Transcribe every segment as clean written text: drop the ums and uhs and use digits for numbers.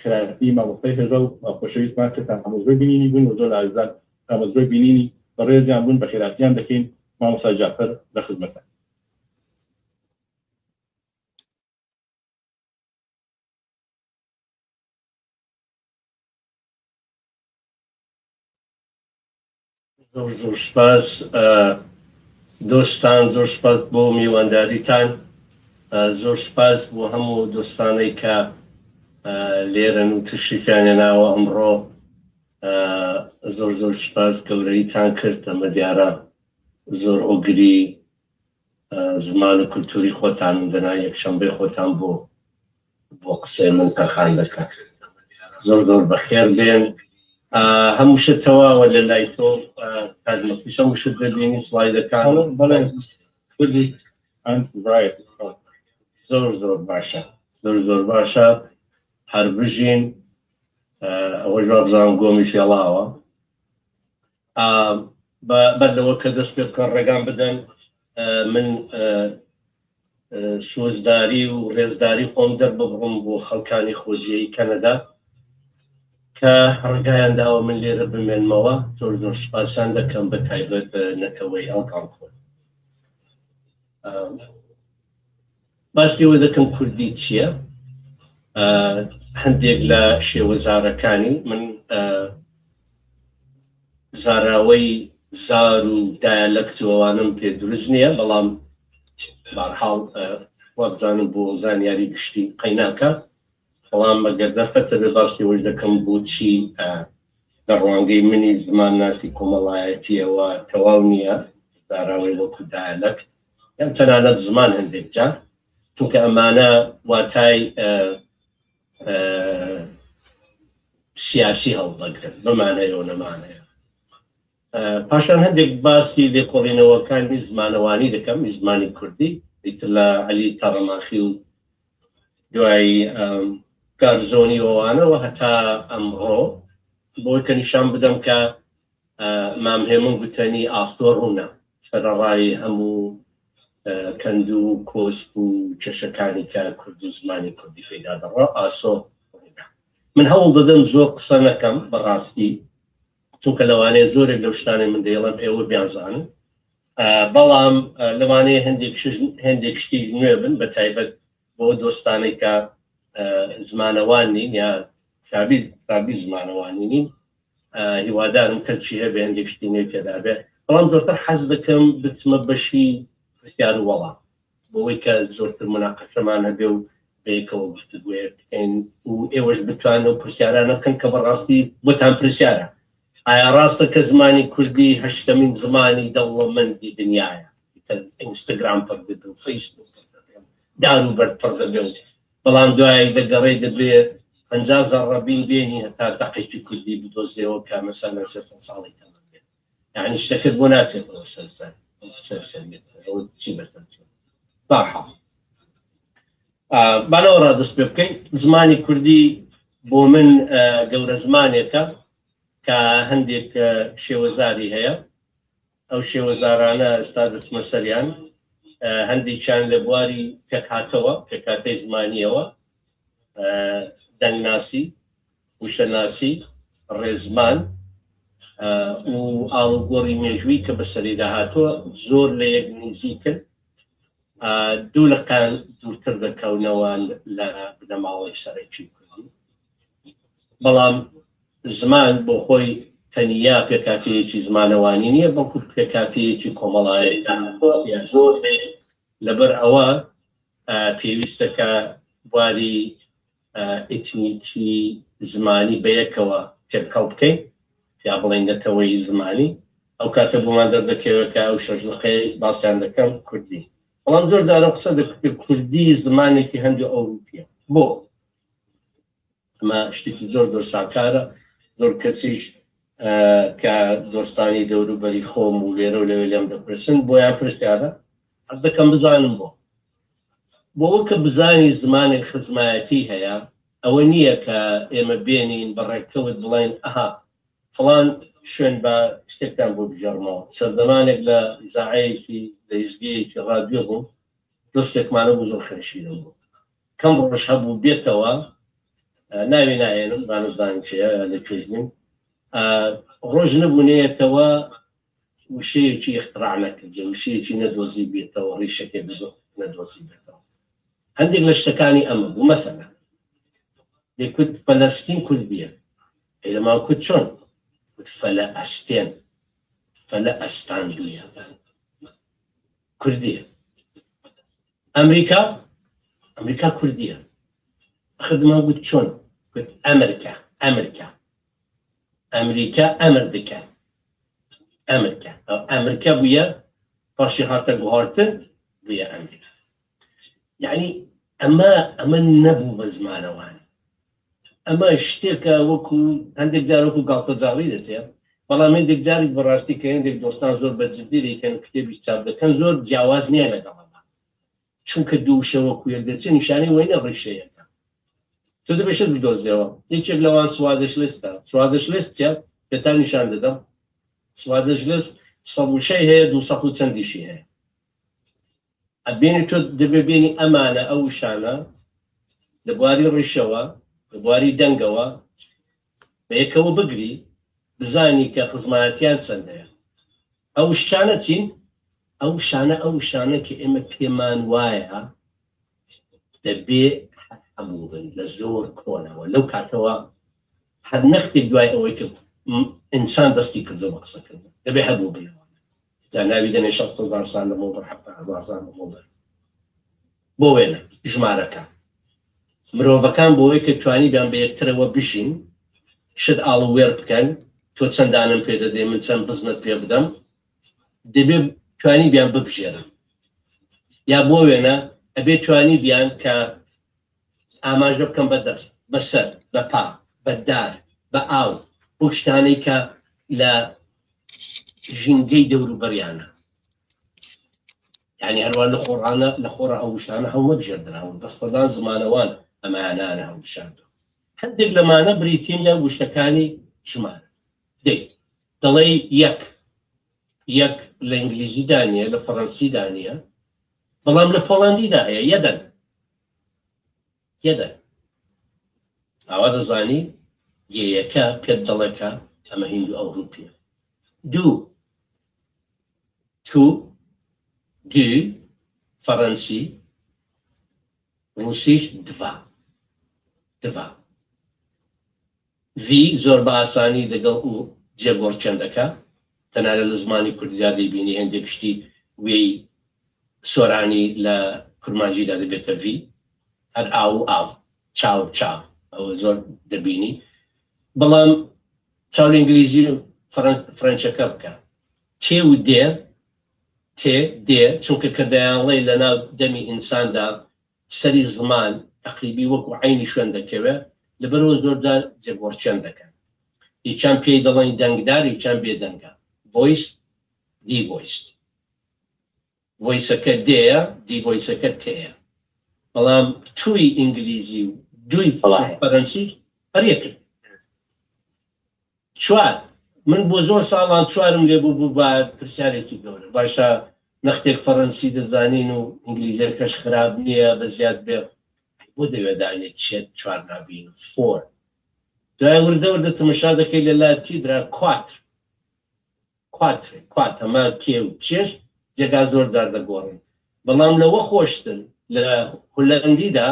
خلافی مامۆستای هێزە و خۆشەویستمان کردتان هەمووزۆی بینینی بوون و زۆر ئازاد هەمووزۆی بینینی بەڕێزیان بوون بە خێراتیان دەکەین مامۆستا جعفەر لە خزمەتە. زۆر سپاس دۆستان، زۆر سپاس بۆ میوانداریتان، زۆر سپاس بۆ هەموو دۆستانەی کە لێرەن و تشریفیان هێناوە ئەمڕۆ. زۆر سپاس گەورەیتان کرد. ئەمە دیارە زۆر ئۆگری زمان و کولتوری خۆتان دەنا یەکشەمبەی خۆتان بۆ قسەی من تەرخان دەکات. زۆر بەخێر بێن. هەموو شت تەواوە لە لای تۆ کاتمەکیش هەموو شت دەبینی سڵایدەکان. زۆر باشە، زۆر باشە. هەر بژین ئەوەی بزانم گۆمی فێڵاوە بەدەوە کە دەست پێ بکەن ڕێگان بدەن من سۆزداری و ڕێزداری خۆم دەرببڕم بۆ خەڵکانی خۆجیەی کەنەدا کە ڕێگایان داوە من لێرە بمێنمەوە. زۆر سپاسیان دەکەم بە تایبەت نەتەوەی ئەڵقان خۆن. باسیەوە دەکەم کوردی چییە؟ هەندێک لە شێوەزارەکانی من زاراوەی زار و دایالەکت و ئەوانم پێ دروست نییە، بەڵام بەرحاڵ وەبزانم بۆ زانیاری گشتی قەیناکە، بەڵام مەگەر دەرفەتە لە باسیەوەش دەکەم بۆچی لە ڕوانگەی منی زمان ناسی کۆمەڵایەتیەوە تەواو نییە زاراوەی وەکو دایالەکت یان تەنانەت زمان هەندێک جار، چونکە ئەمانە واتای سیاسی هەڵدەگرن بمانەیەوە نەمانەیە. پاشان هەندێک باسی لێکۆڵینەوەکانی زمانەوانی دەکەم، زمانی کوردی ئیتر لە عەلی تەڕەماخی و دوایی کارزۆنی ئەوانەوە هەتا ئەمڕۆ بۆی کە نیشان بدەم کە مام هێمن گوتەنی ئاستۆ ڕوونە سەرەڕای هەموو کەند و کۆسپ و کێشەکانی کە کورد و زمانی کوردی پەیدا دەڕۆ ئاسۆ ڕوونە. من هەوڵ دەدەم زۆر قسە نەکەم بەڕاستی، چونکە لەوانەیە زۆرێک لەو شتانەی من دەیڵم ئێوە بیانزانن، بەڵام لەوانەیە هەندێک شتی نوێ بن بە تایبەت بۆ دۆستانەی کە زمانەوان نین یا کابی زمانەوانی نین. هیوادارم کەچی هەبێ هەندێک شتی نوێ تێدا بێ، بەڵام زۆرتر حەز دەکەم بچمە بەشی پرسیار و وەڵام بۆەوەی کە زۆرتر مناقەشەمان هەبێ و بەیەکەوە گفتوگوێ بکەین و ئێوەش بتوانن و پرسیارانە بکەن کە بەڕاستی بۆتان پرسیارە. ئایا ڕاستە کە زمانی کوردی هەشتەمین زمانی دەوڵەمەندی دنیاە؟ ئینستاگرام پڕ دەبێ و فەیسبوک دار و بەرد پڕ دەبێ و بەڵام دوایی دەگەڕێ دەبێ 50,000 ڕەبین بێنی هەتا دەقێکی کوردی بدۆزێەوە کە مەسەلەن 300 ساڵی تەمەن بێت. یعنی شتەکەت بۆ ناچێتەوە سەرسەر چی بەسەر بەرحاڵ بانەوە ڕادەست پێ بکەین. زمانی کوردی بۆ من گەورە زمانێکە کە هەندێک شێوەزاری هەیە. ئەو شێوەزارانە ئێستا دەچمە سەریان، هەندێکیان لە بواری پێکهاتەوە پێکهاتەی زمانیەوە، دەنگناسی، وشەناسی، ڕێزمان و ئاڵوگۆڕی مێژووی کە بەسەری داهاتووە زۆر لە یەک نزیکن، دوو لەقان دوورتر دەکەونەوە لە بنەماڵی سەرەکی کوردی. بەڵام زمان بۆ خۆی تەنیا پێکاتەیەکی زمانەوانی نییە، بەڵکو پێکاتەیەکی کۆمەڵایەتی زۆر لەبەر ئەوە پێویستەکە بواری ئێتنیکی زمانی بەیەکەوە تێکەڵ بکەین یا بڵێن نەتەوەی زمانی. ئەو کاتە بۆمان دەردەکەوێت کە ئەو شەژلقەی باسییان دەکەم کوردی، بەڵام زۆر جارە قسە دەکرد کوردی زمانێکی هەندێک ئەوروپیە. بۆ ئەمە شتێکی زۆر ساکارە. زۆر کەسیش کە دۆستانی دەوروبەری خۆم و لێرە و لەوێ لێم دەپرسن بۆیان پرسیارە حەز دەکەم بزانم بۆ کە بزانی زمانێک خزمایەتی هەیە، ئەوە نییە کە ئێمە بێنین بەڕێکەوت بڵێن ئەها فڵان شوێن بە شتێکتان بۆ بژێڕمەوە. سەردەمانێک لە ئیزاعەیەکی لە ئیزگەیەکی ڕادیۆ بوو، دۆستێکمانە بوو زۆر خێشیرم بوو، کەم ڕۆژ هەبوو بێتەوە ناوی نایێنم بانزدان چێە لەکوێژبوون ڕۆژ نەبوونەیەتەوە وشەیەکی اختراع نەکرد وشەیەکی نەدۆزی بێتەوە ڕیشەکێ نەدۆزی بێتەوە هەندێک لە شتەکانی ئەمە بوو مەسەلا دەکوت فەلەستین کوردیە لەما کوت چۆن کوت فەلە ئەستێن فەلە ئەستاندویە کوردیە ئەمریکا کوردیە خدمە گوت چۆن گوت ئەمریکا ئەمر دکە ئەمریکا بووە پاشی هاتە گوهارتن بووە ئەمریکا یعنی ئەمە نەبوو بە زمانەوانی ئەمە شتێکە وەکو هەندێک جار وەکو گاڵتەجاڕی دەچێ بەڵام هەندێک جاری بەڕاستی کە هەندێک دۆستان زۆر بەجددی دەکەن کتێبی چاپ دەکەن زۆر جیاواز نییە لەگەڵەوە چونکە دووشە وەکو یەک دەچێت نیشانەی وەینە ڕیشەیەەکە تۆ دەبێشت بدۆزیەوە یەکێک لەوان سوادش لێستە سوادش لێستە پێتا نیشان دەدەم سوادش لێست 100 هەیە 200 و چەندیشی هەیە ئەبێنی تۆ دەبێبێنی ئەمانە ئەو شانە لە بواری ڕیشەوە لە بواری دەنگەوە بە یەکەوە بگری بزانی کە خزمەتیان چەندەیە ئەو شانە چین ئەو شانە کە ئێمە پێمان وایە دەبێ هەبوو بن لە زۆر کۆنەوە لەو کاتەوە هەر نەختێک دوای ئەوەی کە ئینسان دەستی کردو بە قسەکردن دەبێ هەبوو بێەوە جا ناوی دەنێ 600,000 سال لەمەوبەر 700,000 سال لەمەوبەر بۆ وێنە ژمارەکە مرۆڤەکان بۆەوەی کە توانی بیان بە یەکترەوە بژین شت ئاڵوێر بکەن تۆ چەندانم پێ دەدێ من چەند بزنت پێ بدەم دەبێ توانی بیان ببژێرن یا بۆ وێنە ئەبێ توانی بیان کە ئاماژە بکەم بە دەست بەسەر بە پا بە دار بە ئاو بۆ شتانەی کە لە ژینگەی دەوروبەریانە یعنی هەروە لە خۆڕانە لە خۆڕە ئەو شانە هەموو بژێردراون بەستەدان زمانەوان ئەمانانە هەڵبشاردەوە هەندێک لەمانە بریتین لە وشەکانی ژمارە دەڵێ یەک لە ئینگلیزی دانیە لە فەڕەنسی دانیە بەڵام لە پۆڵەندیدا هەیە یەدەن ئاوا دەزانی یەکە پێت دەڵێکە ئەمە هیندو ئەوروپیە دوو فەڕەنسی رووسیش دوا ڤی زۆر بە ئاسانی لەگەڵ و جێگۆڕچەندەکە تەنانەت لە زمانی کوردیدا دەیبینی هەندێک شتی وێی سۆرانی لە کورمانجیدا دەبێتە ڤی هەر ئاو چاو ئەوە زۆر دەبینی بەڵام چاو ئینگلیزی و فەرەنچەکە بکە تێ و دێ چونکە کە دەیانڵێ لە ناو دەمی ئینساندا سەری زمان تەقریبی وەکو عینی شوێن دەکەوێت لەبەرەوە زۆرجار جێگۆڕچەند دەکەن هیچیان پێی دەڵێن دەنگدار هیچیان بێدەنگە voiced devoiced voiceەکە دێیە دیڤۆیسەکە تێیە بەڵام توی ئینگلیزی و دوی فەرەنسی هەریەکرد چوار من بۆ زۆر ساڵان چوارم لێ بوو بە پرسیارێکی گەورە باشە نەختێک فەرەنسی دەزانین و ئینگلیزیەکەش خراپ نییە بە زیاد بێ بۆ دەوێدانێت چێت چوار نابین فۆر دوای وردە تەمەشا دەکەی لە لاتی درا کوات ئەمە کێ و چێش جێگا زۆر دار دەگۆڕن بەڵام لەوە خۆشتن لە هۆلەندیدا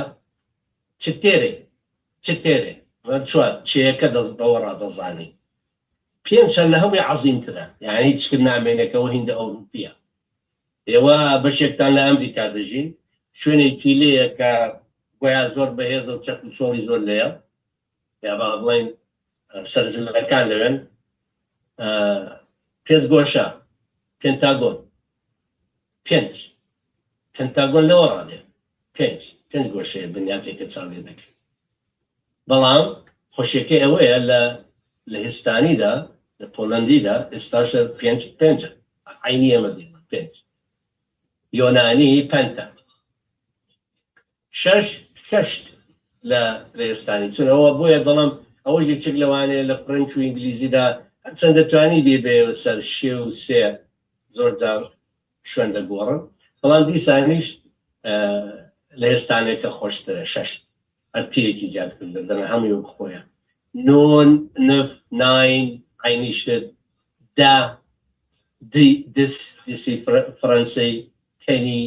چ تێرێ چوار چێەکە بەوە ڕادەزانی پێنجشان لە هەمووی عەزیمترە یعنی هیچ کرد نامێنێکەوە هیندە ئەوروپیە ئێوە بەشێکتان لە ئەمریکا دەژین شوێنێکی لێیە کە گویا زۆر بەهێز و چەق و چۆڵی زۆر لێیە یا با بڵێن سەرزلەکان لەوێن پێنج گۆشە پێنتاگۆن لەوە ڕادێ پێنج گۆشەیە بنیاتێکە چاڵێ دەکەن بەڵام خۆشیەکە ئەوەیە لە هێستانیدا لە پۆڵەندیدا ئێستاشە پێنجە عینی ئەمە دێمە پێنج یۆنانی پەنتە شەشت لە ئێستانی چونەوە بۆیە دەڵم ئەوە یەکێک لەوانەیە لە فڕەنچ و ئینگلیزیدا چەند دەتوانی بێ سەر شێ و سێ زۆر جار شوێن دەگۆڕن بەڵام دیسانیش لە ئێستانێکە خۆشترە شەشت هەرتەیەکی زیادکردن دەنا هەمووی وەک خۆیان نۆن نف ناین عینی شت دا دیسی فەڕەنسەی کەنی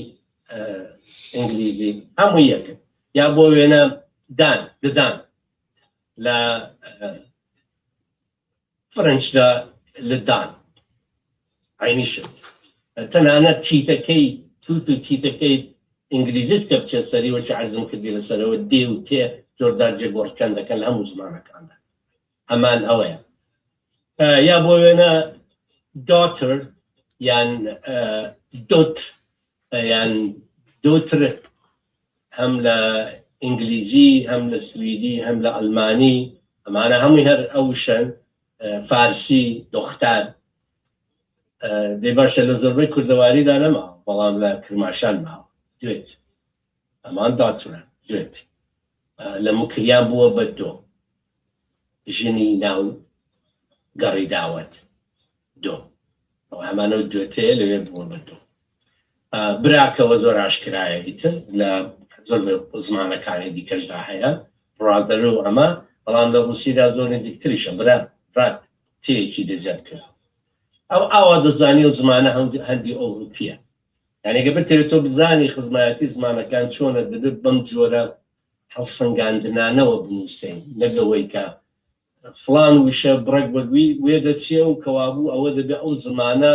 ئینگلیزی هەموو یەکن یا بۆ وێنە دان ددان لە فرنچدا لە دان عینی شت تەنانەت چیتەکەی توت و چیتەکەی ئینگلیزیت کە بچێت سەریوە چ عەرزم کردی لەسەرەوە دێ و تێ زۆرجار جێگۆڕکەن دەکەن لە هەموو زمانەکاندا ئەمان ئەوەیە یا بۆ وێنە دۆتر یان دوتر یان دوتر هەم لە ئینگلیزی هەم لە سویدی هەم لە ئەلمانی ئەمانە هەمووی هەر ئەوشن فارسی دۆختار دێ باشە لە زۆربەی کوردەواریدا نەما بەڵام لە کرماشان ماوە دوێت ئەمان داتورە دوێت لە مکریان بووە بە دۆ ژنی ناو گەڕی داوەت دۆ ئەمانە دوێتەیە لەوێ بووە بە دۆ براکەوە زۆر ئاشکرایە ئیتر لە زۆر زمانەکانی دیکەشدا هەیە ڕادەر و ئەمە بەڵام لە ڕوسیدا زۆر نزیکتریشە برات تێیەکی دەزیاد کرد ئەو ئاوا دەزانی و زمانە هەندی ئەوروپیە یعنی ئەگە بتەوێت تۆ بزانی خزمایەتی زمانەکان چۆنە دەبێت بەم جۆرە هەڵسەنگاندنانەوە بنووسین نەگەوەی کە فڵان وشە بڕێک بەگوی وێ دەچێ و کەوابوو ئەوە دەبێت ئەو زمانە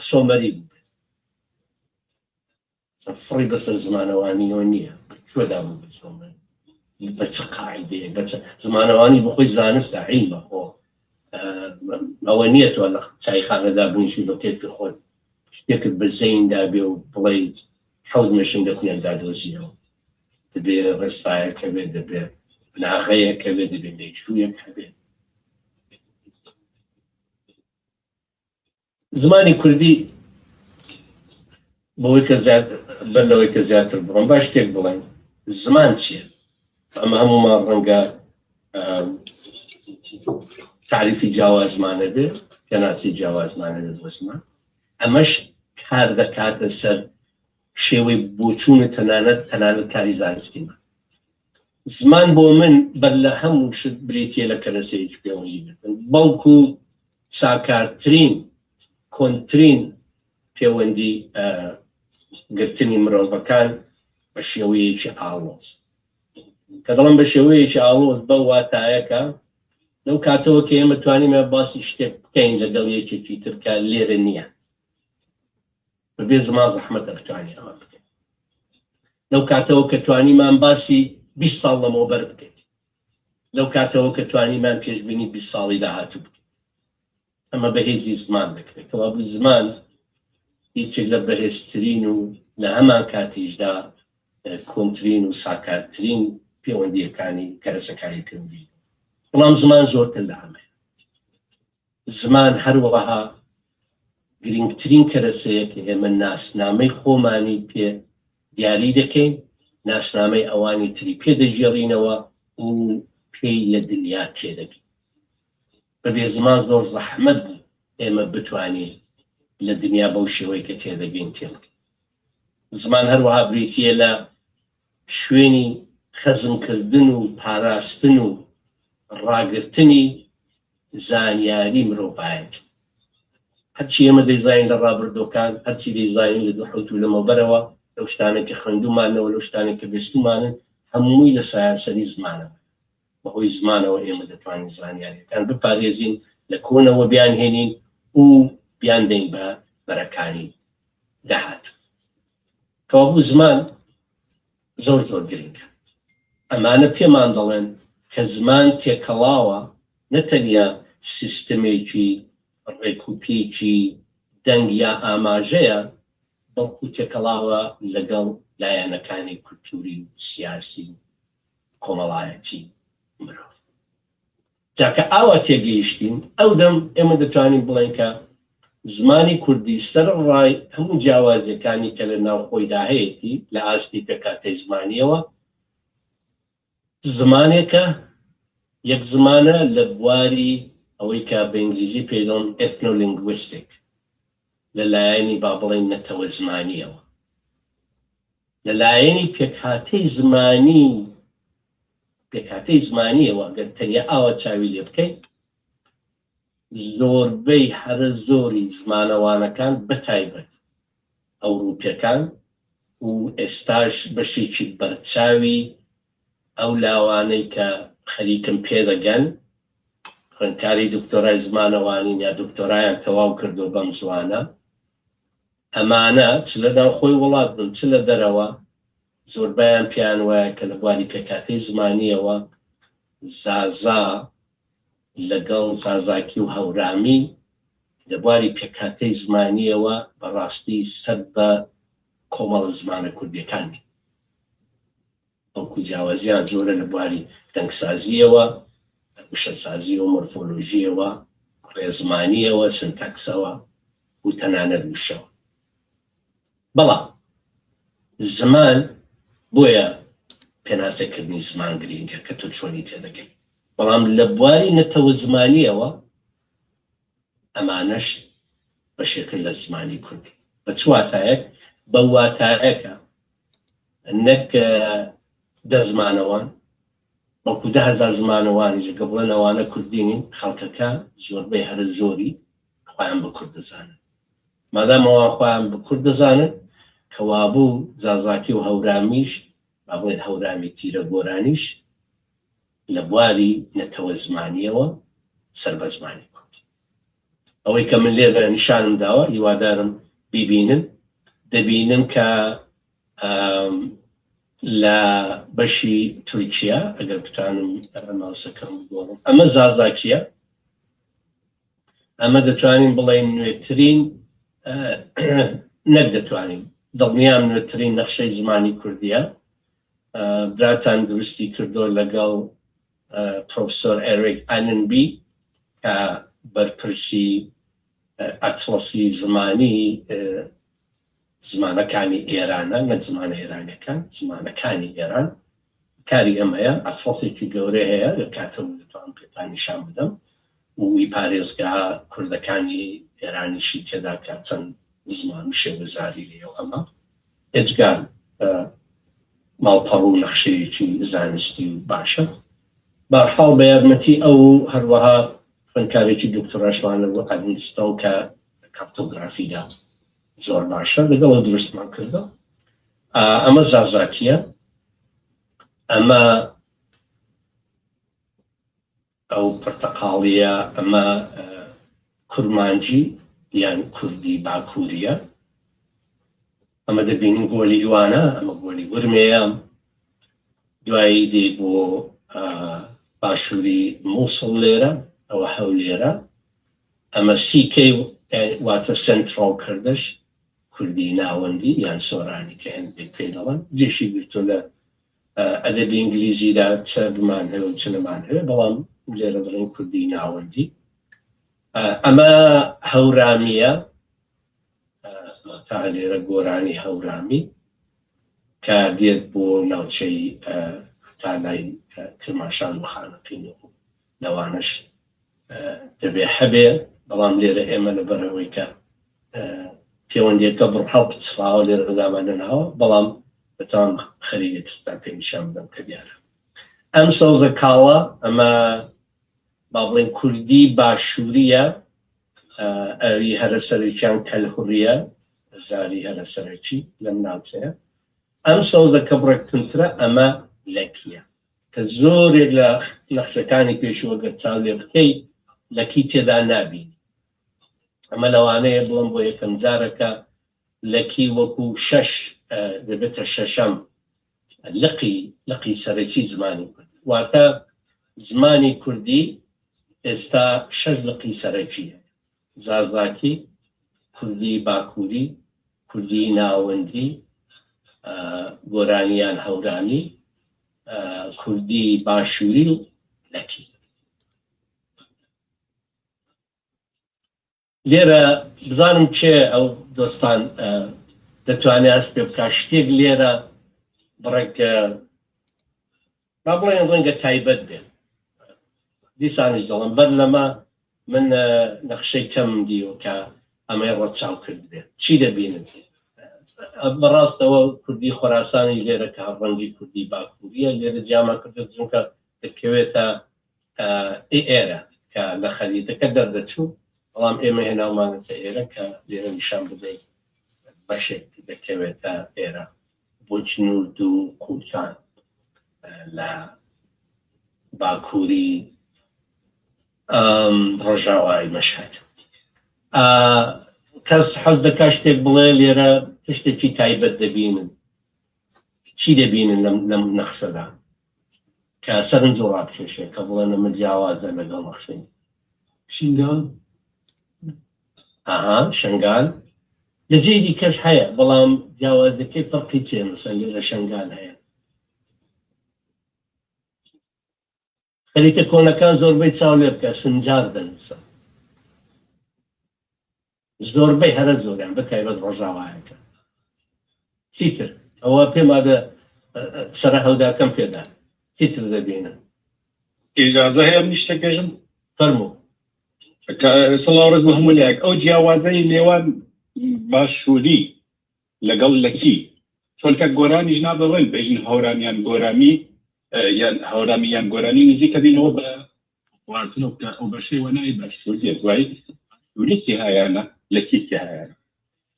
سۆمەری بوو فڕی بەسەر زمانەوانیەوە نییە کوێدا بوو بە سۆمەری بە چ قاعیدەیە بە چ زمانەوانی بەخۆی زانستە عیلمە خۆ ئەوە نییە تۆ لە چایخانەدا بنیشی بە پێت خۆت شتێکت بە زەیندا بێ و بڵێ حەوت مەشن دەکوێندا دۆزیەوە دەبێ ڕێستایەکە بێت دەبێت بناغەیەکە بێت دەبێت لێکشوویەک هەبێت زمانی کوردی بەوەی کە بەر لەوەی کە زیاتر بڕۆم باش شتێک بڵێن زمان چییە ئەمە هەموومان ڕەنگە تعریفی جیاوازمانە بێت پێناسی جیاوازمانە بێت بۆ زمان ئەمەش کار دەکاتە سەر شێوەی بۆچوونە تەنانەت کاری زانستیمە زمان بۆ من بەر لە هەموو شت برێتیە لە کەرەسەیەکی پێوەنی بێتن بەڵکو چاکارترین کۆنترین پەیوەندی گرتنی مرۆڤەکان بە شێوەیەکی ئاڵۆز کە دەڵم بە شێوەیەکی ئاڵۆز بەو واتایەکە لەو کاتەوە کە ئێمە توانیمە باسی شتێک بکەین لەگەڵ یەکێکی ترکە لێرە نییە بەبێ زمان زەحمەتە بتوانین ئەمە بکەین لەو کاتەوە کە توانیمان باسی 20 ساڵ لەمەوبەر بکەین لەو کاتەوە کە توانیمان پێشبینی 20 ساڵی داهاتوو بکەین ئەمە بەهێزی زمان دەکرێت کەوا بوو زمان هیچێک لە بەهێزترین و لە هەمان کاتیشدا کۆنترین و ساکارترین پەیوەندیەکانی کەرەسەکانی پێوەندی بەڵام زمان زۆرتر لە ئەمەیە زمان هەروەها گرنگترین کەرەسەیە کە ئێمە ناسنامەی خۆمانی پێ دیاری دەکەین ناسنامەی ئەوانی تری پێ دەژێڕینەوە و پێی لە دنیا تێدەگەین بەبێ زمان زۆر زەحمەت بوو ئێمە بتوانین لە دنیا بەو شێوەی کە تێدەگەین تێبگەین زمان هەروەها بریتیە لە شوێنی خەزمکردن و پاراستن و ڕاگرتنی زانیاری مرۆڤایەت هەرچی ئێمە دەیزانین لە ڕابردۆکان هەرچی دەیزانین لە دووحوت و لەمەوبەرەوە لەو شتانێک کە خوێندومانەوە لەو شتانێک کە بیستومانن هەمووی لە سایانسەری زمانەوە بەهۆی زمانەوە ئێمە دەتوانین زانیاریەکان بپارێزین لە کۆنەوە بیانهێنین و بیان دەین بە بەرەکانی داهات کەوابوو زمان زۆر زۆر گرنگە ئەمانە پێمان دەڵێن کە زمان تێکەڵاوە نەتەنیا سیستەمێکی ڕێکوپێکی دەنگ یا ئاماژەیە بەڵکو تێکەڵاوە لەگەڵ لایەنەکانی کولتوری و سیاسی و کۆمەڵایەتی مرۆڤ جاکە ئاوا تێگەیشتین ئەو دەم ئێمە دەتوانین بڵێن کە زمانی کوردی سەرڕای هەموو جیاوازیەکانی کە لە ناوخۆیدا هەیەی لە ئاستی پێکاتەی زمانیەوە زمانێکە یەک زمانە لە بواری ئەوەی کە بە ئینگلیزی پێدەڵن ئێتنۆلینگویستیک لەلایەنی با بڵێن نەتەوە زمانیەوە لەلایەنی پێکهاتەی زمانی پێکهاتەی زمانیەوە گەر تەنیا ئاوە چاوی لێ بکەیت زۆربەی هەرە زۆری زمانەوانەکان بەتایبەت ئەوروپیەکان و ئێستاش بەشێکی بەرچاوی ئەو لاوانەی کە خەریکم پێدەگەن خوێندکاری دکتۆرای زمانەوانین یا دکتۆرایان تەواو کردو بەم زوانە ئەمانە چ لەدان خۆی وڵات بن چ لە دەرەوە زۆربیان پیان وایە کە لە بواری پێکهاتەی زمانیەوە زازا لەگەڵ زازاکی و هەورامی لە بواری پێکهاتەی زمانیەوە بەڕاستی سەر بە کۆمەڵە زمانە کوردیەکانی ئەوکو جیاوازیان زۆرە لە بواری دەنگسازیەوە وشەسازی و مۆرفۆلۆژیەوە ڕێزمانیەوە سنتەکسەوە و تەنانەت وشەوە بەڵام زمان بۆیە پێناسەکردنی زمان گرینگە کە تۆ چۆنی تێدەگەی بەڵام لە بواری نەتەوە زمانیەوە ئەمانەش بەشێکن لە زمانی کوردی بە چ واتایەک بە واتایەکە نەک دە زمانەوان بەڵکو 10,000 زمانەوانی ژەکە بڵێن ئەوانە کوردینین خەڵکەکە زۆربەی هەرە زۆری خۆیان بە کورد دەزانن مادام ئەوان خۆیان بە کورد دەزانن کەوابوو زازاکی و هەورامیش با بڵێن هەورامی تیرە گۆرانیش لە بواری نەتەوە زمانیەوە سەر بە زمانی کورد ئەوەی کە من لێرە نیشانم داوە هیوادارم بیبینن دەبینن کە لە بەشی تورکیا ئەگەر بتوانم ماوسەکەم بگۆڕم ئەمە زازاکیە ئەمە دەتوانین بڵێن نوێترین نەک دەتوانین دڵنیام نوێترین نەخشەی زمانی کوردیە براتان دروستی کردو لەگەڵ پرۆفسۆر ئێریک ئاننبی کە بەرپرسی ئەتڵەسی زمانی زمانەکانی ئێرانە نەک زمانە ئێرانیەکان زمانەکانی ئێران کاری ئەمەیە ئەتڵەسێکی گەورەی هەیە لە کاتەوە دەتوانم پێتان نیشان بدەم وی پارێزگا کوردەکانی ئێرانیشی تێدا کە چەند زمان شێوەزاری لێەوە ئەمە ئێجگار ماڵپەڕ و نەخشەیەکی زانستی و باشە بەرحاڵ بە یارمەتی ئەو هەروەها خوێندکارێکی دکتۆراشوانە بۆ ئەدینستۆن کە کارتۆگرافیدا زۆر باشە لەگەڵ دروستمان کردە ئەمە زازاکیە ئەمە ئەو پرتەقاڵیە ئەمە کورمانجی یان کوردی باکووریە ئەمە دەبینین گۆلی هیوانە ئەمە گۆلی ورمەیە دوایی دێ بۆ باشووری مووسڵ لێرە ئەوە هەولێرە ئەمە سیکەی واتە سنترۆڵ کردش کوردی ناوەندی یان سۆرانی کە هەندێک پێ دەڵێن جێشی گرتۆ لە ئەدەبی ئینگلیزیدا چ بمان هەیە و چ نەمان هەیە بەڵام لێرە دەڵێن کوردی ناوەندی ئەمە هەورامیە تا لێرە گۆرانی هەورامی کە دێت بۆ ناوچەی تالای کرماشان و خانەقین و لەوانش دەبێ هەبێ بەڵام لێرە ئێمە لەبەرەوەی کە پەیوەندیەکە بڕحەڵ پچڕاوە لێرە دامانەناوە بەڵام بەتوان خەریکێتتان پێ نیشان بدەم کە دیارە ئەم سەوزە کاڵە ئەمە با بڵێن کوردی باشووریە ئەوی هەرە سەرەکیان کەلهوڕیە زاری هەرە سەرەکی لەم ناوچەیە ئەم سەوزە کە بڕێکترە ئەمە لەکیە کە زۆرێک لە نەخشەکانی پێشوەگە چاو لێ بکەیت لەکی تێدا نابینی ئەمە لەوانەیە بڵم بۆ یەکەم جارەکە لەکی وەکو شەش دەبێتە شەشەم لقی سەرەکی زمانی کوردی واتە زمانی کوردی ئێستا شەش لقی سەرەکیە زازاکی کوردی باکووری کوردی ناوەندی گۆرانیان هەورامی کوردی باشووری و لەکی لێرە بزانم چێ ئەو دۆستان دەتوانێت ئەس پێ بکات شتێک لێرە بڕێک با بڵێن ڕەنگە تایبەت بێت دیسانی دەڵم بەر لەمە من نەخشەی کەم دیوە کە ئەمەی ڕەچاو کرد بێت چی دەبینن بەڕاستەوە کوردی خۆراسانی لێرە کە ڕەنگی کوردی باکووریە لێرە جیاما کردە چونکە دەکەوێتە ئێرە کە لە خەریتەکە دەردەچوو بەڵام ئێمە هێناومانەتە ئێرە کە لێرە نیشان بدەین بەشێک دەکەوێتە ئێرە بۆ جنوورد و قوچان لە باکووری ڕۆژاوای مەشهد. کەس حەز دەکات شتێک بڵێ لێرە شتێکی تایبەت دەبینن چی دەبینن لەم نەخشەدا کە سەرنج و ڕابکێشێ کە بڵێن ئەمە جیاوازە لەگەڵ نەخشەی شنگال شنگال لە جێی کەش هەیە بەڵام جیاوازەکەی فەرقی چێ مەسەن لە شنگال هەیە. خەریتە کۆنەکان زۆربەی چاو لێ بکە سنجار دەنووسن زۆربەی هەرە زۆریان بە تایبەت ڕۆژاوایەکە چیتر ئەوە پێم وادە سەر هەوداکەم پێدا چیتر دەبینن. ئیجازە هەیە من شتێکەژم فەرموو سڵاو ڕێز محمولیاک ئەو جیاوازەی نێوان باشووری لەگەڵ لەکی چۆنکە گۆرانیش نابڵێن بێژن هەورانیان گۆرامی یان هەورامی یان گۆرانی نزیکە بینەوە بە خواردن ئەو بەشەی وەنای باشووری دوای وریکی هایانە لەکیکی هایانە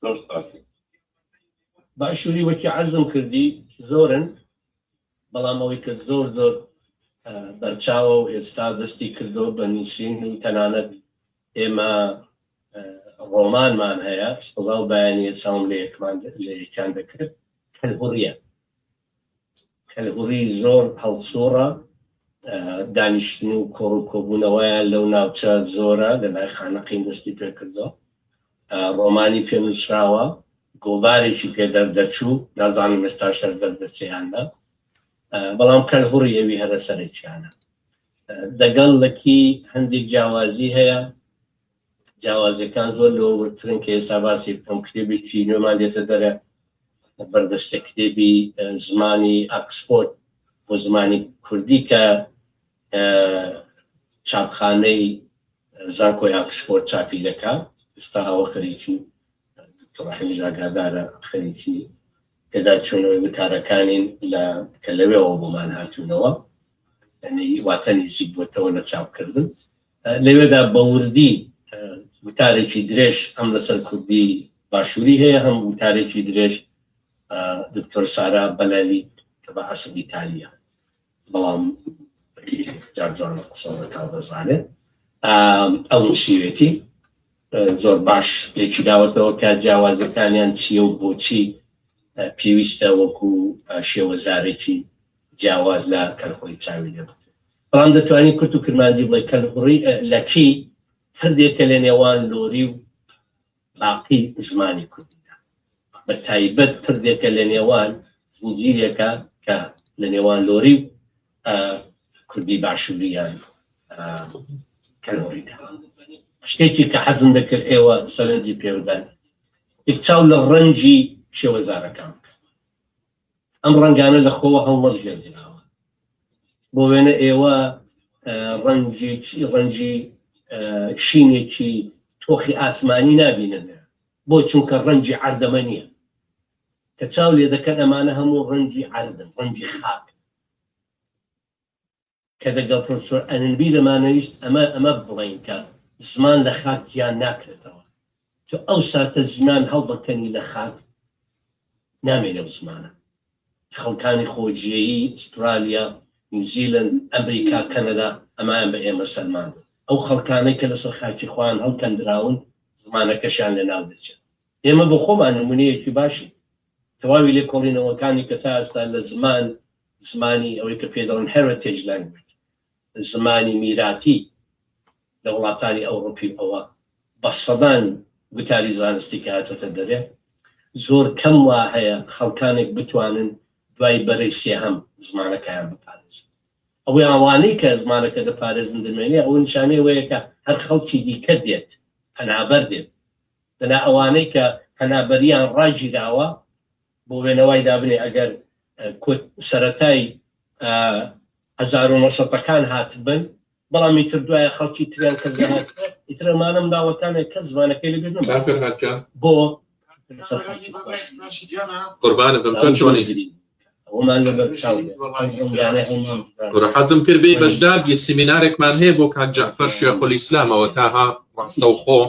زۆر سپاسی. باشووری وەکی عەرزم کردی زۆرن بەڵام ئەوەی کە زۆر بەرچاوە و ئێستا دەستی کردو بە نووسین و تەنانەت ئێمە ڕۆمانمان هەیە سەزا و بەیانیە چاوم لە یەکیان دەکرد کەلهوڕیە. کەلهوڕی زۆر هەڵسوڕە دانیشتن و کۆڕ و کۆبوونەوەیان لەو ناوچە زۆرە لەلای خانەقین دەستی پێ کردەوە. ڕۆمانی پێنووسراوە گۆبارێکی پێ دەردەچوو نازانم ئێستا شەر دەردەچیاندا بەڵام کەلهوڕی ئەوی هەرە سەرێکیانە. دەگەڵ لەکی هەندێک جیاوازی هەیە جیاوازیەکان زۆر لەوەترن کە ئێستا باسی بکەم کتێبێکی نوێمان دێتە دەرە بەردەستە کتێبی زمانی ئاکسفۆرد بۆ زمانی کوردی کە چاپخانەی زانکۆی ئاکسفۆرد چاپی دەکات ئێستا ئەوە خەریکی دکتۆر ڕەحیمی ئاگادارە خەریکی پێدا چوونەوەی وتارەکانین کە لەوێەوە بۆمان هاتوونەوە یعنی واتە نزیک بووەتەوە لە چاپکردن لەوێدا بە وردی وتارێکی درێژ ئەم لەسەر کوردی باشووری هەیە هەم وتارێکی درێژ دکتۆر سارا بەلالی کە بە ئەسڵ ئیتالیە بەڵام جارجۆر قسەڵەکە دەزانێت ئەو نووسیوێتی زۆر باش لێکی داوەتەوە کە جیاوازەکانیان چییە و بۆچی پێویستە وەکو شێوەزارێکی جیاواز لە کەلهوڕی چاوی لێ بکرێت. بەڵام دەتوانین کورت و کرمانجی بڵێ کەلهوڕی لەکی هەردێکە لە نێوان لۆری و باقی زمانی کوردیدا بە تایبەت پردێکە لە نێوان زنجیرێکە کە لە نێوان لۆری و کوردی باشووریان کەلهوڕیدا. شتێکی کە حەزم دەکرد ئێوە سەرنجی پێودان یەک چاو لە ڕەنجی شێوەزارەکان ئەم ڕەنگانە لە خۆوە هەڵوەرژێنراوە بۆ وێنە ئێوە ڕەنجی شینێکی تۆخی ئاسمانی نابینن بۆ چونکە ڕەنجی عەردەمە نییە کە چاو لێ دەکەن ئەمانە هەموو ڕەنجی عەردن ڕەنجی خاک کە دەگەڵ پرۆفێسۆر ئەننبی دەمانەویست ئەمە بڵێن کە زمان لە خاک گیان ناکرێتەوە چۆ ئەو ساتە زمان هەڵبەکەنی لە خاک نامێنێ زمانە. خەڵکانی خۆجیایی ئوسترالیا نیوزیلند ئەمریکا کەنەدا ئەمایان بە ئێمە سەلمان ئەو خەڵکانەی کە لەسەر خاکی خۆیان هەڵکەندراون زمانەکەشیان لە ناو دەچێت. ئێمە بۆ خۆمان نمونەیەکی باشی تەواوی لێ کۆڵینەوەکانی کە تا ئێستا لە زمانی ئەوەی کە پێدەڵن هێریتێج لەنگویج زمانی میراتی لە وڵاتانی ئەوڕۆپی ئەوە بە سەدان گوتاری زانستی کە هاتوۆتە دەرێ زۆر کەم وا هەیە خەڵکانێک بتوانن دوای بەرەی سێهەم زمانەکەیان بپارێزن. ئەوەی ئەوانەی کە زمانەکە دەپارێزن دەمێنێ ئەوە نیشانەی وەیە کە هەر خەڵکی دیکە دێت پەنابەر دێت دەنا ئەوانەی کە پەنابەریان ڕاگیراوە بۆ وێنەوەی دابنێ ئەگەر سەرەتای 1970ەکان هاتبن بەڵام ئیتر دوایە خەڵکی تریان کە ئیتر ئەمانەم داوەتانێک کە زمانەکەی لەبێت بۆ قوربانە بم تۆ چۆنی ومان لبرچاو حەزم کرد بێ بەشداری سیمینارێکمان هەیە بۆ کاک جەعفەر شێخ الئیسلامەوە تاها ڕاستەوخۆ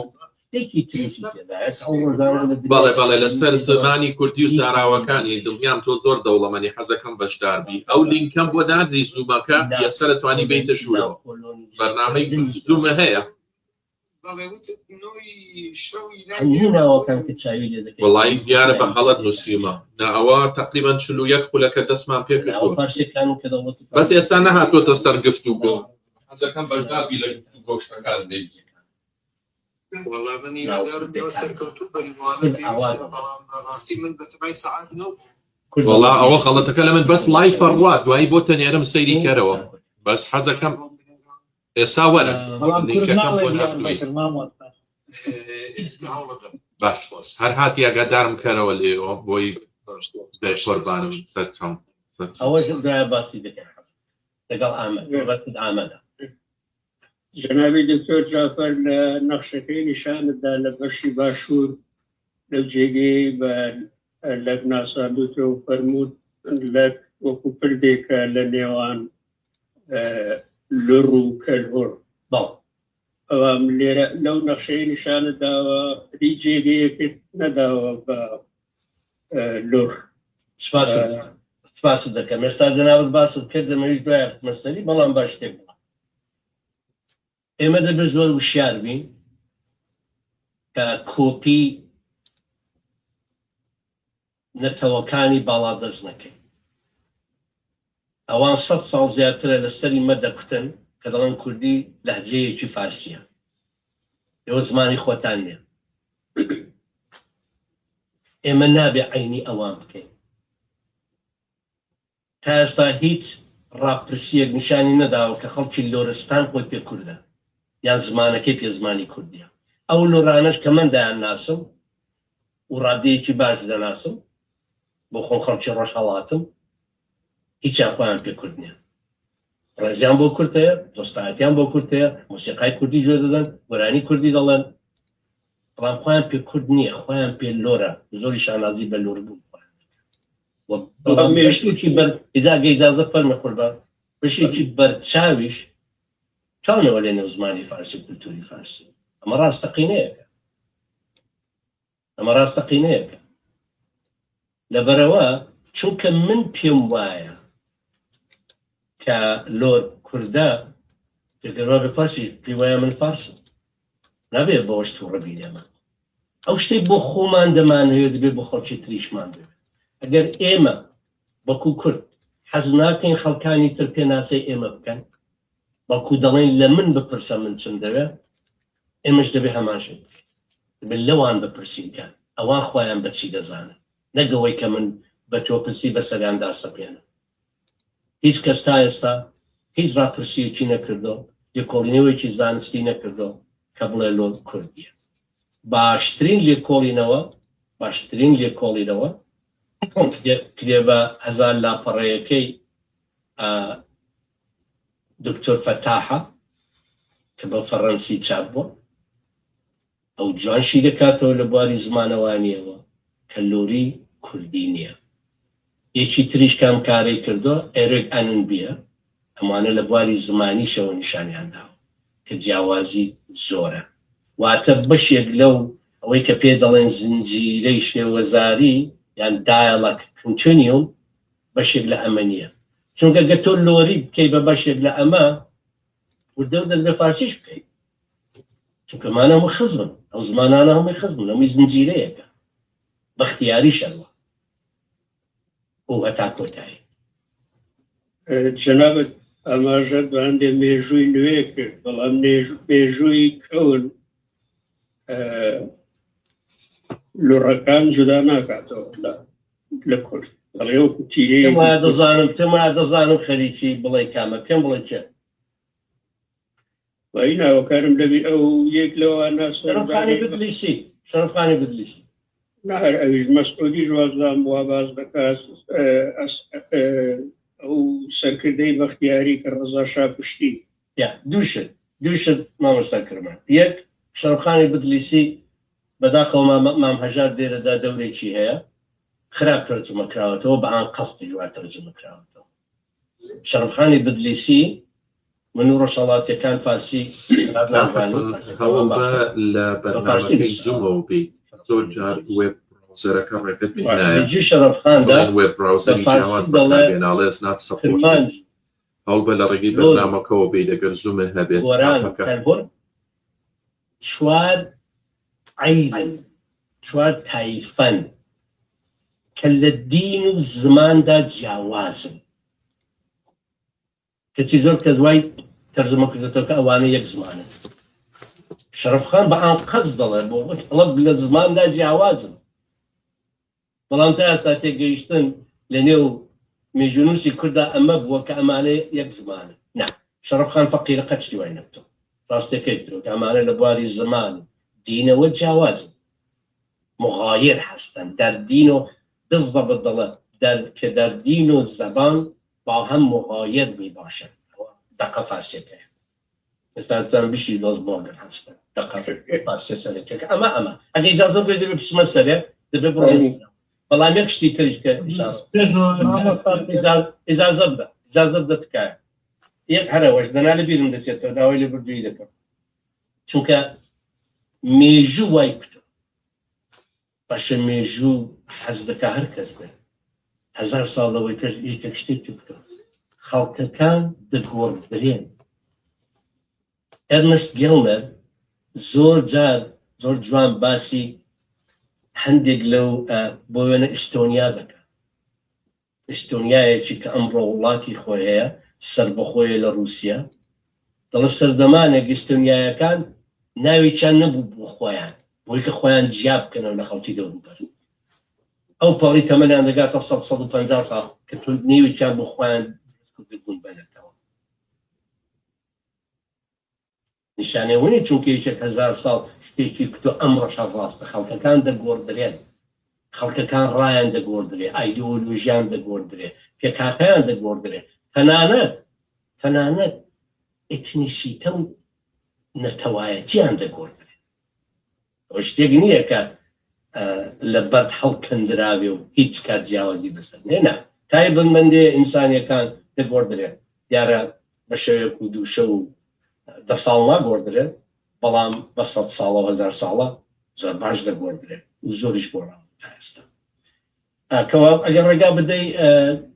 بەڵێ لەسەر زمانی کوردی و ساراوەکانی دڵنیام تۆ زۆر دەوڵەمەنی حەزەکەم بەشداربی ئەو لینکەم بۆ دادری زوومەکە یەسەر دەتوانی بیتە ژوورەوە بەرنامەی زوومە هەیە وەڵی دیارە بە خەڵەت نووسیمە ئەوە تقریبان 41 خولەکە دەستمان پێ کردووە بەس ئێستا نەهاتۆتە سەر گفتوگۆ حەزەکەم بەشداربی لە گۆشتەکان بێت والله من يقدر يوصل كتب المؤلف راستي من بتبعي ساعات نوم والله ئەوە خەڵەتەکە لە من بەس لای فەڕوات دوایی بۆ تەنێرم سەیری کەرەوە بەس حەزەکەم ئێستا وەرە لینکەکەم بۆ ناتوێت باش هەر هاتی ئاگادارم کەرەوە لێەوە بۆی قوربانم سەرچەم ئەوە دوای باسی دەکەن لەگەڵ ئامادە جنابی دکتۆر جعفەر لە نەخشەکەی نیشانتدا لە بەشی باشوور لە جێگەی بە لەک ناساندوتە و فەرموود لەک وەکو پردێکە لە نێوان لڕ و کەلهۆر ئەوام لێرە لەو نەخشەی نیشانتداوە هیچ جێگەیەکت نەداوە بە لڕ سپاس دەکەم ئێستا جەنابەت باست کرد دەمەویست دوای مەسەری بەڵام باش تێک ئێمە دەبێت زۆر وشیار بین کە کۆپی نەتەوەکانی باڵا دەست نەکەین ئەوان 100 ساڵ زیاترە لەسەری مە دەکوتن کە دەڵێن کوردی لەهجەیەکی فارسیە ئێوە زمانی خۆتان نییە ئێمە نابێ عینی ئەوان بکەین تا ئێستا هیچ ڕاپرسیەک نیشانی نەداوە کە خەڵکی لۆرستان خۆی پێ کووردە یان زمانەکەی پێ زمانی کوردیە ئەو لۆرانەش کە من دایان ناسم و ڕادەیەکی باش دەناسم بۆ خۆم خەڵکی ڕۆژ هەڵاتم هیچیان خۆیان پێ کورد نییە ڕێژیان بۆ کورتەیە دۆستایەتیان بۆ کورتەیە مۆسیقای کوردی گوێ دەدەن گۆرانی کوردی دەڵێن بەڵام خۆیان پێ کورد نییە خۆیان پێ لۆرە زۆری شانازی بە لۆر بوون مێشتێکی بەر ئیجازە فەرمە قوربان بەشێکی بەرچاویش چاونەوە لێ نێو زمانی فارسی و کولتوری فارسی ئەمە ڕاستەقینەیەکە لەبەرەوە چونکە من پێم وایە کە لۆر کووردە گەروا بە فارسی پێی وایە من فارسم نابێت بەوەش تووڕەبی لێمە ئەو شتێک بۆ خۆمان دەمانەوێت دەبێت بۆ خەڵکی تریشمان دەبێت ئەگەر ئێمە بەکو کورد حەز ناکەین خەڵکانی تر پێناسەی ئێمە بکەن بەڵکو دەڵێن لە من بپرسە من چم دەوێت ئێمەش دەبێت هەمان شت دەبێت لەوان بپرسینکە ئەوان خۆیان بەچی دەزانن نەگەوەی کە من بە تۆ پرسی بەسەریاندا سەپێنم هیچ کەس تا ئێستا هیچ ڕاپرسیەکی نەکردەوە لێکۆڵینەوەیکی زانستی نەکردەوە کە بڵێ لۆر کوردیە باشترین لێکۆڵینەوە کتێبە هەزار لاپەڕەیەکەی دکتۆر فەتاحە کە بە فەڕەنسی چاپ بووە ئەو جوانشی دەکاتەوە لە بواری زمانەوانیەوە کە لۆری کوردی نییە یەکی تریش کام کارەی کردووە ئێرێک ئەننبیە ئەمانە لە بواری زمانیشەوە نیشانیان داوە کە جیاوازی زۆرە واتە بەشێک لەو ئەوەی کە پێ دەڵێن زنجیرەی شێوەزاری یان دایەڵەکت کنچنیوم بەشێک لە ئەمە نییە چونکە گە تۆ لۆری بکەی بە بەشێک لە ئەمە وردە دەبێ فارسیش بکەیت چونکە مانە هەمووی خزمن ئەو زمانانە هەمووی خزمن هەمووی زنجیرەیەکە بەختیاری شەڕوە ئەو هەتا کۆتایی جنابەت ئەماژە بەندێ مێژووی نوێ کرد بەڵام مێژووی کەون لۆڕەکان جودا ناکاتەوە لە کورد دەزانم خەریکی بڵێ کامە پێم بڵێ چێ وای ناوەکارم لەبی ئەو یەک لەوە شەرەفخانی بدلیسی نهر ئەویش مەسعودی ژوازدان بووە باز دەکات ئەو سەرکردەی بەختیاری کە ڕەزا شا کوشتی دووشت مامۆستا کردمان یەک شەرەفخانی بدلیسی بەداخەوە مام هەژار دێرەدا دەورێکی هەیە خراپ تەرجمە کراوەتەوە بە ئان قەستی وا تەرجمە کراوەتەوە. شەرەفخانی بدلیسی من و ڕۆژهەڵاتیەکان فارسی هەوڵ بە لە بەرنامەکەی زوومەوە بیت زۆر جار وێب براوزەرەکە ڕێگەت پێ نایە شەرەفخاندا وێب براوزەری جیاواز بەکاربێناڵێ نات سەپۆرت هەوڵ بە لە ڕێگەی بەرنامەکەەوە بیت ئەگەر زوومت هەبێت چوار عیبن چوار تایفەن کە لە دین و زماندا جیاوازن کەچی زۆر کە دوای تەرجمە کردێتەوە کە ئەوانە یەک زمانن. شەرەفخان بە ئان قەز دەڵێ بۆ هەڵب لە زماندا جیاوازن، بەڵام تا ئێستا تێگەیشتن لە نێو مێژونووسی کووردا ئەمە بووە کە ئەمانە یەک زمانن. نا شەرەفخان فەقیرە قەچی دوای نەبتەوە، ڕاستەکەی درۆ کە ئەمانە لە بواری زمان دینەوە جیاوازن، مغایر هەستن در دین و بالضبط دڵێ کە در دین و زەبان با هم مغایر می باشد. دقیقه فارسیەکەی ئێستا بیشی دۆز بۆگەن هەستن دقیقه فارسی سەرەکەکە ئەمە ئەگە ئیجازە بدەیت دەبێت بچمە سەرێ دەبێت بڕۆین. بەڵام یەک شتی تریش کە ئیجازە بدە تکایە یەک هەرەوەش دەنا لە بیرم دەچێتەوە داوای لە بردووی دەکەم، چونکە مێژوو وای کوتە باشە مێژوو حەز دەکا هەر کەس بێت 1000 ساڵ لەوەی کەس هیچ شتێکی بکە خەڵکەکان دەگۆڕدرێن. ئەرنست گێڵمەر زۆر جار زۆر جوان باسی هەندێک لەو بۆ وێنە ئیستۆنیا دەکات. ئیستۆنیایەکی کە ئەمڕۆ وڵاتی خۆی هەیە سەربەخۆیە لە رووسیا، دەڵێ سەردەمانێک ئیستۆنیایەکان ناوێکیان نەبوو بۆ خۆیان بۆی کە خۆیان جیا بکەنەوە لە خەڵکی دەوروبەر. ئەو پەڕی تەمەنیان دەگاتە 150 ساڵ کە تۆ نێوێکیان بۆ خۆیان بوون بەنێتەوە. نیشانەوەنی چونکە یەک 1000 ساڵ شتێکی کتۆ ئەمڕۆشە ڕاستە خەڵکەکان دەگۆڕدرێن، خەڵکەکان ڕایان دەگۆڕدرێ، ئایدۆلۆژیان دەگۆڕدرێ، پێکهاتەیان دەگۆڕدرێ، تەنانەت ئێتنیسیتە و نەتەوایەتیان دەگۆڕدرێ. ئەو شتێک نییە کە لە بەرد هەڵکەندراوێ و هیچ کات جیاوازی بەسەر نێنا تایبەتمەندێ ئینسانیەکان دەگۆڕدرێن دیارە بە شەوێک و دووشە و 10 ساڵ ناگۆڕدرێن، بەڵام بە 100 ساڵە 1000 ساڵە زۆر باش دەگۆڕدرێن و زۆریش گۆڕاوە تا ئێستا. کەوا ئەگەر ڕێگا بدەی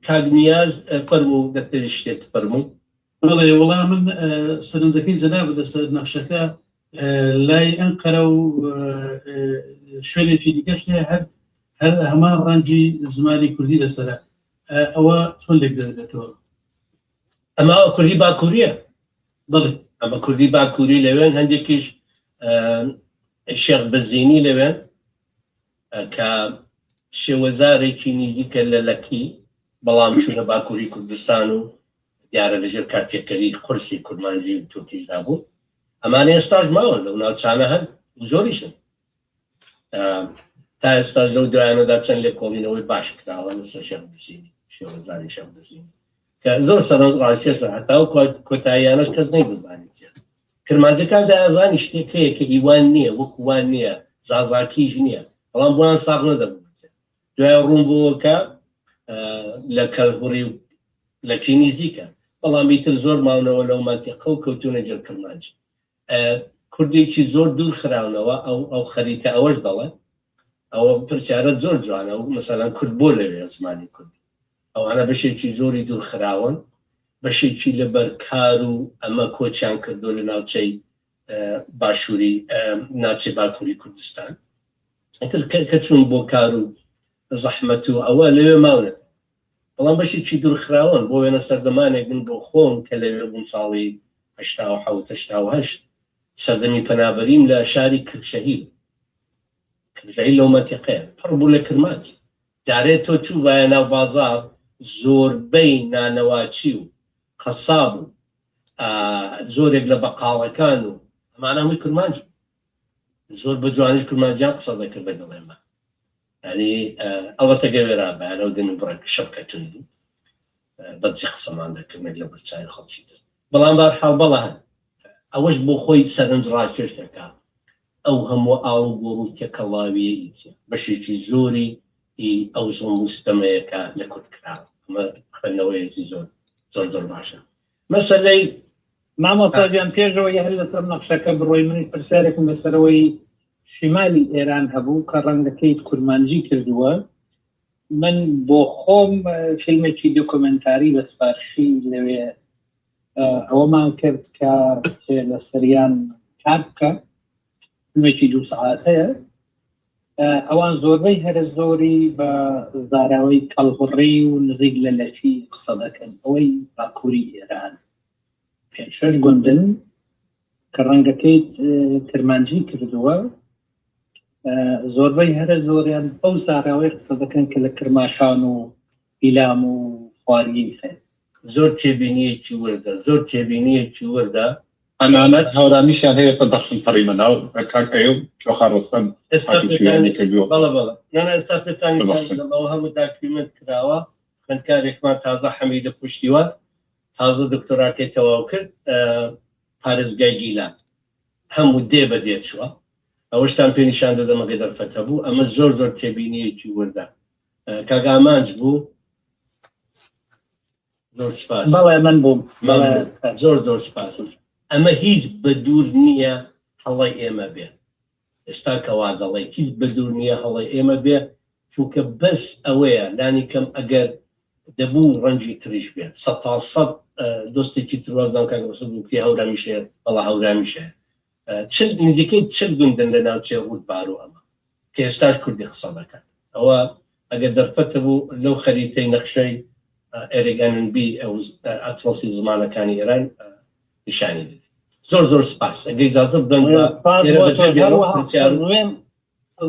کاگنیاز فەرموو دەکتەری شتێک فەرمووی. بەڵێ وەڵام من سەرنجەکەی جەنا بدە سەر نەخشەکە لای ئەنقەرە و شوێنێکی دیکەش هەیە هەر هەمان ڕەنگی زمانی کوردی لەسەرە. ئەوە چۆن لێک دەدرێتەوە؟ ئەمە کوردی باکووریە. بڵێ ئەمە کوردی باکووری لەوێن هەندێکیش شێخ بەزینی لەوێن کە شێوەزارێکی نزیکە لە لەکی بەڵام چوونە باکووری کوردستان و دیارە لەژێر کارتێکەری قورسی کورمانجی و تورکیشدا بوو. ئەمانە ئێستاش ماوە لەو ناوچانە هەن زۆریشن. تا ئێستا لەو دوایانەدا چەند لێکۆڵینەوەی باش کراوە لەسەر شێخ بەزینی شێوەزاری شێخ بەزینی کە زۆر سەرنجڕاکێشە هەتاو کۆتاییانەش کەس نەیدەزانێت. کرمانجەکان دەیانزانی شتێک هەیە کە هیوان نییە وەکووان نییە زازاکیش نییە، بەڵام بۆیان ساغ نەدەبوو. دوای ڕوون بووەکە لە کەلهوڕی لەکی نزیکە، بەڵام ئیتر زۆر ماونەوە لەو مانتیقە و کەوتونە جەر کرمانج. کوردێکی زۆر دوور خراونەوە ئەو خەریتە ئەوەش دەڵێ ئەوە پرسیارە زۆر جوانە و مەسەلەن کورد بۆ لەوێ زمانی کوردی ئەوانە بەشێکی زۆری دوور خراون، بەشێکی لەبەر کار و ئەمە کۆچیان کردو لە ناوچەی باشووری ناوچەی باکووری کوردستان کە چوون بۆ کار و زەحمەت و ئەوە لەوێ ماونێت، بەڵام بەشێکی دوور خراون بۆ وێنە سەردەمانێکن بۆ خۆم کە لەوێ بووم ساڵی 1970 سەردەمی پەنابەریم لە شاری کرشەهیل لەو مەنتیقەیە پڕ بوو لە کرمانج. جارێت تۆ چوو وایە ناو بازاڕ زۆربەی نانەواچی و قەساب و زۆرێک لە بەقاڵەکان و ئەمانە هەمووی کرمانج زۆر بە جوانیش کرمانجیان قسە دەکرد بە دڵێمە. ینی ئەوەتە گەوێرا بەیانەوە دن و بڕێک شەبکەتون بوو بەجێ قسەمان دەکردێک لە بەرچاوی خەڵکی تر. بەڵام بەرحاڵ بەڵە هەن ئەوەش بۆ خۆی سەرنج ڕاکێش دەکات ئەو هەموو ئاڵ و گۆڕ و تێکەڵاویە ئیتە بەشێکی زۆری ئەو زۆر مستەمەیەکە لە کورد کراوە ئەمە خوێندنەوەیەکی زۆر باشە مەسەلەی مامۆستاجیان پێشەوەی هەر لەسەر نەخشەکە بڕۆی منی پرسیارێکم لەسەرەوەی شیمالی ئێران هەبوو کە ڕەنگەکەیت کورمانجی کردووە من بۆ خۆم فیلمێکی دۆکۆمنتاری بە سپارشی لەوێ ئەوەمان کرد کە لە سەریان کار بکە فیلمێکی 2 ساعتەیە ئەوان زۆربەی هەرە زۆری بە زاراوەی کەڵهوڕی و نزیک لە لەچی قسە دەکەن ئەوەی باکووری ئێران 5 گوندن کە ڕەنگەکەیت کرمانجی کردووە زۆربەی هەرە زۆریان ئەو زاراوەی قسە دەکەن کە لە کرماشان و ئیلام و خواریی خێن زۆر تێبینیەکی وەردە ئەنانەت هاورامیشیان هەیە بە بەخشن پەڕیمە ناو کاکەیە چۆخاڕۆستان ئێستا پێتانەوە هەموو داکیمنت کراوە خوێندکارێکمان تازە حەمیدە پشتیوە تازە دکتۆراکەی تەواو کرد پارێزگای گیلان هەموو دێ بە دێ چووە ئەوەشتان پێ نیشان دەدەمەگە دەرفەتە بوو ئەمە زۆر تێبینیەکی وەردە کاگامانج بوو زۆر سپاس بەڵێ من بووم زۆر سپاس ئەمە هیچ بە دوور نییە هەڵی ئێمە بێ ئێستا کەوا دەڵێ هیچ بە دوور نییە هەڵی ئێمە بێ چونکە بەس ئەوەیە لانی کەم ئەگەر دەبوو ڕەنجی تریش بێت 100 دۆستێکی تروازان کاگەڕستی هەورامیشێ بەڵا هەورامیشە نزیکەی 40 گوندن لە ناوچێ ڕوودبار و ئەمە کە ئێستاش کوردی قسە دەکەن ئەوە ئەگەر دەرفەتە بوو لەو خەریتەی نەخشەی ئێرگانبی ئەو ئەتڵسی زمانەکانی ئێران نیشانی دێت زۆر سپاس ئەگەر ئیجازە بدەن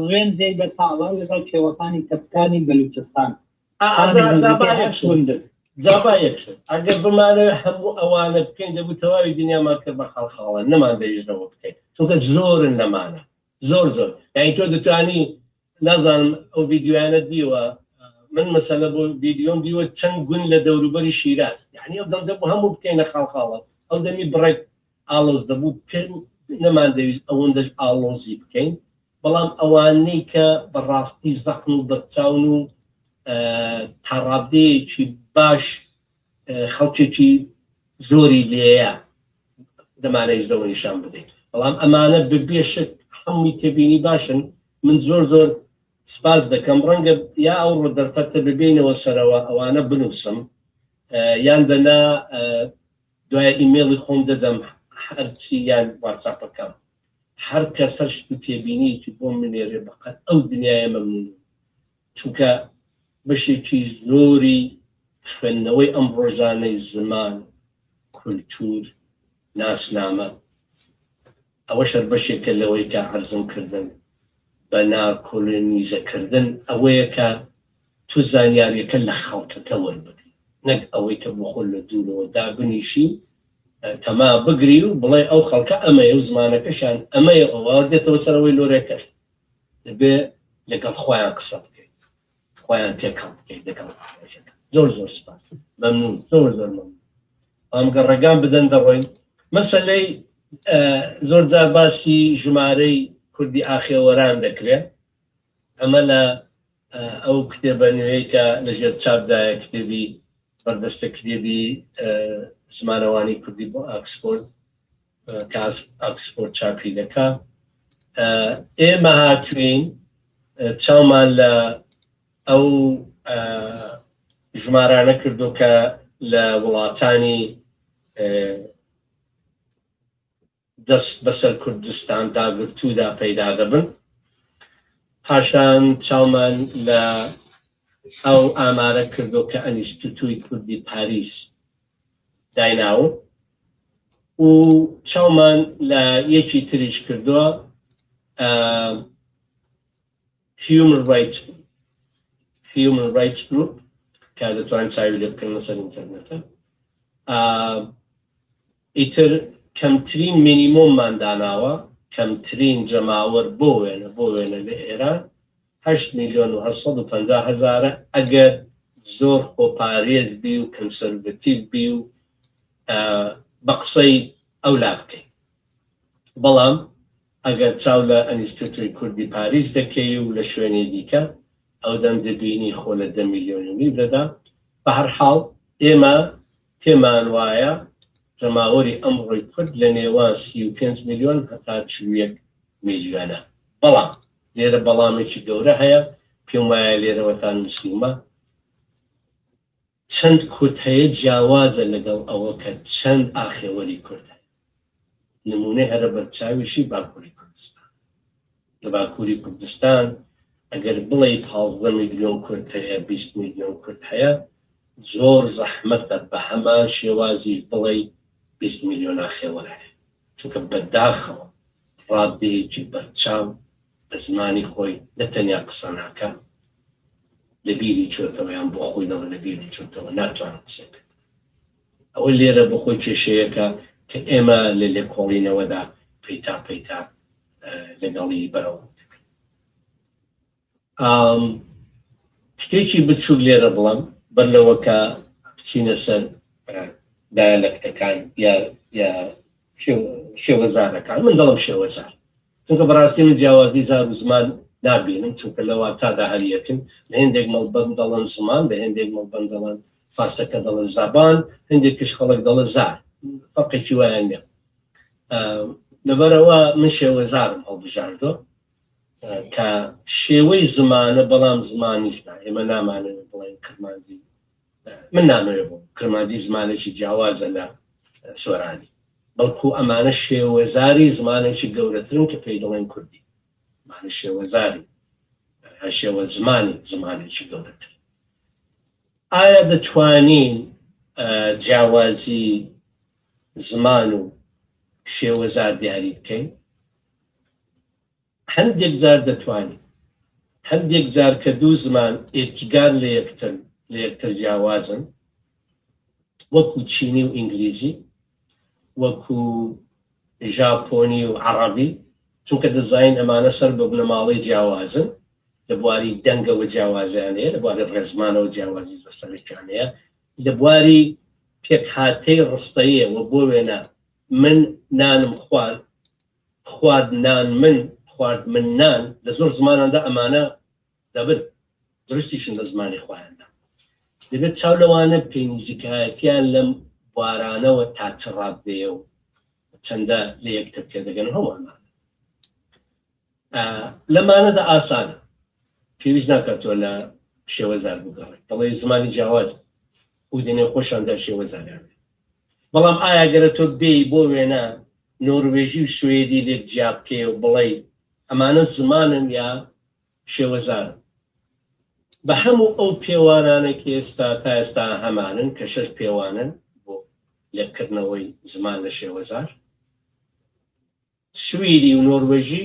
وێن دێ بە تاڵا لەگەڵ کێوەکانی کەپکانی بەلوچستان جابا یەکشت ئەگەر بمانە هەموو ئەوانە بکەین دەبوو تەواوی دنیامان کرد بە خەڵخاڵە نەمان دەیژنەوە بکەین چونکە زۆرن لەمانە زۆر یعنی تۆ دەتوانی نازانم ئەو ڤیدیۆیانە دیوە من مەسەلە بۆ ڤیدیۆم دیوە چەند گوند لە دەوروبەری شیراز یعنی ئەو دەم دەبوو هەموو بکەینە خەڵخاڵە ئەو دەمی بڕێک ئاڵۆز دەبوو پێ نەمان دەویست ئەوەندەش ئاڵۆزی بکەین بەڵام ئەوانەی کە بەڕاستی زەخم و بەرچاون و تاڕابدەیەکی باش خەڵکێکی زۆری لێیە دەمانەیش دەوە نیشان بدەین بەڵام ئەمانە ببێشت هەمووی تێبینی باشن من زۆر سپاس دەکەم ڕەنگە یا ئەو ڕۆ دەرفەتە ببینەوە سەرەوە ئەوانە بنووسم یان دەنا دوای ئیمێڵی خۆم دەدەم هەرچی یان واتساپەکەم هەر کەسە شت و تێبینیکی بۆ منێرێ بەقەت ئەو دنیاە مەمنون چونکە بەشێکی زۆری خوێندنەوەی ئەم ڕۆژانەی زمان کولتور ناسنامە ئەوە شەر بەشێکە لەوەی کە عەرزم کردن بە ناکۆلۆنیزەکردن ئەوەیە کە تو زانیاریەکە لە خەڵکەکە وەربگری نەک ئەوەی کە بۆ خۆ لە دوورەوە دابنیشی تەما بگری و بڵێ ئەو خەڵکە ئەمەیە و زمانەکەشان ئەمەیە ئەوە دێتەوە سەرەوەی لۆرەکەش دەبێ لەگەڵ خۆیان قسە بکەیت خۆیان تێکەڵ بکەیت لەگەڵ زۆر سپاس مەمنون زۆر مەمنون ئەم گەڕێگان بدەن دەڕۆین مەسەلەی زۆر جار باسی ژمارەی کوردی ئاخێوەران دەکرێت ئەمە لە ئەو کتێبە نوێی کە لەژێر چاپدایە کتێبی بەردەستە کتێبی زمانەوانی کوردی بۆ ئاکسفۆرد کە ئاکسفۆرد چاپی دەکا ئێمە هاتوین چاومان لە ئەو ژمارانە کردو کە لە وڵاتانی دەست بەسەر کوردستان داگرتوودا پەیدا دەبن پاشان چاومان لە ئەو ئامارە کردو کە ئەنیشتوتوی کوردی پاریس دایناوە و چاومان لە یەکی تریش کردووە Human Rights Group کە دەتوانین چاوی لێ بکەن لەسەر ئینتەرنێتە ئیتر کەمترین مینیمۆممان داناوە کەمترین جەماوەر بۆ وێنە لە ئێران 8,850,000 ئەگەر زۆر خۆپارێز بی و کەنسەرڤەتیڤ بی و بە قسەی ئەولا بکەین بەڵام ئەگەر چاو لە ئەنیستیتوی کوردی پاریس دەکەی و لە شوێنی دیکە ئەو دەم دەبینی خۆ لە 10 میلیۆنی دەدا بە هەر حاڵ ئێمە پێمان وایە جەماوەری ئەمڕۆی کورد لە نێوان 35 میلیۆن هەتا 41 میلیۆنە بەڵام لێرە بەڵامێکی گەورە هەیە پێم وایە لێرەوەتان مسلمە چەند کورد هەیە جیاوازە لەگەڵ ئەوە کە چەند ئاخێوەری کورد هەیە نمونەی هەرە بەرچاویشی باکووری کوردستان لە باکووری کوردستان ئەگەر بڵێ 15 میلیۆن کورد هەیە 20 میلیۆن کورد هەیە زۆر زەحمەتە بە هەمان شێوازی بڵێ 20 میلیۆن ئاخێوەر هەیە چونکە بەداخەوە ڕادەیەکی بەرچاو بە زمانی خۆی نەتەنیا قسە ناکە لەبیری چۆتەوە یان بۆ خۆی نەوە لەبیری چۆتەوە ناتوانێت قسە بکات ئەوە لێرە بە خۆی کێشەیەکە کە ئێمە لە لێکۆڵینەوەدا پەیتا لەگەڵی بەرەوە شتێکی بچووک لێرە بڵم بەر لەوە کە بچینە سەر دایالەکتەکان یا شێوەزارەکان من دەڵم شێوەزار چونکە بەڕاستی من جیاوازی زار و زمان نابینم چونکە لە واتادا هەریەکن لە هێندێک مەڵبەند دەڵێن زمان لە هێندێک مەڵبەند دەڵێن فارسەکە دەڵێن زابان هەندێکیش خەڵک دەڵێن زار فەرقێکی وایان نییە لەبەرەوە من شێوەزارم هەڵبژاردۆ کە شێوەی زمانە بەڵام زمانیش نا ئێمە نامانەوێت بڵێن کرمانجی من نامەوێت بوو کرمانجی زمانێکی جیاوازە لە سۆرانی بەڵکو ئەمانە شێوەزاری زمانێکی گەورەترن کە پێی دەڵێن کوردی مانە شێوەزاری شێوە زمانێکی گەورەتر ئایا دەتوانین جیاوازی زمان و شێوەزار دیاری بکەین هەندێک زار دەتوانین هەندێک زار کە دوو زمان ئێرکیگار لە یەکتر جیاوازن وەکو چینی و ئینگلیزی وەکو ژاپۆنی و عەرەبی چونکە دەزانین ئەمانە سەر بە بنەماڵەی جیاوازن لە بواری دەنگەوە جیاوازیان هەیە لە بواری ڕێزمانەوە جیاوازی زۆر سەرێکیان هەیە لە بواری پێکهاتەی ڕستەیەوە بۆ وێنە من نانم خوارد نان من خوارد من نان لە زۆر زماناندا ئەمانە دەبن درستیشن لە زمانی خۆیاندا دەبێت چاو لەوانە پێنیزیکایەتیان لەم بوارانەوە تا چ ڕاددەیە و چەندە لە یەکتر تێدەگەن هەمووانە لەمانەدا ئاسانە پێویست ناکاتەوە لە شێوەزار بگەڕێت دەڵێ زمانی جیاواز و دێنێ خۆشاندا شێوەزاریان بەڵام ئایا گەرە تۆ بێی بۆ وێنە نۆروێژی و سوێدی لێک جیا بکەی و بڵێ ئەمانە زمانن یا شێوەزارن بە هەموو ئەو پێوانانێکی ئێستا تا ئێستا هەمانن کە 6 پێوانن بۆ لێکردنەوەی زمان لە شێوەزار سویدی و نۆروێژی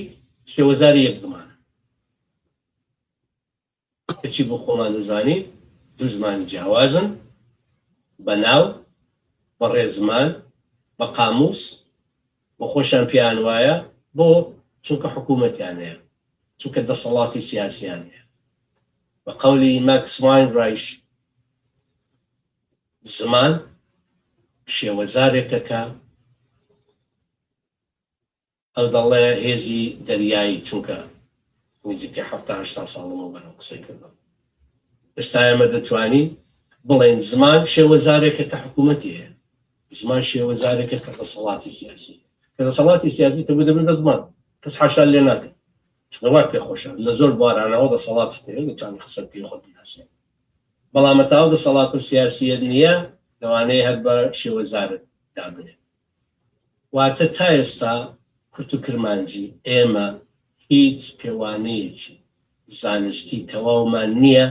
شێوەزاری یەک زمانە کەچی بۆ خۆمان دەزانین دوو زمانی جیاوازن بە ناو بە ڕێزمان بە قاموس بە خۆشیان پێیان وایە بۆ چونکە حکوومەتیان هەیە چونکە دەسەڵاتی سیاسیان هەیە بە قەولی ماکس واینرایش زمان شێوەزارێکەکە ئەو دەڵێ هێزی دەریایی چونکە نزیکەی 70-80 ساڵەوە بەرەو قسەی کردەوە ئێستا ئێمە دەتوانین بڵێن زمان شێوەزارێکە کە حکوومەتی هەیە زمان شێوەزارێکە کە دەسەڵاتی سیاسی کە دەسەڵاتی سیاسی تەبوو دەبن بە زمان کەس حاشا لێ ناکەن چونەوە پێخۆشە لە زۆر بوارانەوە دەسەڵات هەیە دەتوانین قسە پێی خۆت بناسێن بەڵام هەتاو دەسەڵات و سیاسیەت نییە لەوانەیە هەر بە شێوەزارت دابنێت واتە تا ئێستا کورد و کرمانجی ئێمە هیچ پێوانەیەکی زانستی تەواومان نییە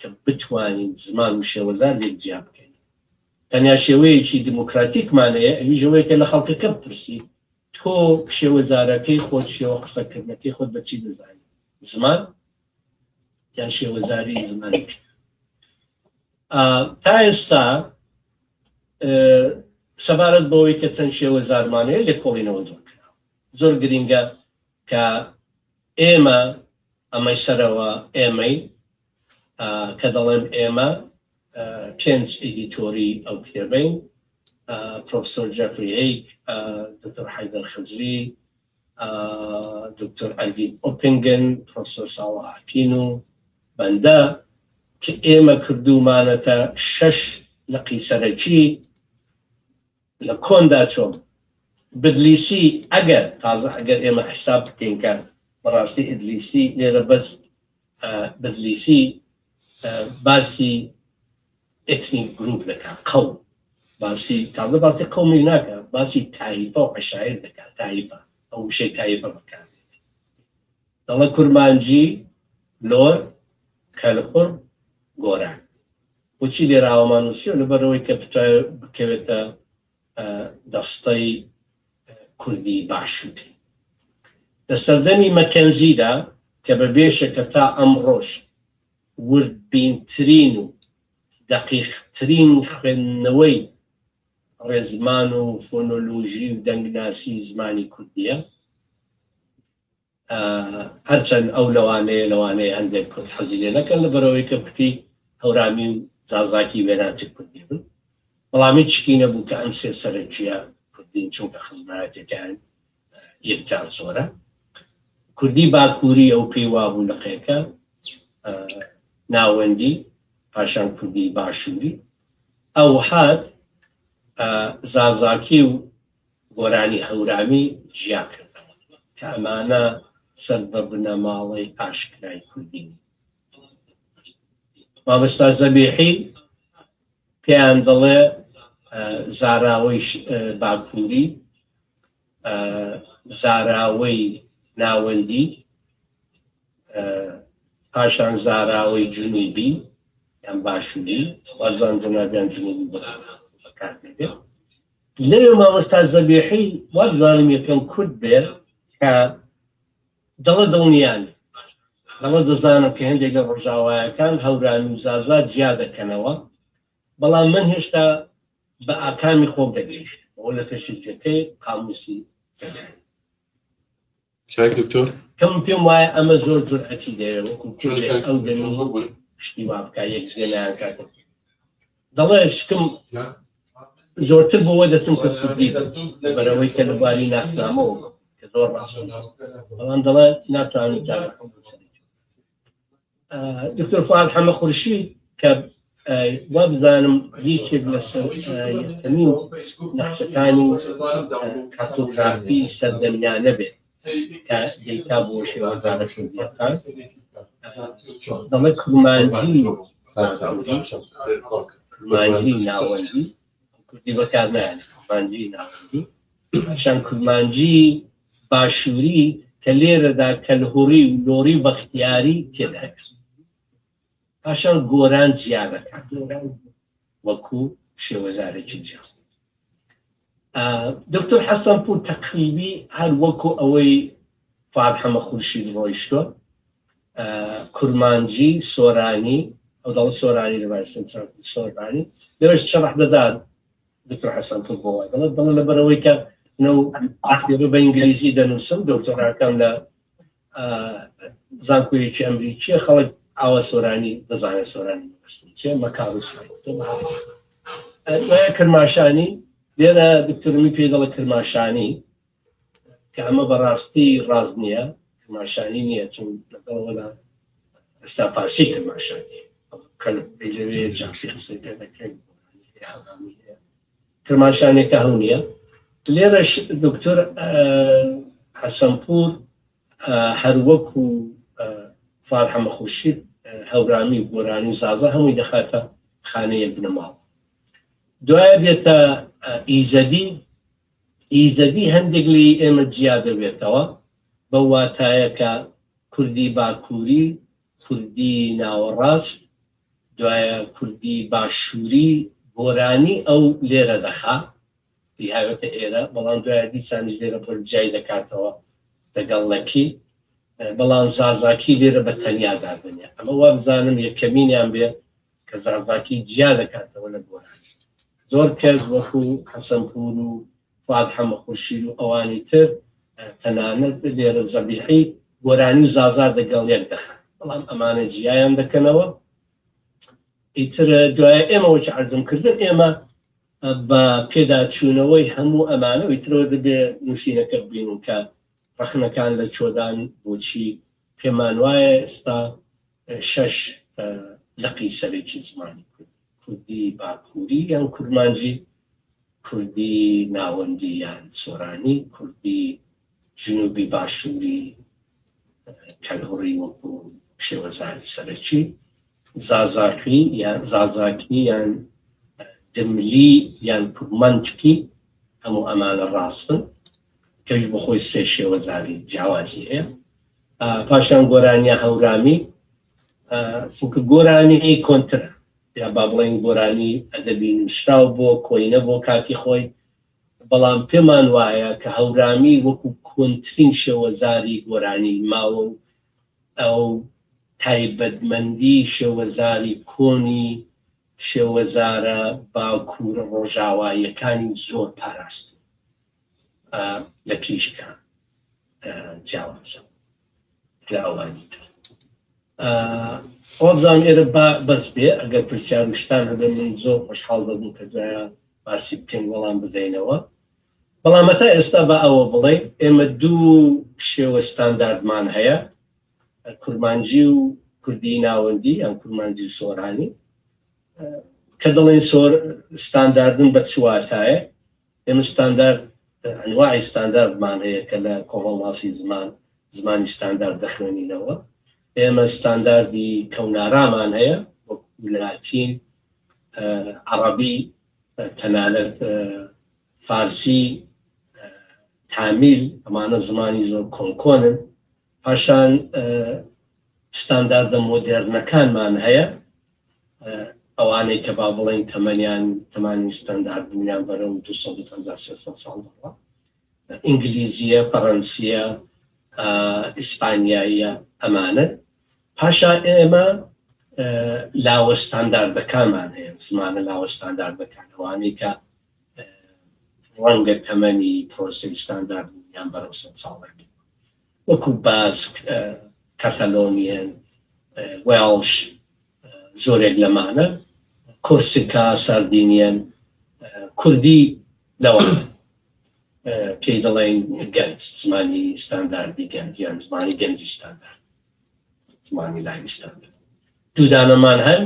کە بتوانین زمان و شێوەزار لێک جیا بکەین تەنیا شێوەیەکی دیموکراتیکمان هەیە ئەویش ئەوەیە کە لە خەڵکەکە بپرسی تۆ شێوەزارەکەی خۆت شێوە قسەکردنەکەی خۆت بەچی دەزانی زمان یان شێوەزاری زمانی تا ئێستا سەبارەت بەوەی کە چەند شێوەزارمان هەیە لێکۆڵینەوە زۆر گرینگە کە ئێمە ئەمەی سەرەوە ئێمەی کە دەڵێم ئێمە 5 ئیدیتۆری ئەو کتێبەین پرۆفسۆر جەفری هەیک دکتۆر حەیدەر خزری دکتۆر ئەلگین ئۆپینگن پرۆفسۆر ساڵح ئاکین و بەندە کە ئێمە کردومانەتە 6 لە قیسەرەکی لە کۆندا چۆم بدلیسی ئەگەر تازە ئەگەر ئێمە حساب بکەین کە بەڕاستی ئیدلیسی لێرە بەس بدلیسی باسی ئێتنیک گروپ دەکات قەوم باسی تازە باسی قەومی ناکات باسی تایفە و عەشایر دەکات تایفە ئەو وشەی تایفە بکات دەڵێ کورمانجی لۆر کەلخورد گۆران بۆچی لێرە ئاوامان نووسیوە لەبەرەوەی کە بکەوێتە دەستەی کوردی باشووری لە سەردەمی مەکەنزیدا کە بەبێشە کە تا ئەمڕۆژ وردبینترین و دەقیقترین خوێندنەوەی ڕێزمان و فۆنۆلۆژی و دەنگناسی زمانی کوردیە هەرچەند ئەو لەوانەیە هەندێک کورد حەزی لێ نەکەن لەبەرەوەی کە کوتی هەورامی و زازاکی وێناتی کوردی بن بەڵامی چکی نەبوو کە ئەم سێ سەرەکیە کوردین چونکە خزمەتەکان یەکجار زۆرە کوردی باکووری ئەو پێی وابوو لەقەیەکە ناوەندی پاشان کوردی باشووری ئەو هات زازاکی و گۆرانی هەورامی جیا کردەوە کە ئەمانە سەر بە بنەماڵەی ئاشکرای کوردی مامۆستا زەبیحی پێیان دەڵێ زاراوەی باکووری زاراوەی ناوەندی پاشان زاراوەی جنوبی یان باشووری وەرزان جەنابیان جنوبی بەکاردێت لەوێ مامۆستا زەبیحی وەرزانم یەکەم کورد بێت کە دەڵە دڵنیانی دەڵە دەزانم کە هەندێک لە ڕۆژاوایەکان هەوران و زازا جیا دەکەنەوە بەڵام من هێشتا بە ئاکامی خۆم دەگەیشت بۆ لە پێشجەکەی قاموسی زەبیحی کەم پێم وایە ئەمە زۆر جورئەتی دەوێت وەکو ئەو دەمی شتی وا بکە یەک زێنیان کاتێک دەڵێ شکم زۆرتر بۆەوە دەچم کە سودی بەرەوەی کە لەباری ناسنامەوە کە زۆر ڕاست بەڵام دەڵێ ناتوانێت جارێک دکتۆر فواد حەمە خورشید کە وا بزانم یەکێک لە یەکەمین نەخشەکانی کارتۆگرافی سەردەمیانە بێت کە دەیتا بۆ شێوەزارە شوردیەکان دەڵێ کورمانجی ناوەندی کوردی بەکار نایەنێ کورمانجی ناوەندی پاشان کورمانجی باشووری کە لێرەدا کەلهوڕی و لۆڕی بەختیاری تێدایە پاشان گۆران جیا دەکات وەکو شێوەزارێکی جیا دکتۆر حەسەن پوور تەقریبی هەر وەکو ئەوەی فواد حەمە خورشید ڕۆیشتووە کورمانجی سۆرانی ئەو دەڵ سۆرانی لەبارەی سۆرانی لێرەش شەڕح دەدات دکتۆر حەسەن پوور بۆ وای دەڵێ لەبەرەوەی کە بە ئینگلیزی دەنووسم دکتۆراکەم لە زانکۆیەکی ئەمریکیە خەڵک ئاوە سۆرانی دەزانێت سۆرانی چێ مەکاروسایی کرماشانی لێرە دکتۆرمی پێ دەڵێ کرماشانی کە ئەمە بەڕاستی ڕاست نییە کرماشانی نییە چون لەگەڵەوە لە ئێستا فارسی کرماشانی لەوێ جافی قسەی پێ دەکەین کرماشانێکە هەو نییە لێرەش دکتۆر حەسەن پوور هەر وەکو فواد حەمە خورشید هەورامی و گۆرانی و زازا هەمووی دەخاتە خانەیەک بنەماڵ دوایە بێتە ئیزەدی هەندێک لی ئێمە جیا دەبێتەوە بە واتایە کە کوردی باکووری کوردی ناوەڕاست دوایە کوردی باشووری گۆرانی ئەو لێرە دەخا هاوێتە ئێرە بەڵام دوایە دیسانیش لێرە بەرجای دەکاتەوە لەگەڵەکی بەڵام زازاکی لێرە بە تەنیادا بنێ ئەمە وا بزانم یەکەمینیان بێ کە زازاکی جیا دەکاتەوە لە گۆرانی زۆر کەس وەکو حەسەن پوور و فواد حەمە خورشید و ئەوانی تر تەنانەت لێرە زەبیحی گۆرانی و زازا دەگەڵ یەک دەخات بەڵام ئەمانە جیایان دەکەنەوە ئیتر دوایە ئێمەوە چ عەرزم کردن ئێمە بە پێداچوونەوەی هەموو ئەمانە ئیترەوە دەبێ نووسینەکە ببینن کە ڕەخنەکان لە چۆدان بۆچی پێمان وایە ئێستا 6 لقی سەرێکی زمانی کوردی باکووری یان کورمانجی، کوردی ناوەندی یان سۆرانی، کوردی جنوبی باشووری کەلهوڕی وەکو شێوەزاری سەرەکی، زازاکی یان دملی یان کورمانجکی، هەموو ئەمانە ڕاستن کەوی بە خۆی سێ شێوەزاری جیاوازی هەیە. پاشان گۆرانیە هەورامی، چونکە گۆرانی کۆنترە یا با بڵێن گۆرانی ئەدەبی نووسراو بۆ کۆینە بۆ کاتی خۆی، بەڵام پێمان وایە کە هەورامی وەکو کۆنترین شێوەزاری گۆرانی ماوە و ئەو تایبەتمەندی شێوەزاری کۆنی شێوەزارە باکوور ڕۆژاواییەکانی زۆر پاراست لە کلیشکە جیاوازە لە ئەوانی تر. ئەوە بزانم ئێرە بەس بێ، ئەگەر پرسیار وشتان هەبێ من زۆر خۆشحاڵ دەبوو کە دوایە باسی بکەین وەڵام بدەینەوە. بەڵام هەتا ئێستا بە ئەوە بڵێ ئێمە دوو شێوە ستانداردمان هەیە، کورمانجی و کوردی ناوەندی یان کورمانجی و سۆرانی، کە دەڵێن ستانداردن بە چواتایە. ئێمە ستاندارد ئەنواعی ستانداردمان هەیە کە لە کۆمەڵماسی زمانی ستاندارد دەخوێنینەوە. ئێمە ستانداردی کەونارامان هەیە وەکو لاتین، عەرەبی، تەنانەت فارسی، تامیل، ئەمانە زمانی زۆر کۆنکۆنن. پاشان ستانداردە مۆدێرنەکانمان هەیە، ئەوانەی کە با بڵێن تەمانی ستاندارد بوونیان بەرەو 250-300 ساڵ دەڕوا، ئینگلیزیە، فەڕەنسیە، ئیسپانیاییە، ئەمانە. پاشا ئێمە لاوە ستانداردەکانمان هەیە، زمانە لاوە ستانداردەکان، ئەوانەی کە ڕەنگە تەمەنی پرۆسەی ستاندارد بوونیان بەرەو 100 ساڵێک، وەکو باسک، کاتالۆنیەن، وێڵش، زۆرێک لەمانە، کۆرسیکا، ساردینیەن، کوردی لەوە پێی دەڵێن گەنج، زمانی ستانداردی گەنج یان زمانی گەنجی ستاندارد، زمانی لای ستاندارد. دوودانەمان هەن،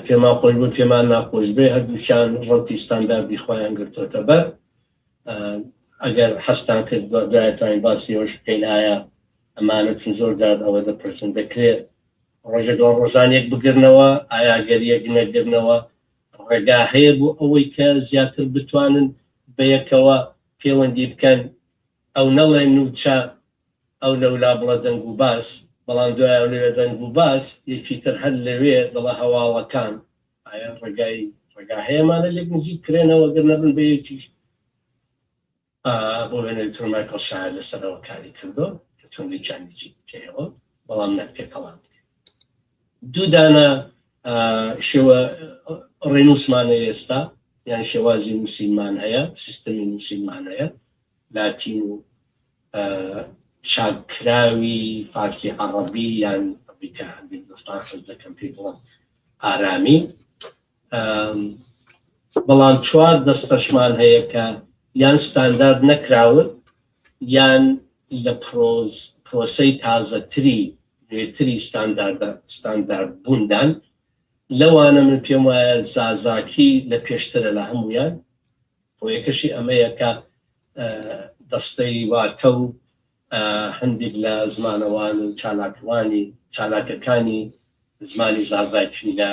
پێمان خۆش بوو پێمان ناخۆش بێ، هەردووشیان ڕەتی ستانداردی خۆیان گرتوۆتە بەر. ئەگەر حەستان کرد دوایەتوانین باسی ئەوەش بکەین ئایا ئەمانە چون زۆر جار ئەوە دەپرسن دەکرێت ڕۆژێک ڕۆژانێک بگرنەوە، ئایا گەریەک نەگرنەوە ڕێگا هەیە بۆ ئەوەی کە زیاتر بتوانن بە یەکەوە پەیوەندی بکەن، ئەو نەڵێن نوچە ئەو لەولا بڵە دەنگ و باس، بەڵام دوای ئەو لەوێ دەنگ و باس یەکی تر هەر لەوێ دڵە هەواڵەکان، ئایا ڕێگا هەیەمانە لێک نزیک کرێنەوە گەر نەبن بە یەکیش. بۆ وێنەی تر مایکل شاعر لەسەرەوە کاری کردو کە چۆن لیچانیجی بکەیەوە، بەڵام نەکتێکەڵام دوودانە شێوە ڕێنووسمانە ئێستا یان شێوازی نووسینمان هەیە، سیستەمی نووسینمان هەیە، لاتین و چاکراوی فارسی عەرەبی یان ئەمریکا هیندستان حەز دەکەم پێی بڵێم ئارامی. بەڵام چوار دەستەشمان هەیە کە یان ستاندارد نەکراون یان لە پرۆسەی تازەتری نوێتری ستاندارد بووندان. لەوانە من پێم وایە زازاکی لە پێشترە لە هەمویان، بۆ یەکەشی ئەمەیە کە دەستەی واتە و هەندێک لە زمانەوان و چالاکەکانی زمانی زازاکی لە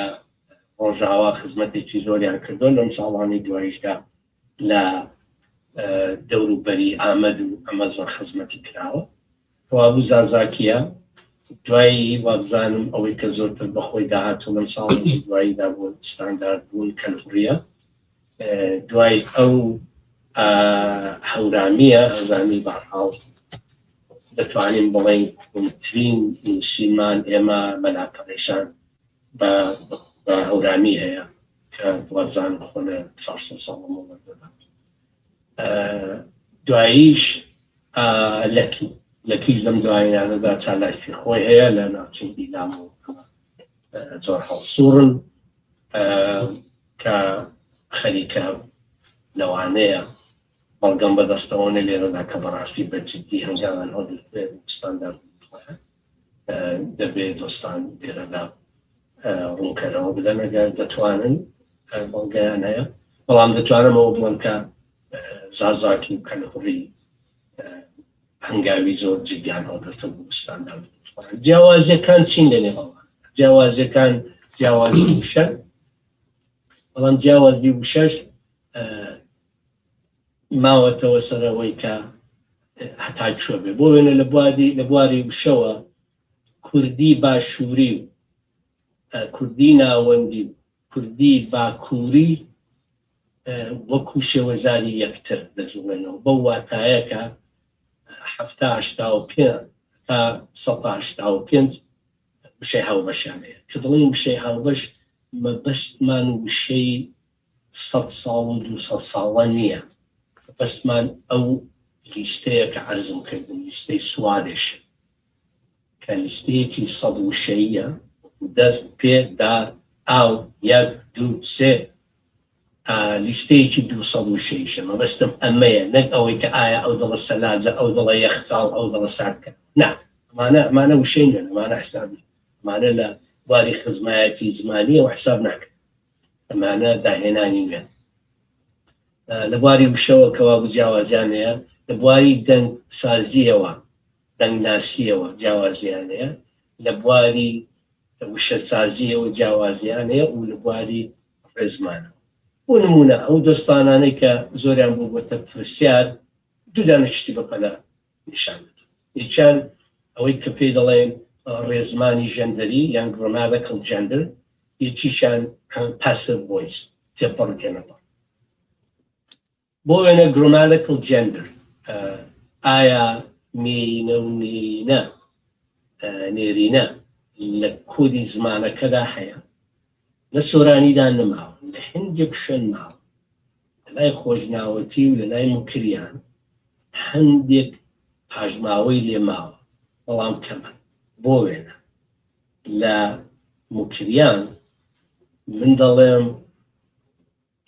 ڕۆژاوا خزمەتێکی زۆریان کردوون، لەم ساڵانی دواییشدا لە دەوروبەری ئامەد و ئەمە زۆر خزمەتی کراوە. ڕوابوو زازاکیە دوایی وابزانم ئەوەی کە زۆرتر بەخۆی داهاتوو لەم ساڵی دواییدا بۆ ستاندارد بوون کەلهوڕیە. دوای ئەو هەورامیە، هەورامی بەرحاڵ دەتوانین بڵێن کوونترین نووسینمان ئێمە مەلاپەڕێشان بە هەورامی هەیە کە وابزانم خۆ لە 400 ساڵەمەوە وەردەدا. دواییش لەکیش لەم دواییانەدا چالاکی خۆی هەیە لە ناوچەی ئیلام و زۆر هەڵسوورن کە خەریکە لەوانەیە بەڵگەم بەدەستەوەنە لێرەدا کە بەڕاستی بەجددی هەنگاوان هەڵی ستاندارد دەبێت دۆستان لێرەدا ڕوونکەرەوە بدەن ئەگەر دەتوانن بەڵگەیان هەیە بەڵام دەتوانمەوە بڵم کە زازاکی و کەلهوڕی هەنگاوی زۆر جدیان هەڵگرتە بووستاندا جیاوازیەکان چین لەنێڵەوە جیاوازیەکان جیاوازی وشە بەڵام جیاوازی وشەش ماوەتەوە سەرەوەی کە هەتا چوە بێ بۆ وێنە لە بواری وشەوە کوردی باشووری و کوردی ناوەندی و کوردی باکووری وەکو شێوەزاری یەکتر دەزوڵێنەوە بەو واتایە کە 85 تا 185 وشەی هاوبەشیان هەیە کە دڵێن وشەی هاوبەش مەبەستمان وشەی 100 ساڵ و 200 ساڵە نییە بەستمان ئەو لیستەیە کە عەرزم کردم لیستەی سوادێش کە لیستەیەکی 100 وشەیە دەست پێدا ئاو 1 2 3 لیستەیەکی 200 وشەیشە مەبەستم ئەمەیە نەک ئەوەی کە ئایا ئەو دڵە سەلاجە ئەو دڵە یەخچاڵ ئەو دڵە ساردکە نا ئەمانە وشەی نوێن ئەمانە حسابی ئەمانە لە بواری خزمایەتی زمانیەوە حساب ناکەن ئەمانە داهێنانی نوێن لە بواری وشەوە کەوا جیاوازیان هەیە لە بواری دەنگ سازیەوە دەنگ ناسیەوە جیاوازیان هەیە لە بواری وشە سازیەوە جیاوازیان هەیە و لە بواری ڕێزمانە بۆ نمونە ئەو دۆستانانەی کە زۆریان بوو بۆتە پرسیار دوو دانە شتی بەپەلا نیشان بدەن یەکیان ئەوەی کە پێی دەڵێن ڕێزمانی ژەندەری یان گراماتیکال جەندەر یەکیشان پاسیڤ ڤۆیس تێپەڕگەنەوە بۆ وێنە گراماتیکال جەندەر ئایا مێینە و نێینە نێرینە لە کۆدی زمانەکەدا هەیە لە سۆرانیدا نەماوە لە هەندێک شوێن ماوە لە لای خۆشناوەتی و لە لای موکریان هەندێک پاژماوەی لێ ماوە بەڵام کەمە بۆ وێنە لە موکریان من دەڵێم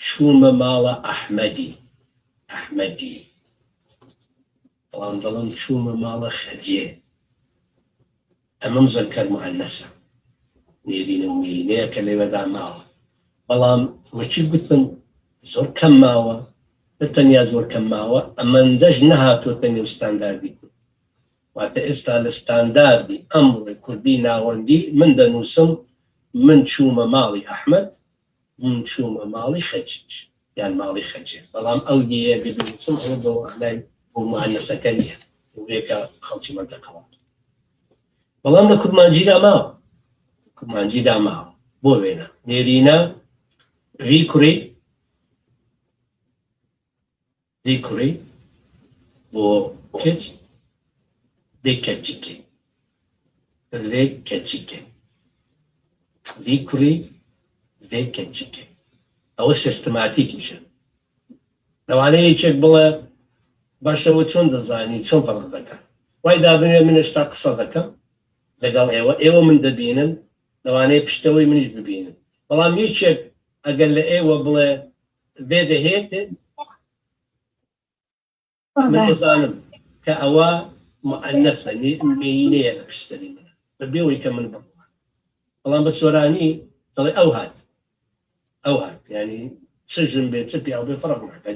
چوومە ماڵە ئەحمەدی بەڵام دەڵێم چوومە ماڵە خەجێ ئەمەم زەرکەر موئەنەسە نێرینە و مێینەیە کە لێوەدا ماوە بەڵام وەچی گوتم زۆر کەم ماوە تەنیا زۆر کەم ماوە ئەمەندەش نەهاتوۆتە نێو ستانداردی کورد واتە ئێستا لە ستانداردی ئەمڕۆی کوردی ناوەندی من دەنووسم من چوومە ماڵی ئەحمەد من چوومە ماڵی خەجیج یان ماڵی خەجێ بەڵام ئەو دیە بنووسم ئەوە بۆ ئەلای بۆ موئەنەسەکە نییە وێکە خەڵکی مەنتەقەوە بەڵام لە کورمانجیدا ماوە بۆ وێنە نێرینە ریکوڕی بۆ کچ دێکەچیکێ ڕێکەچیکێ ریکوڕی ڕێکەچیکێ ئەوە سیستماتیکیشە لەوانەیە یەکێک بڵێ باشەوە چۆن دەزانی چۆن فەرق دەکەن وای دابنێ منش تا قسە دەکەم لەگەڵ ئێوە من دەبینن لەوانەیە پشتەوەی منیش ببینن بەڵام یەکێک ئەگەر لە ئێوە بڵێ بێ دەهێت من دەزانم کە ئەوە موئەنەسە مێینەیە لە پشتەری منە بەبێەوەی کە من بڕوە بەڵام بە سۆرانی دەڵێ ئەو هات یعنی چژم بێت چ پیاو بێ فەرق ناکە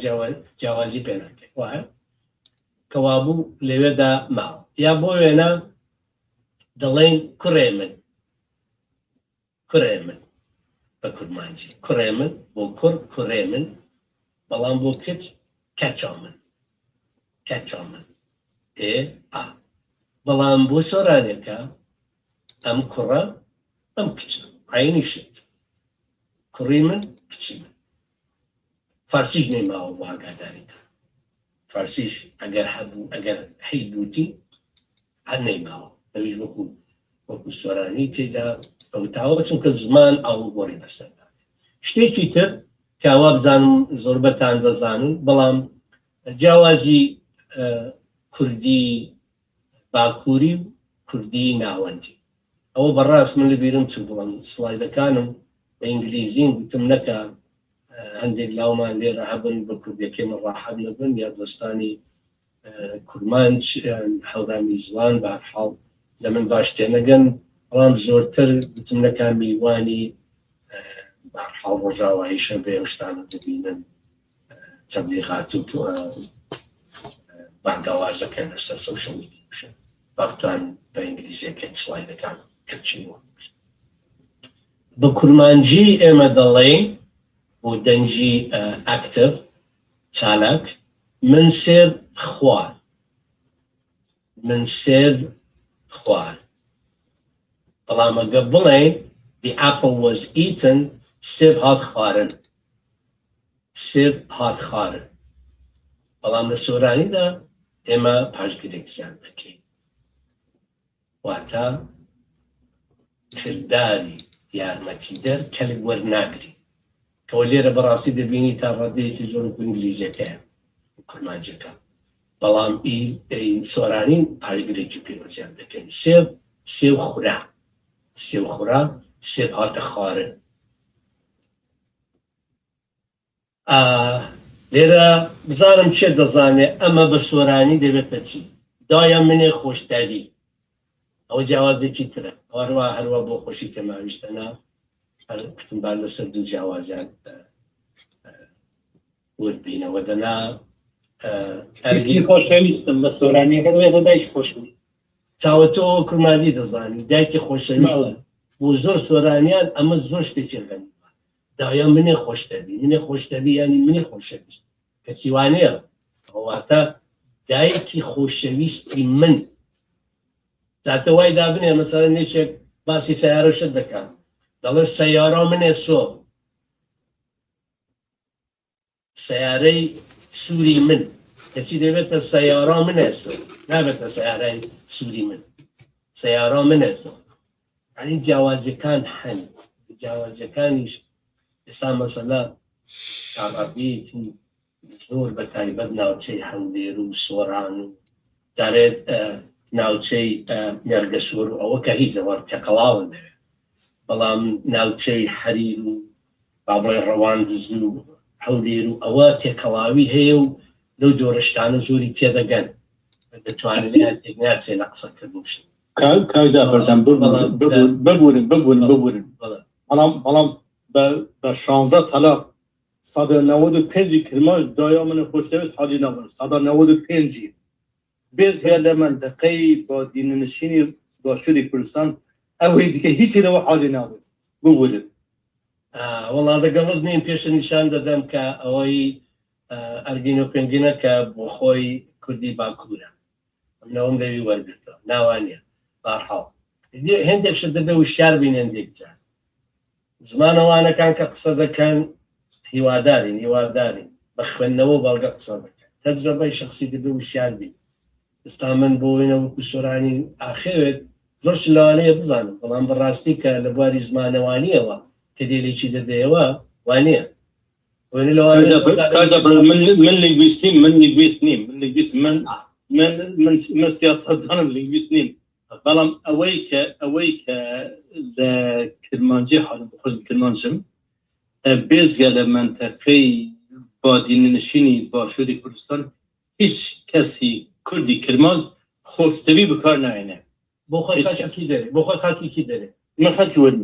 جیاوازی پێ ناکەی وایە کەوابوو لەوێدا ماوە یا بۆ وێنە دەڵێن کوڕێ من بە کورمانجی کوڕێ من بۆ کوڕێ من بەڵام بۆ کچ کەچۆ من بەڵام بۆ سۆرانێکە ئەم کوڕە ئەم کچە عینی شت کوڕی من کچی من فارسیش نەیماوە بۆ ئاگاداریتە فارسیش ئەگەر هەبوو ئەگەر حەی بووتی هەر نەیماوە ئەویش وەکو سۆرانی تێدا ئەوتاوە چونکە زمان ئاڵوگۆڕی بەسەردا شتێکی تر کاوا بزانم زۆربەتان دەزانن بەڵام جیاوازی کوردی باکووری و کوردی ناوەندی ئەوە بەڕاست من لەبیرم چ بڵم سڵایدەکانم بە ئینگلیزیم گوتم نەکە هەندێک لاومان لێرە هەبن بە کوردەکەی من ڕاحەت نەبن یا دۆستانی کورمانج هەورامی زوان بەهەرحاڵ لە من باش تێنەگەن بەڵام زۆرتر بتمنەکان میوانی بەحاڵ ڕۆژاواییشە بێ شتانە دەبینن تەبلیغات و بانگاوازەکەن لەسەر سۆشیەل میدیا باقتان بە ئینگلیزیەکەی سلایدەکان کەچینەوە بە کورمانجی ئێمە دەڵێن بۆ دەنجی ئاکتیڤ چالاک من سێر خوار بەڵام ئەگە بڵێن the apple was eaten سێر هات خارن بەڵام لە سۆرانیدا ئێمە پاشگرێکیان دەکەین واتە کردداری یارمەتیدەر کەلێک وەرناگری کەەوە لێرە بەڕاستی دەبینی تا ڕادەیەکی زۆر ئینگلیزیەکەیە کورمانجەکە بەڵام سۆرانی پاشگرێکی پێوەزیان دەکەین سێو خورا سێر هاتە خوارن لێرە بزانم چێ دەزانێ ئەمە بە سۆرانی دەبێتە چی دایە منێ خۆشداری ئەوە جیاوازێکی ترە هەروە بۆ خۆشی تێماویشتەنا کتتمبار لەسەر دوو جیاوازیان وەربینەوە دەنا خۆشەویستم بە سۆرانیەکە دەبێتە دایک خۆشەویست چاوەتەوە کورمانجی دەزانی دایکی خۆشەویست بۆ زۆر سۆرانیان ئەمە زۆر شتێکی غەنی دایە منێ خۆشدەبی ینی منێ خۆشەویست کەچیوانەیە ئەواتە دایکی خۆشەویستی من زاتە وای دابنێ مەسەڵەن نێچێک باسی سەیارەشت دەکات دەڵێ سەیارە منێ سەیارەی سووری من کەچی دەبێتە سەیارە منێ نابێتە سەیارەی سووری من سەیارە منێ ینی جیاوازەکان هەن جیاوازەکانیش ئێستا مەسەلا کاڕابیەکی زۆر بە تایبەت ناوچەی هەولێر و سۆران و جارێت ناوچەی مێرگە سوور و ئەوە کە هیچ زەوەر تێکەڵاون دەوێت بەڵام ناوچەی حەریر و بابڵی ڕەواندز و هەولێر و ئەوە تێکەڵاوی هەیە و لەو جۆرەشتانە زۆری تێدەگەن دەتوانێت ناچێت لە قسەکردنشن کاک جعفەرجان ببورن بەڵام بە 16 تەلاق 195 کلماش دایا من خۆشەویست حالی نابن 195 بێز هەیە لە منطقەی با دینەنشینی باشووری کوردستان ئەوەی دیکە هیچی لەوە حالی نابن ببورن وەڵا دەگەڵت نیم پێشە نیشان دەدەم کە ئەوەی ئەرگین و پێنگینە کە بۆ خۆی کوردی باکوورە ئەمنەوەم لەوی وەرگرتەوە ناوانە بارحاڵ هەندێک شت دەبێ وشیار بین هەندێک جار زمانەوانەکان کە قسە دەکەن هیوادارین بە خوێندنەوە بەڵگە قسە دەکەن تەجربەی شخصی دەبێ وشیار بین ئێستا من بۆوێنەوەکو سۆرانی ئاخەوێت زۆرش لەوانەیە بزانم بەڵام بەڕاستی کە لە بواری زمانەوانیەوە کە دێلێکی دەدەیەوە وانە من لیگویست نیم من سیاستدانم لیگویست نیم بەڵام ئەوەی کە لە کرمانجی حالم بخۆش کرمانجم بێزگە لە منطقەی بادینەنشینی باشووری کوردستان هیچ کەسی کوردی کرمانج خۆشتەوی بکار نایێنێ بۆ خۆی خاکیکی دەرێ من خەڵکی وەرم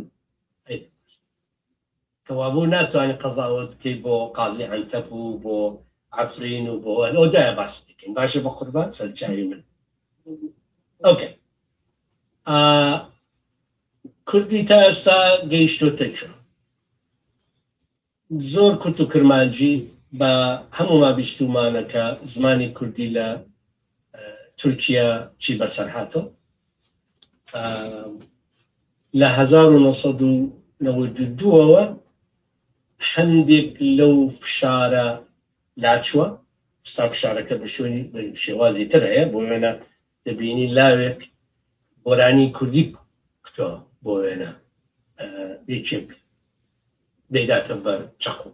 کەوابوو ناتوانێت قەزاوت بکەی بۆ قازی عەنتەب و بۆ عەفرین و بۆ ئەوەدایە باس دەکەین باشە بە قوربان سەرچاوی من ئۆکێ کوردی تا ئێستا گەیشتۆتە چۆن زۆر کورد و کرمانجی بە هەموو بیستومانەکە زمانی کوردی لە تورکیا چی بەسەر هاتەوە لە 1992ەوە هەندێک لەو فشارە لاچووە ستا فشارەکە بە شێوازی تر هەیە بۆ وێنە دەبینی لاوێک گۆرانی کوردی کتۆ بۆ وێنە یەکێک دەیداتە بەر چەقو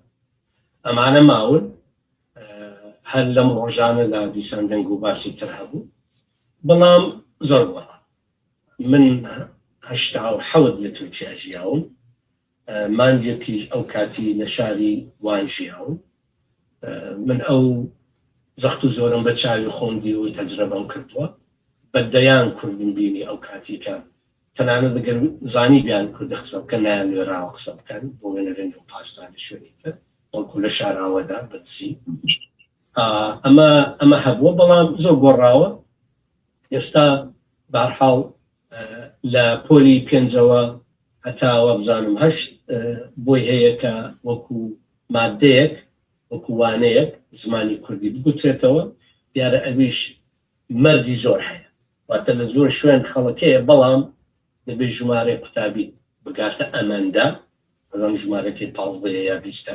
ئەمانە ماون هەر لەم ڕۆژانە لا دیسان دەنگ و باسی تر هەبوو بەڵام زۆر وەڵا من 87 لە تورکیا ژیاوم مانگێکی ئەو کاتی لە شاری وان ژیاوم من ئەو زەخت و زۆرم بە چاوی خۆندی و تەجربەم کردووە بەدەیان کوردم بینی ئەو کاتیکە تەنانەت دەگەر زانی بیان کوردی قسە بکە نایان لێراوە قسە بکەن بۆ وێنەرێن و پاستان شوێنی تر بەڵکو لە شاراوەدا بەدسی ئەمە هەبووە بەڵام زۆر گۆڕاوە ئێستا بەهەرحاڵ لە پۆلی پێنجەوە هەتاوە بزانم هەشت بۆی هەیە کە وەکو مادەیەک وەکو وانەیەک زمانی کوردی بگوترێتەوە دیارە ئەویش مەرزی زۆر هەیە واتە لە زۆر شوێن خەڵکەیە بەڵام دەبێت ژمارە قوتابی بگاتە ئەمەندا بەڵام ژمارەکەی 15 یا 20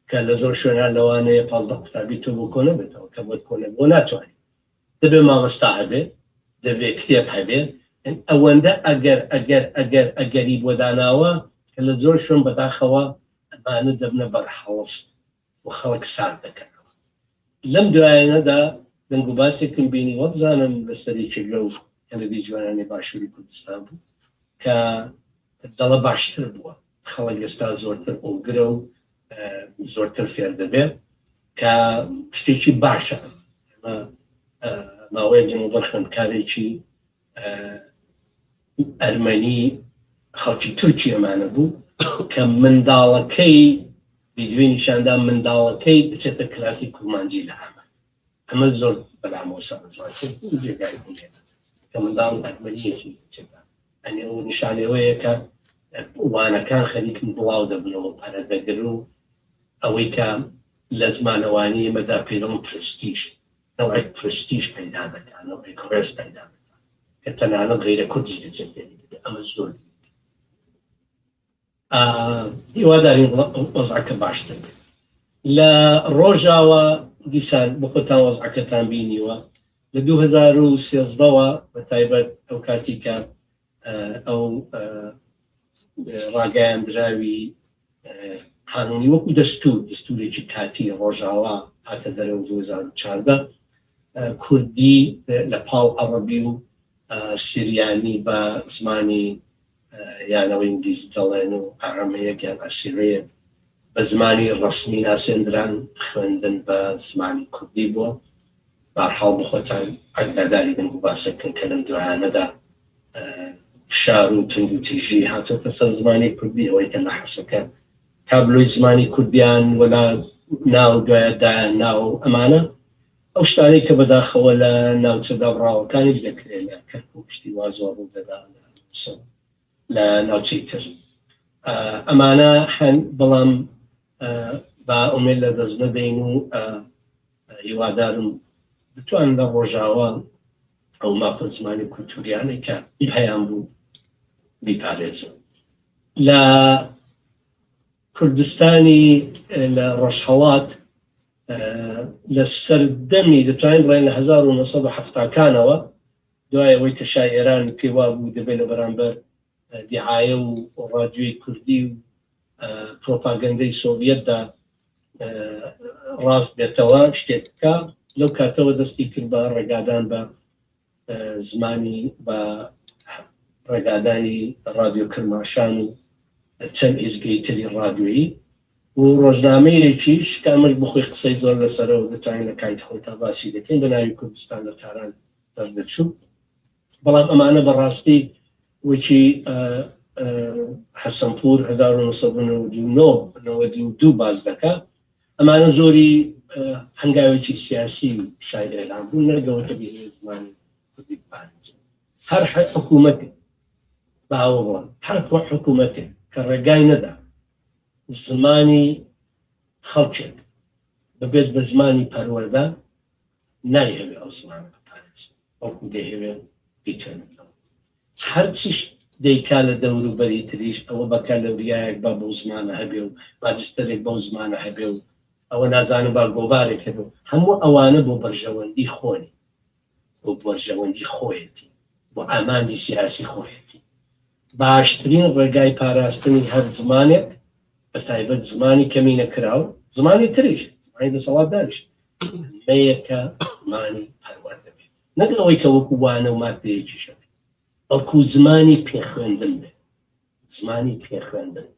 کە لە زۆر شوێنان لەوانەیە 15 قوتابی تۆ بۆ کۆنە بێتەوە کە بۆت کۆنە بۆ ناتوانێت دەبێت مامۆستا هەبێت دەبێت کتێب هەبێت ئەوەندە ئەگەری بۆ داناوە کە لە زۆر شوێن بەداخەوە ئەمانە دەبنە بەرحەڵست و خەڵک سارد دەکەنەوە لەم دوایانەدا دەنگ و باسێکم بینی وە بزانم لەسەرێکی لەو هەنەبی جوانانی باشووری کوردستان بوو کە دەڵە باشتر بووە خەڵک ئێستا زۆرتر ئۆگرە و زۆرتر فێر دەبێت کە شتێکی باشە ماوەیە جەنوبەر خوێندکارێکی ئەرمەنی خەڵکی تورکی ئەمانە بوو کە منداڵەکەی ڤیدیۆی نیشاندا منداڵەکەی بچێتە کلاسی کورمانجی لە ئەمە زۆر بەلامۆسان جێگای بووێت کە منداڵ ئەرمەنیەکی بچێتە ئەنێ ئەو نیشانەوەیە کە وانەکان خەریکن بڵاو دەبنەوە پەرە دەگر و ئەوەی کە لە زمانەوانی ئێمەدا پێدەڵم پرستیژ نەوەی پرستیژ پەیدا دەکات نەوەی کڕێز پەیدا دەکات کە تەنانەت غەیرە کوردیش دەچێت ئەمە زۆر هیوادارین وەزعەکە باشتر بێت لە ڕۆژاوە دیسان بۆ خۆتان وەزعەکەتان بینیوە لە 2013ەوە بە تایبەت ئەو کاتی کە ئەو ڕاگەیاندراوی قانونی وەکو دەستورێکی کاتی ڕۆژاوە هاتە دەرەوە 2014 کوردی لە پاڵ عەرەبی و سیریانی بە زمانی یانەوە ئینگلیزی دەڵێن و ئەرەمەیەک یان ئەسیرەیەک بە زمانی ڕەسمی ناسێنران خوێندن بە زمانی کوردی بووە بەهەرحاڵ بخۆتان ئەگاداری دەنگ و باسەکەن کە لەم دوایانەدا فشار و تونگ و تیژی هاتۆتە سەر زمانی کوردی ئەوەی کە لە حەسەکە تابلۆی زمانی کوردیان وەلا ناو دوایەدایان ناو ئەمانە ئەو شتانەی کە بەداخەوە لە ناوچەدا بڕاوەکانی دەکرێت لە کەرکوو پشتی وا زۆر ڕوودەدا لە ناوچەی تر ئەمانە هەن بەڵام با ئومێد لە دەست نەدەین و هیوادارم بتوان لە ڕۆژاوە ئەو مافە زمانی کولتوریانەی کە هەیان بوو بیپارێزن لە کوردستانی لە ڕۆژهەڵات لە سەردەمی دەتوانین بڵێن لە 1970کانەوە دوای ئەوەی کە شای ئێران پێوا بوو دەبێت لە بەرامبەر دیعایە و ڕادیۆی کوردی و پرۆپاگەندەی سۆڤیەتدا ڕاست بێتەوە شتێک بکە لەو کاتەوە دەستی کرد بە ڕێگادان بە زمانی بە ڕێگادانی ڕادیۆ کرماشان و چەند ئیزگەی تری ڕادیۆیی و ڕۆژنامەیەکیش کە ئەمەش بخۆی قسەی زۆر لەسەرەوە دەتوانین لە کاتی خۆتا باسی دەکەین بە ناوی کوردستان لە تاران دەردەچوو بەڵام ئەمانە بەڕاستی وەکی حەسەنپوور 1992 باز دەکات ئەمانە زۆری هەنگاوێکی سیاسی شای ئێران بوو نەرگەوەکە بێ زمانی کوردی بپارێزن هەر حکوومەتێک باوە بڵێن هەر حکوومەتێک کە ڕێگای نەدا زمانی خەڵکێک ببێت بە زمانی پەروەردە نایهەوێ ئەو زمانە بپارێزن وەکو دەیهەوێت بیکەنەوە هەرچیش دەیکا لە دەوروبەری تریش ئەوە بەکە لە وریایەک بە بەو زمانە هەبێ و ماجستەرێک بەو زمانە هەبێ و ئەوە نازانم با گۆڤارێک هەبێ و هەموو ئەوانە بۆ بەرژەوەندی خۆنی بۆ بەرژەوەندی خۆیەتی بۆ ئامانجی سیاسی خۆیەتی باشترین ڕێگای پاراستنی هەر زمانێک بە تایبەت زمانی کەمی نەکراو زمانی تریش زمانی دەسەڵاتداریش مەیەکە زمانی پەروەردە بێت نەک ئەوەی کە وەکو وانە و مادەیەکی شەبێت بەڵکو زمانی پێخوێندن بێت زمانی پێخوێندن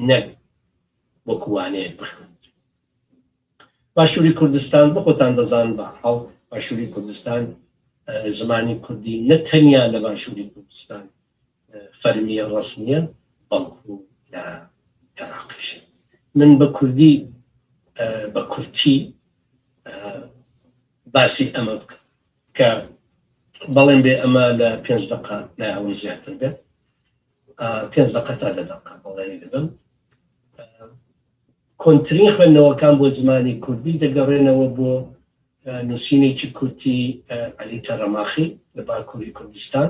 نەک وەکووانەیە بخوێن باشووری کوردستان بۆ خۆتان دەزان بە حاڵ باشووری کوردستان زمانی کوردی نەتەنیا لە باشووری کوردستان فەرمیە ڕەسمیە بەڵکو لە عێراقیش. من بە کوردی بە کورتی باسی ئەمە بکەم کە بەڵێن بێ ئەمە لە 5 دقە نایەوەی زیاتر بێت 5 دقە تا 10 دقە بەڵێنی دەبم. کۆنترین خوێندنەوەکان بۆ زمانی کوردی دەگەڕێنەوە بۆ نووسینێکی کورتی عەلی تەرەماخی لە باکووری کوردستان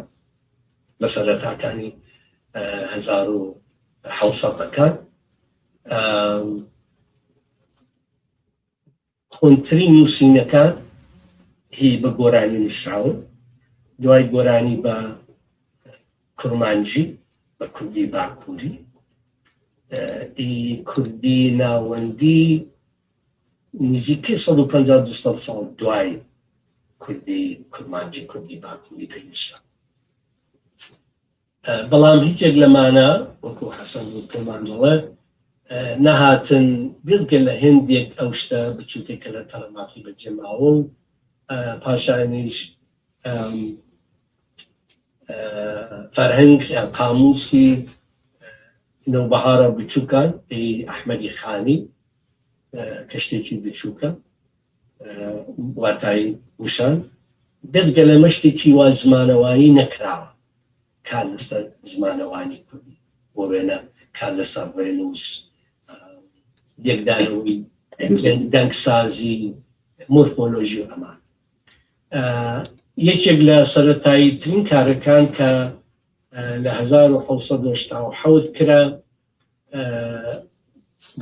لە سەرەتاکانی 1700ەکان. خۆنترین نووسینەکان هی بە گۆرانی نووسراون، دوای گۆرانی بە کورمانجی بە کوردی باکووری، کوردی ناوەندی نزیکەی 150 ساڵ دوای کوردی کورمانجی کوردی باکووری پێویستە. بەڵام هیچێک لەمانە وەکو حەسەن وڵمان دەڵێ نەهاتن بێزگە لە هێندێک ئەو شتە بچووکێکە لە تەرەماخی بەجێماوە و پاشانیش فەرهەنگ یان قامووسی نەوبەهارە بچووکان پێی ئەحمەدی خانی کە شتێکی بچووکە واتای وشان بێزگە لەمە شتێکی وا زمانەوانی نەکراوە کار لەسەر زمانەوانی کوردی بۆ وێنە کار لەسەر ڕێنووس یەکدانەوەی دەنگسازی مۆرفۆلۆژی و ئەمان. یەکێک لە سەرەتایی ترین کارەکان کە لە 1970 کرا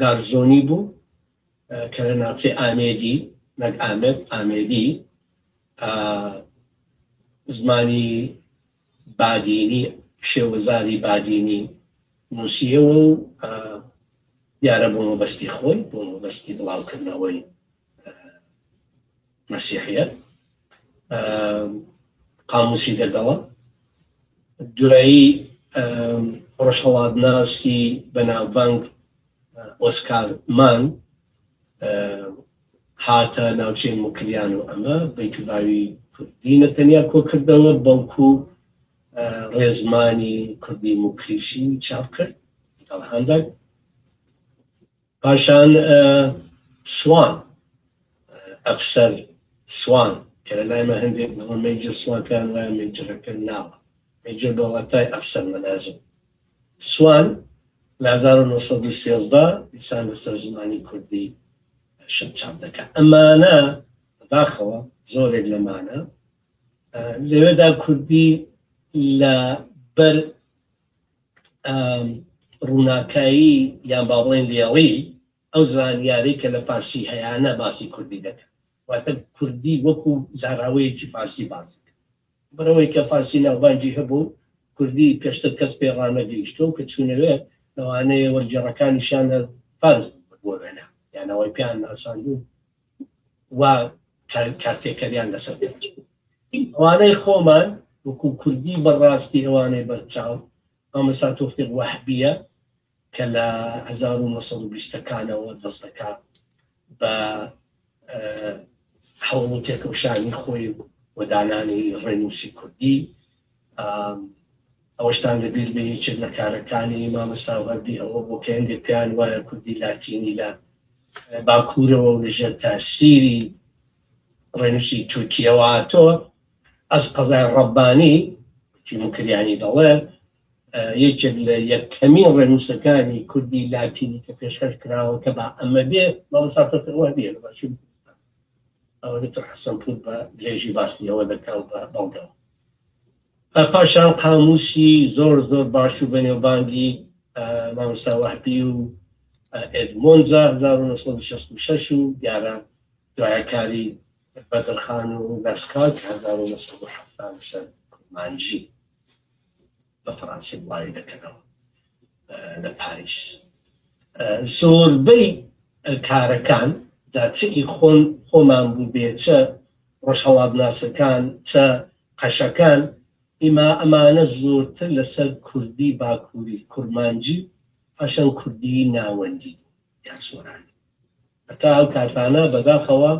گارزۆنی بوو کە لە ناوچەی ئامێدی نەک ئامێد ئامێدی زمانی بادینی شێوەزاری بادینی نووسیەوە و دیارە بۆ مەبەستی خۆی بۆ مەبەستی بڵاوکردنەوەی مەسیحیەت قاموسی دەگەڵە. دوایی ڕۆژهەڵاتناسی بەناوبانگ ئۆسکار مان هاتە ناوچەی موکلیان و ئەمە بەیتوباوی کوردی نەتەنیا کۆکردەوە بەڵکو ڕێزمانی کوردی موکلیشی چاپ کرد هەندێک. پاشان سوان ئەفسەر سوان کە لە لایمە هەندێک مەیجر سوانکان لای مەیجرەکە ناوە مەیجر بەڵاتای ئەفسەر مەنازم سوان لە 1913 دیسان لەسەر زمانی کوردی شت چاپ دەکات. ئەمانە بەداخەوە زۆرێک لەمانە لەوێدا کوردی لە بەر ڕووناکایی یان با بڵێن لێڵی ئەو زانیاری کە لە فارسی هەیەە باسی کوردی دەکات. واتە کوردی وەکو زاراوەیەکی فارسی باسی بەرەوەی کە فارسی ناوبانجی هەبوو کوردی پێشتر کەس پێڕانەگەیشتەوە کە چوونەوێ لەوانەیە وەرجێڕەکانیشانە فارس بۆ وێنە یانەوەی پیان ناساندوو وا کارتێکەریان لەسەر ئەوانەی خۆمان وەکو کوردی بەڕاستی ئەوانەی بەرچاو ئەمەسا تۆفیق وەحبیە کە لە 1920ەکانەوە دەست دەکات بە هەوڵ و تێکەوشانی خۆی و دانانی ڕێنووسی کوردی. ئەوەشتان لەبیر بێ یەکێک لە کارەکانی مامەستا وەحبی ئەوە بۆ کە هەندێک پیان وایە کوردی لاتینی لە باکوورەوە و لەژێر تاسیری ڕێنووسی تورکیەوە تۆ ئەس قەزای ڕەبانی چی موکریانی دەڵێ یەکێک لە یەکەمین ڕێنووسەکانی کوردی لاتینی کە پێشکەش کراوە کە با ئەمە بێ مامەستا تۆفیق وەحبیە لە باشووری کوردستان. ئەوە دکتۆر حەسەن پور بە درێژی باسیەوە دەکات بە بەڵگەوە. پاشان قاموسی زۆر باش و بەنێوبانگی مامۆستا وەحبی و ئێدمۆنزا 1966 و دیارە دوایەکاری بەدرخان و لەسکال 1970 سەر کورمانجی بە فەڕەنسی وڵاوی دەکەنەوە لە پاریس. زۆربەی کارەکان جاچی خۆمان بوو بێ چە ڕۆژهەڵاتناسەکان چە قەشەکان ئەمانە زۆرتر لەسەر کوردی باکووری کورمانجی پاشان کوردی ناوەندی یان سۆرانی هەتا ئەو کاتانە بەداخەوە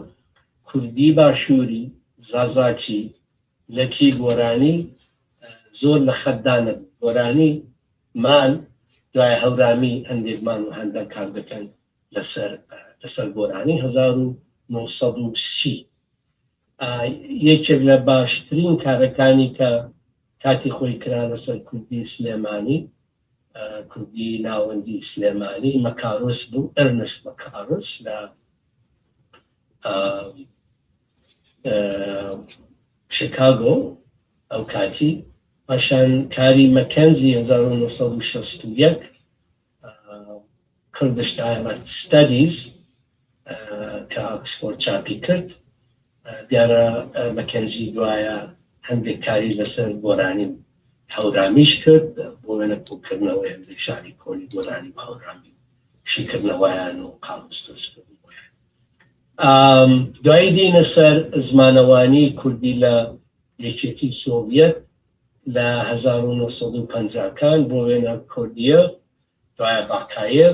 کوردی باشووری زازاکی لەکی گۆرانی زۆر لە خەتدانە گۆرانی مال دوای هەورامی هەندێکمان و هەندێک کار دەکەن لەسەر گۆرانی 1930 یەکێک لە باشترین کارەکانی کە کاتی خۆی کرا لەسەر کوردی سلێمانی کوردی ناوەندی سلێمانی مەکارۆس بوو ئەرنست مەکارۆس لە شیکاگۆ ئەو کاتی پاشان کاری مەکەنزی 1961 Kurdish Dialect Studies کە ئۆکسفۆرد چاپی کرد دیارە مەکەنزی دوایە هەندێک کاری لەسەر گۆرانی هەورامیش کرد بۆ وێنە بووکردنەوەی هەندێک شاری کۆنی گۆرانی و هەورامی شیکردنەوەیان و قاموس دروستکردنەوەیان دوایی دێنە سەر زمانەوانی کوردی لە یەکێتی سۆڤیەت لە 1950کان بۆ وێنە کوردیە دوایە باقایە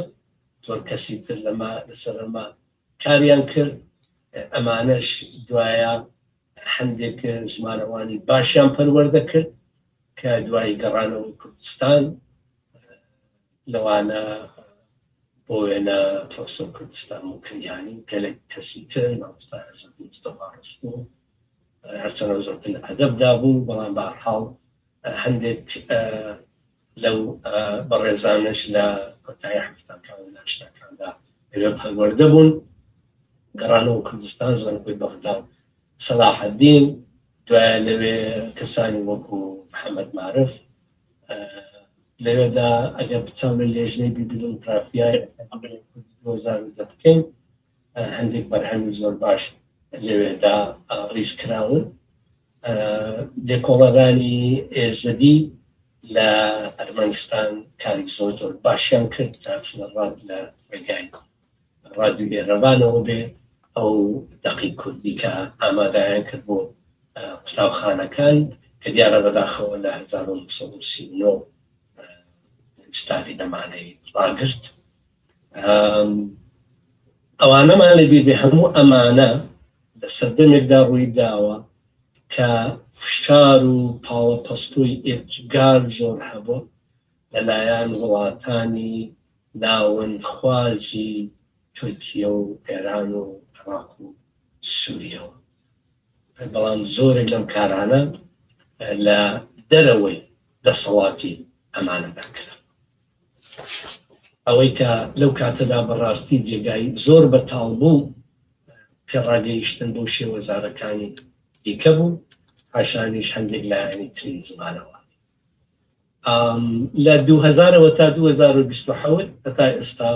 زۆر کەسی تر لەسەر ئەمە کاریان کرد ئەمانەش دوایە هەندێک زمانەوانی باشیان پەروەردە کرد کە دوای گەڕانەوە کوردستان لەوانە بۆ وێنە پرۆفسۆر کوردستان و کریانی گەلێک کەسی تر مامۆستا عەزەت مستەفا ڕستوو هەرچەندە زۆرتر لە ئەدەبدا بوو بەڵام بەهەرحاڵ هەندێک لەو بەڕێزانش لە کۆتایی هەفتەکان و هەشتاکاندا لەوێ پەروەردە بوون گەڕانەوە کوردستان زانکۆی بەغدا سەلاح الدین دوایە لەوێ کەسانی وەکو محەممەد معرف لەوێدا ئەگەر بچاو لە لێژنەی بیبلیۆگرافیای 2010 بکەین هەندێک بەرهەمی زۆر باش لەوێدا ڕیز کراون لێکۆڵەرانی ئێزەدی لە ئەرمەنستان کاری زۆر زۆر باشیان کرد چاچنە ڕاد لە ڕێگای ڕادیۆ ئێرەوانەوە بێ ئەو دەقی کوردی کە ئامادەیان کرد بۆ قوتابخانەکان کە دیارە بەداخەوە لە 1939 ستافی دەمانەی ڕاگرت ئەوانەمان لەبیر بێ هەموو ئەمانە لە سەردەمێکدا ڕووی داوە کە فشار و پاڵەپەستووی ئێجگار زۆر هەبوو لەلایەن وڵاتانی ناوەندخوازی تورکیە و ئێران و عێراق و سووریەوە بەڵام زۆرێک لەم کارانە لە دەرەوەی دەسەڵاتی ئەمانەدا کرا ئەوەی کە لەو کاتەدا بەڕاستی جێگای زۆر بەتاڵ بوو پێڕاگەیشتن بۆ شێوەزارەکانی دیکە بوو پاشانیش هەندێک لایەنی تری زمانەوانی لە 2000ەوە تا 2027 هەتا ئێستا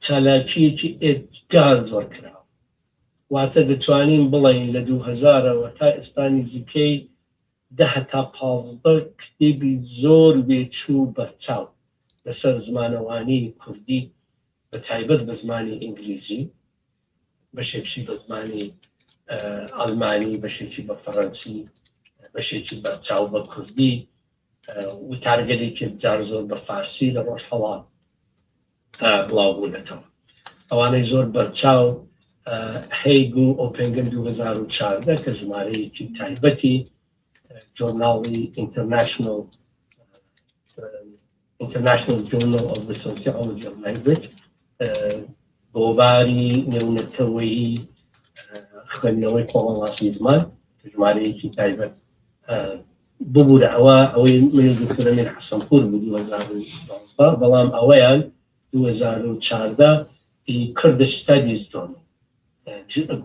چالاکیەکی ئێجگار زۆر کراوە واتە دەتوانین بڵێین لە 2000ەوە تا ئێستا نزیکەی 10 تا 15 کتێبی زۆر بێچوو بەرچاو لەسەر زمانەوانی کوردی بە تایبەت بە زمانی ئینگلیزی بەشێکی بە زمانی ئەڵمانی بەشێکی بە فەڕەنسی بەشێکی بەرچاو بە کوردی وتارگەلێکی جار زۆر بە فارسی لە ڕۆژهەڵات بڵاو بوونەتەوە ئەوانەی زۆر بەرچاو هەیگ و ئۆپنگن 2014 کە ژمارەیەکی تایبەتی جۆرناڵی International Journal of the Sociology of Language بۆباری نێونەتەوەیی خوێندنەوەی کۆڵەڵاسی زمان ژمارەیەکی تایبەت ببوورە ئەوەی من دکتۆر ئەمین حەسەنپوور بوو 2012 بەڵام ئەوەیان 2014 Kurdish Studies Journal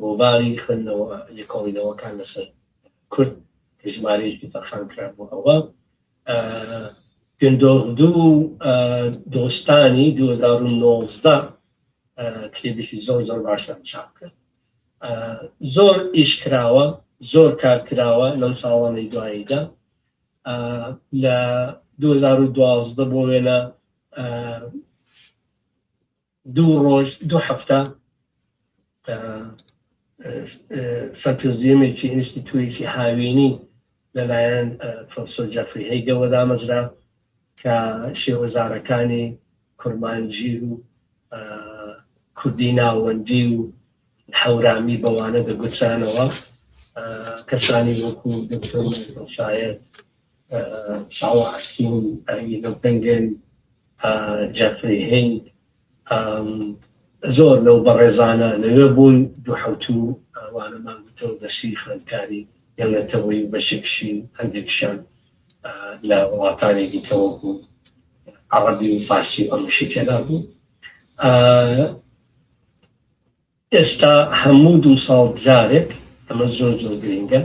گۆباری خوێندنەوە لێکۆڵینەوەکان لەسەر کورد کە ژمارەیەکی فەرخان کرا بۆ ئەوە گندۆغدوو دۆستانی 2019 کتێبێکی زۆر زۆر باشان چاپ کرد زۆر ئیش کراوە زۆر کار کراوە لەم ساڵانەی دواییدا لە 2012 بۆ وێنە 2 هەفتە سەرپێزیەمێکی ئینستیتوویەکی هاوینی لەلایەن پرۆفسۆر جەفری هەیگەوە دامەزرا کە شێوەزارەکانی کورمانجی و کوردی ناوەندی و هەورامی بەوانە دەگوترانەوە کەسانی وەکو دکتۆر شاعر ساوە حەکیم ئەیلۆ پێنگن جەفری هیند زۆر لەو بەڕێزانە لەوێ بوون دووحەوتوو ئەوانەمان گوتەوە دەستی خوێندکاری یەڵێتەوەی بەشێکشی هەندێکشان لە وڵاتانێکی کە وەکو عەرەبی و فارسی ئەمەشی تێدا بوو. ئێستا هەموو 2 ساڵ جارێک ئەمە زۆر زۆر گرنگە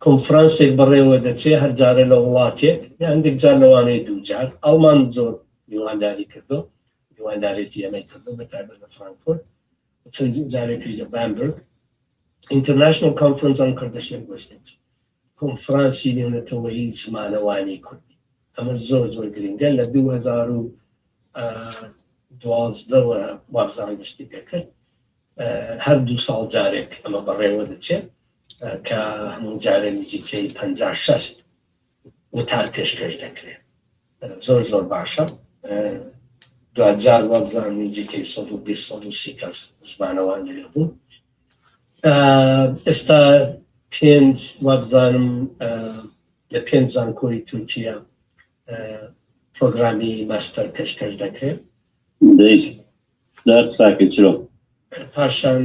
کۆنفرانسێک بەڕێوە دەچێ هەر جارە لە وڵاتێک هەندێک جار لەوانەیە 2 جار ئەڵمان زۆر میوانداری کردو میواندارێتی ئەمەی کردو بەتایبەت لە فرانکفورت چەند جارێکی لە بامبرگ International Conference on Kurdish Linguistics کۆنفرانسی نێونەتەوەیی زمانەوانی کوردی ئەمە زۆر زۆر گرنگە لە 2012ەوە وابزان دەستی پێکرد هەر 2 ساڵ جارێک ئەمە بەڕێوە دەچێت کە هەموو جارە نزیکەی 50-60 وتار پێشکەش دەکرێت زۆر زۆر باشە دوجار وابزان نزیکەی 120 کەس زمانەوان لێ بوو. ئێستا 5 وابزانم لە 5 زانکۆی تورکیا پرۆگرامی ماستەر پێشکەش دەکرێت. پاشان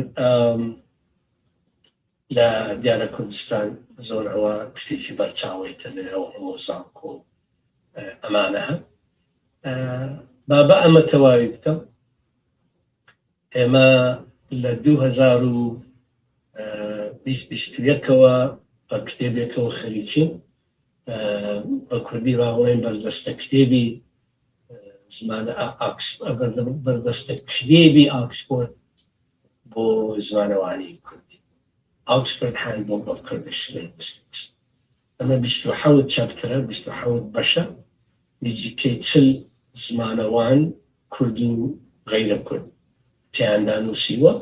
لە دیارە کوردستان زۆر ئەوە شتێکی بەرچاویتە لەوە هەموو زانکۆ ئەمانە هەن. بابە ئەمە تەواوی بکەم ئێمە لە 2021ەوە بە کتێبێکەوە خەریکین بە کوردی ڕاوڵێن بەردەستە کتێبی زمانە بەردەستە کتێبی ئاکسفۆرد بۆ زمانەوانی کوردی Oxford Handbook of Kurdish Linguistics ئەمە 27 چاپترە 27 بەشە نزیکەی 40 زمانەوان کورد و غەیرە کورد تیاندا نووسیوە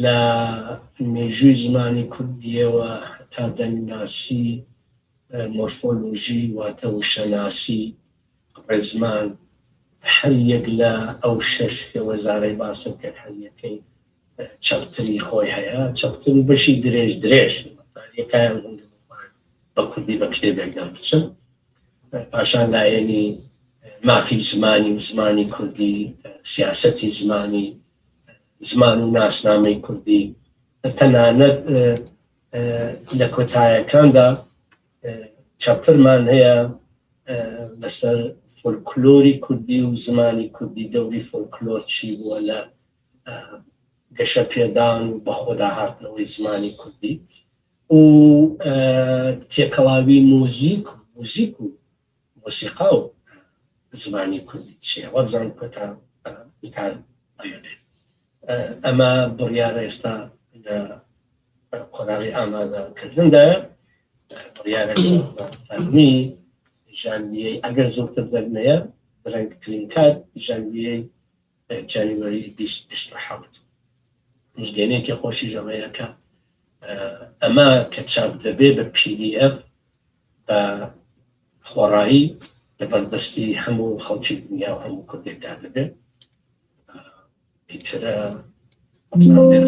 لە مێژووی زمانی کوردیەوە هەتا دەنگناسی مۆرفۆلۆژی واتە وشەناسی ڕێزمان هەر یەک لە ئەو 6 کە وەزارەی باسم کرد هەر یەکەی چەپتری خۆی هەیە چەپتر و بەشی درێژ درێژ یەکایان بە کوردی بە کتێبێکدا بچن پاشان لایەنی مافی زمانی و زمانی کوردی سیاسەتی زمانی زمان و ناسنامەی کوردی تەنانەت لە کۆتاییەکاندا چاپترمان هەیە لەسەر فۆلکلۆری کوردی و زمانی کوردی دەوری فۆلکلۆر چی بووە لە گەشە پێدان و بەخۆدا هاتنەوەی زمانی کوردی و تێکەڵاوی موزیک و مۆسیقا و زمانی کوردی چیە وەبزان کۆتا بیکار ئەوێنێ ئەمە بڕیارە ئێستا لە قۆناغی ئامادەکردندایە بڕیارە فەرمی ژانویەی ئەگەر زۆرتر دەرنەیە بەرەنگترین کات ژانویەی جانیوەری 2027 نزگەینێکی خۆشی ژەمەیەکە ئەمە کە چاپ دەبێ بە PDF بە خۆڕایی لەبەردەستی هەموو خەڵکی دنیا و هەموو کوردێکدا دەبێت ئیترە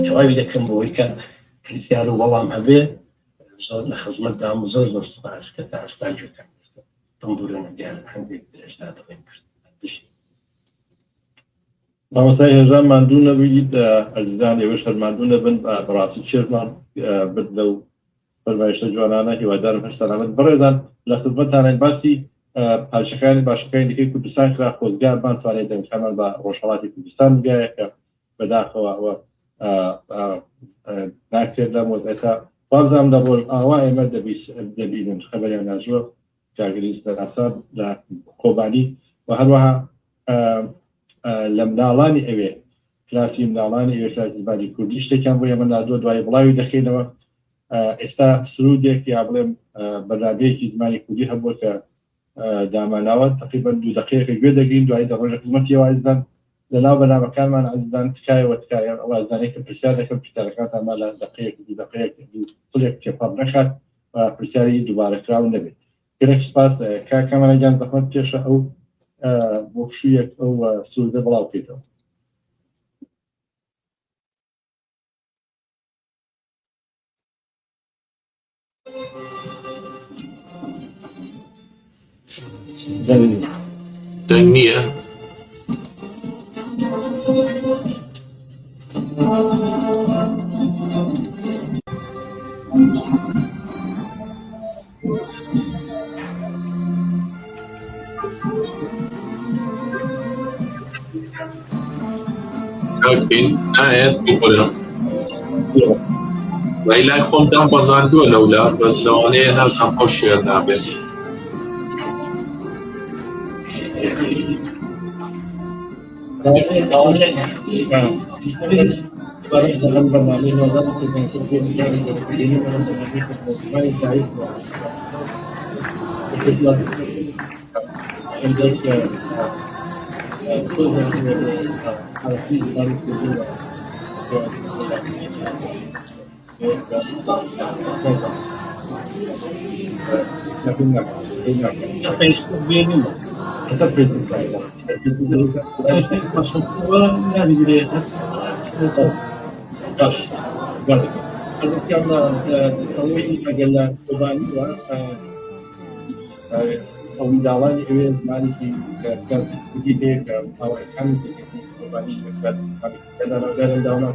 تەواوی دەکەم بۆی کە پرسیار و وەڵام هەبێ زۆر لە خزمەتدام و زۆر زۆر سوپاس کە تا ئێستا گوێتان بمبورن دیار هەندێک درێژدا دەڵێن مامۆستای هێژان ماندوو نەبوویت ئەزیزان ئێوە شەرماندوو نەبن بەڕاستی چێژمان بد لەو فەرمایشتە جوانانە هیوادارم هەر سەلامەت بەڕێزان لە خزمەتتانین باسی پاشەکانی باشەکانی دیکەی کوردستان کرا خۆزگارمان توانێت دەنگەکانمان بە ڕۆژهەڵاتی کوردستان بگایە کە بەداخەوە ئەوە ناکرێت لە مۆزەکە وابزانام لە ڕۆژ ئاوا ئێمە دەبینن خەبەریان ناژوە جاگریز دەراسا لە قۆبانی و هەروەها لە مناڵانی ئەوێ کلاسی مناڵانی ئەوێ کلاسی زمانی کوردی شتێکیان بۆ ئێمە ناردووە دوای بڵاوی دەکەینەوە ئێستا سرودێک یا بڵێم بەرنامەیەکی زمانی کوردی هەبووە کە داماناوە تقریبا 2 دقیقە گوێ دەگەین دوای ڕۆژە خزمەتیەوە عزیزان لەناو بەرنامەکانمان عزیزان تکایەوە تکایە ئەو ئازانەیە کە پرسیار دەکەم پرسیارەکانتانمان لە دقیقێک 2 دقیقێک پڵێک تێپەڕ نەکات و پرسیاری دووبارەکراون نەبێت گەلێک سپاس کاکەمانەجان زەحمەت کێشە ئەو بۆ شوویەک ئەو سوودە بڵاو بکەیتەوە. دەنگ نییە نایەت بڵێم وای لای خۆمدان بەزاندووە لەولا بەس لەوانەیە نازانم ئەو شێر نابێت ئەو منداڵانی ئەوێ زمانێکی کوردی هەیە کە هاوڕێکانی داونا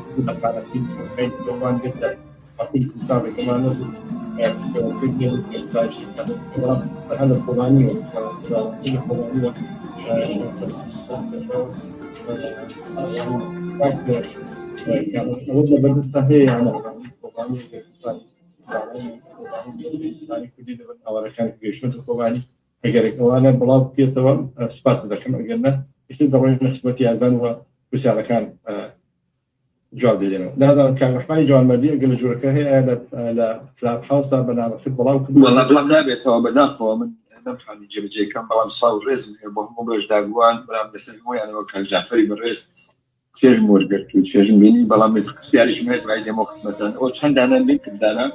دەوان بێتە حقی حسابێکمان هەندە قۆبانیوە ئەوە لە بەردەستا هەیە یانە کوردی دەبن هاوڕێکانی گەیشتن قۆبانی ئەگەرێکەوانە بڵاو بکێتەوە سوپاس دەکەم ئەگەرنە هیچ دەڕۆین نەسبەتی ئازان وە پرسیارەکان جواب دێنەوە نازانم کاکەحمانی جوانمەردی ئەگەر لە جوورەکە هەیە لە کلاب هاوسدا بەنامەکرد بڵاو کردووە وەڵام بڵام نابێتەوە بەداخەوە من نەمتوانی جێبەجێکەم بەڵام ساو ڕێزم هەیە بۆ هەموو بەشداگوان بەڵام لەسەر هەموویانەوە کاک جعفەری بەڕێز چێژم وەرگرت و چێژم بینی بەڵام پرسیاریشم هەیە دوای دێمە خزمەتان ئەوە چەند دانە لینکردانە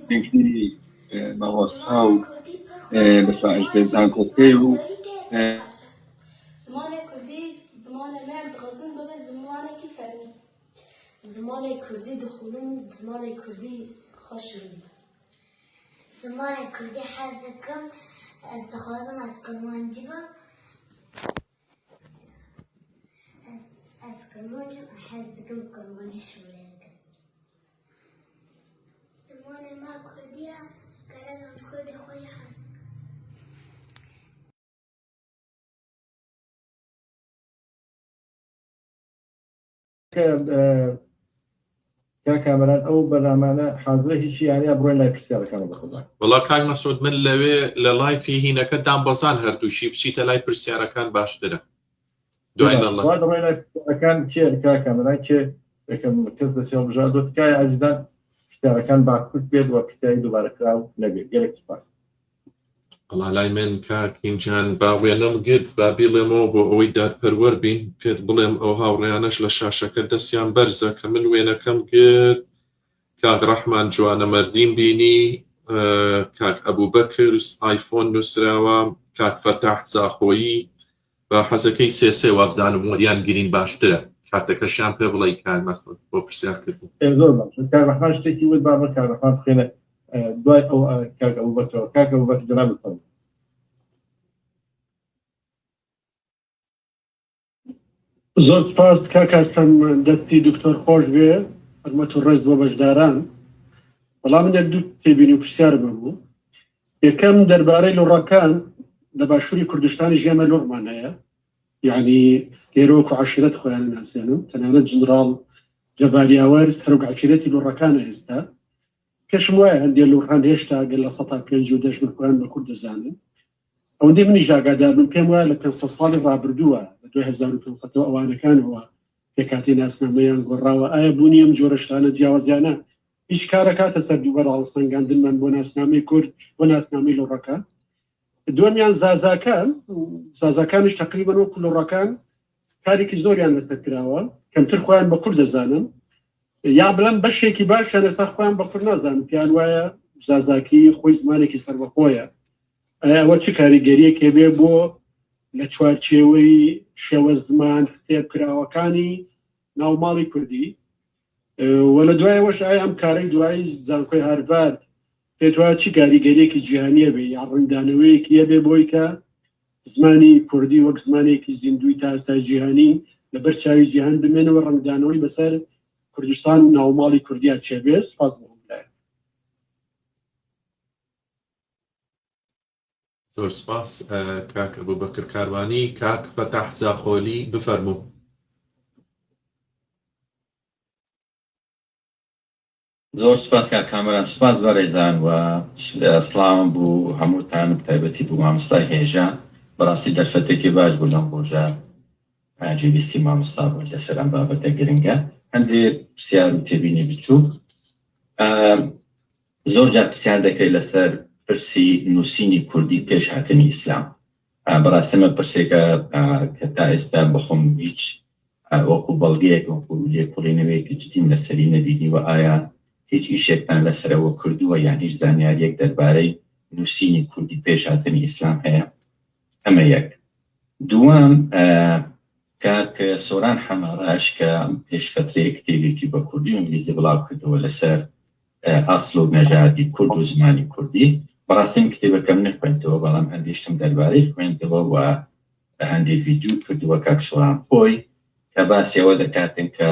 لینکدینی مامۆستا و بەسواش بێزان کۆکەی و زمانی کوردی زمانی مرد غزن ببه زمانی که فرمی زمانی کوردی دخولم زمانی کوردی خوشم زمانی کوردی حزکم از دخوازم از کرمانجی با از کرمانجی حزکم کرمانجی شوره زمانی ما کوردیه کردم کوردی خوش حزم کامران ئەو بەرنامانە حاضرە هیچی یانیا بڕۆین لای پرسیارەکانە بخۆڵای وەڵا کاک مەسعود من لەوێ لە لایفی هینەکە دامبەزان هەردووشی بچیتە لای پرسیارەکان باشترە دوای نەڵە دەڕۆین لای پرسیارەکان کێ کامران کێ یەکەم کەس دەسیەوە بژاردۆ تکایە ئازیزان پرسیارەکان باکوورت بێت وە پرسیاری دووبارە کراو نەبێت گەلێک سوپاس وەڵا لای من کاکینجان با وێنەم گرت با بیڵێمەوە بۆ ئەوەی دادپەروەر بین پێت بڵێم ئەو هاوڕێیانەش لە شاشەکە دەستیان بەرزە کە من وێنەکەم گرت کاک ڕەحمان جوانەمەردیم بینی کاک ئەبووبەکر ئایفۆن نووسراوە کاک فەتاح زاخۆیی بە حەزەکەی سێسێ وابزانم وەریان گرین باشترە کاتەکەشیان پێ بڵێ کار مەسعود بۆ پرسیارکردن زۆر باش کاک ڕەحمان شتێکی وت با بە کاک ڕەحمان بخێنە دوای ئەو کاک ئەبووبەکرەوە کاک ئەبووبەکر جەناب بفەرموو زۆر سپاس کاکەم دەستی دکتۆر خۆش بێ حرمەت و ڕێز بۆ بەشداران بەڵام من دوو تێبینی و پرسیارم بوو یەکەم دەربارەی لۆڕەکان لە باشووری کوردستانی ژێمە لۆڕمان هەیە یعنی لێرەوەکو عەشیرەت خۆیان ناسێنن تەنانەت جنراڵ جەباریاوەرز هەروک عەشیرەتی لۆڕەکانە ئێستا پێشم وایە هەندێک لۆڕان هێشتا گەل لە 150 خۆیان بە کورد دەزانن ئەوەندەی منیش ئاگادار بم پێم وایە لە 500 ساڵی ڕابردووە لە 2500 ئەوانەکانەوە پێکاتی ناسنامەیان گۆڕاوە ئایا بوونی ئەم جۆرە شتانە جیاوازیانە هیچ کارە کاتە سەر دووبەر هەڵسەنگاندنمان بۆ ناسنامەی کورد بۆ ناسنامەی لۆڕەکان دووەمیان زازاکانش تقریبا وەکو لۆڕەکان کارێکی زۆریان لەسەر کراوە کەمتر خۆیان بە کورد دەزانن یا بڵێم بەشێکی باشیان ئێستا خۆیان بە کورد نازانن پیان وایە زازاکی خۆی زمانێکی سەربەخۆیە ئەوە چ کاریگەریەکێ بێ بۆ لە چوارچێوەی شێوە زمان کتێبکراوەکانی ناوماڵی کوردی وە لە دوایەوەش ئایا ئەم کارەی دوایی زانکۆی هارڤارد پێت وایە چی کاریگەریەکی جیهانیە بێ یا ڕوویدانەوەیەکی بێ بۆی کە زمانی کوردی وەک زمانێکی زیندوی تا ئێستا جیهانی لەبەر چاوی جیهان بمێنەوە ڕنگدانەوەی بەسەر کوردستان و ناوماڵی کوردیا چێبێت سپاس بۆ زۆر سپاس کاک ئەبوبەکر کاروانی. کاک فەتاح زاخۆلی بفەرموو. زۆر سپاس کامەران، سپاس بەڕێزان و سڵاوم بوو هەمووتان تایبەتی بوو مامۆستای هێژە. بەڕاستی دەرفەتێکی باش بوو لەم ڕۆژە جێویستی مامۆستا بوو لەسەر ئەم بابەتە گرنگە. هەندێک پرسیار و تێبینی بچووک زۆر جار پرسیار دەکەی لەسەر پرسی نووسینی کوردی پێش هاتنی ئیسلام. بەڕاستیمە پرسێکە کە تا ئێستا بخۆم هیچ وەکو بەڵگەیەک وەکو لێکۆڵینەوەیەکی جدیم لەسەری نەدیدی و ئایا هیچ ئیشێکتان لەسەرەوە کردووە یان هیچ زانیاریەک دەربارەی نووسینی کوردی پێش هاتنی ئیسلام هەیە؟ ئەمە یەک. دووەم کاک سۆران حەماڕاش کە پێش فترەیە کتێبێکی بە کوردی و ئینگلیزی بڵاو کردەوە لەسەر ئەسڵ و نەژادی کورد و زمانی کوردی. بەڕاستیم کتێبەکەم نەخوێنتەوە بەڵام هەندێشتم دەربارەی خوێنتەوە و هەندێک ڤیدیۆ کردووە کاک سۆران خۆی کە باسیەوە دەکاتن کە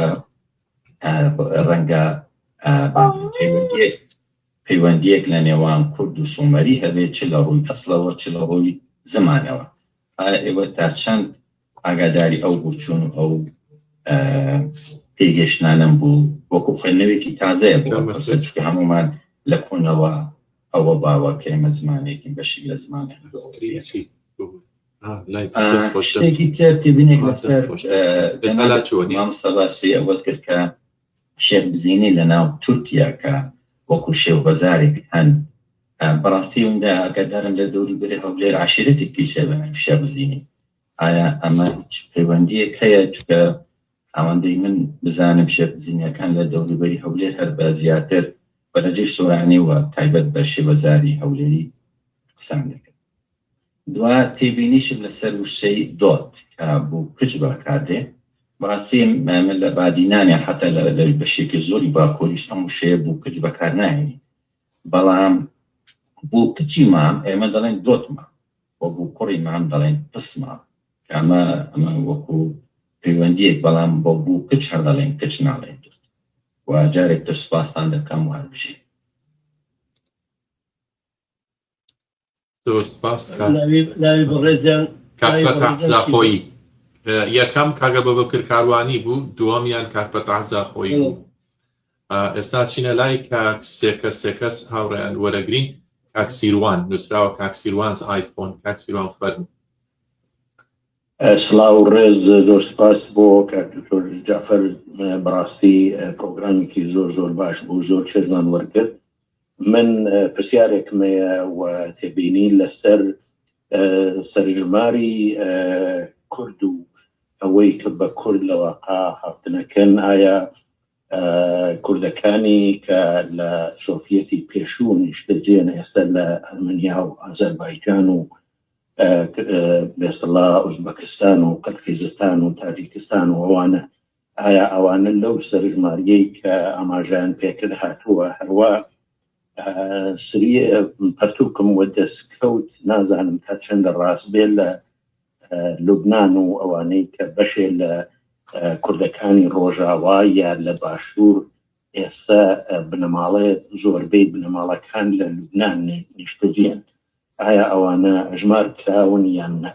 ڕەنگە پەیوەندیەک لە نێوان کورد و سومەری هەبێت چ لە ڕووی ئەسڵەوە چ لە ڕووی زمانەوە. ئێوە تا چەند ئاگاداری ئەو بچوون و ئەو پێگەشتانم بوو وەکو خوێندنەوەیەکی تازەیە بوو چکە هەمومان لە کۆنەوە ئەوە باوە کە ئێمە زمانێکی بەشی لە زمانێک شتێکی تر تێبینێک لەسەر مامۆستا باسی ئەوەت کرد کە شێخ بزینی لە ناو تورکیا کە وەکو شێوبەزارێک هەن. بەڕاستی ئەوەندە ئاگادارم لە دەوری بەرێ هەولێر عاشیرەتێکی شێ بە ناوی شێخ بزینی. ئایا ئەمە پەیوەندیەک هەیە چکە ئەوەندەی من بزانم شێخ بزینیەکان لە دەوروبەری هەولێر هەر بە زیاتر بەرەجەی سۆرانی و تایبەت بە شێوەزاری هەولێری قسان دەکەن. دوا تێبینیشم لەسەر وشەی دۆت کە بوو کچ بەکاردێ. بەڕاستی من لە بادینانێ حتا لە بەشێکی زۆری باکۆریش ئەم وشەیە بوو کچ بەکار ناهێنی، بەڵام بوو کچی مام ئێمە دەڵێن دۆت مام و بوو کوڕی مام دەڵێن پس مام کە ئەمە وەکو پەیوەندیەک، بەڵام بۆ بوو کچ هەر دەڵێن کچ ناڵێن دۆت. و جارێک تر سوپاسان دەکەم و هەربژێ. زۆر سپاس کاک فەتاح زاخۆیی. یەکەم کاک ئەبوبەکر کاروانی بوو، دووەمیان کاک فەتاح زاخۆیی بوو. ئێستا چینە لای کاک سێکەس هاوڕێیان وەرەگرین. کاک سیروان نووسراوە کاک سیروانز ئایفۆن. کاک سیروان فەرموو. سڵاو و ڕێز، زۆر سپاس بۆ کاک دکتۆر جعفەر. بەڕاستی پرۆگرامێکی زۆر باش بوو، زۆر چێژمان وەرگرت. من پرسیارێکم هەیە و تێبینی لەسەر سەرژماری کورد و ئەوەی کە بە کورد لە واقع هاتنەکەن. ئایا کوردەکانی کە لە سۆڤیەتی پێشوو نیشتەجێن ئێستا لە ئەرمەنیا و ئازەربایجان و بێسەڵا ئوزبەکستان و قەرقیزستان و تاجیکستان و ئەوانە، ئایا ئەوانە لەو سەرژماریەی کە ئاماژیان پێکرد هاتووە هەروە پەرتووکم و دەستکەوت نازانم تا چەندە ڕاست بێت لە لوبنان و ئەوانەی کە بەشێ لە کوردەکانی ڕۆژاوا یا لە باشوور ئێستا بنەماڵێت زۆربەی بنەماڵەکان لە لوبنان نیشتەجێن، ئایا ئەوانە ژمار کراون یان نە؟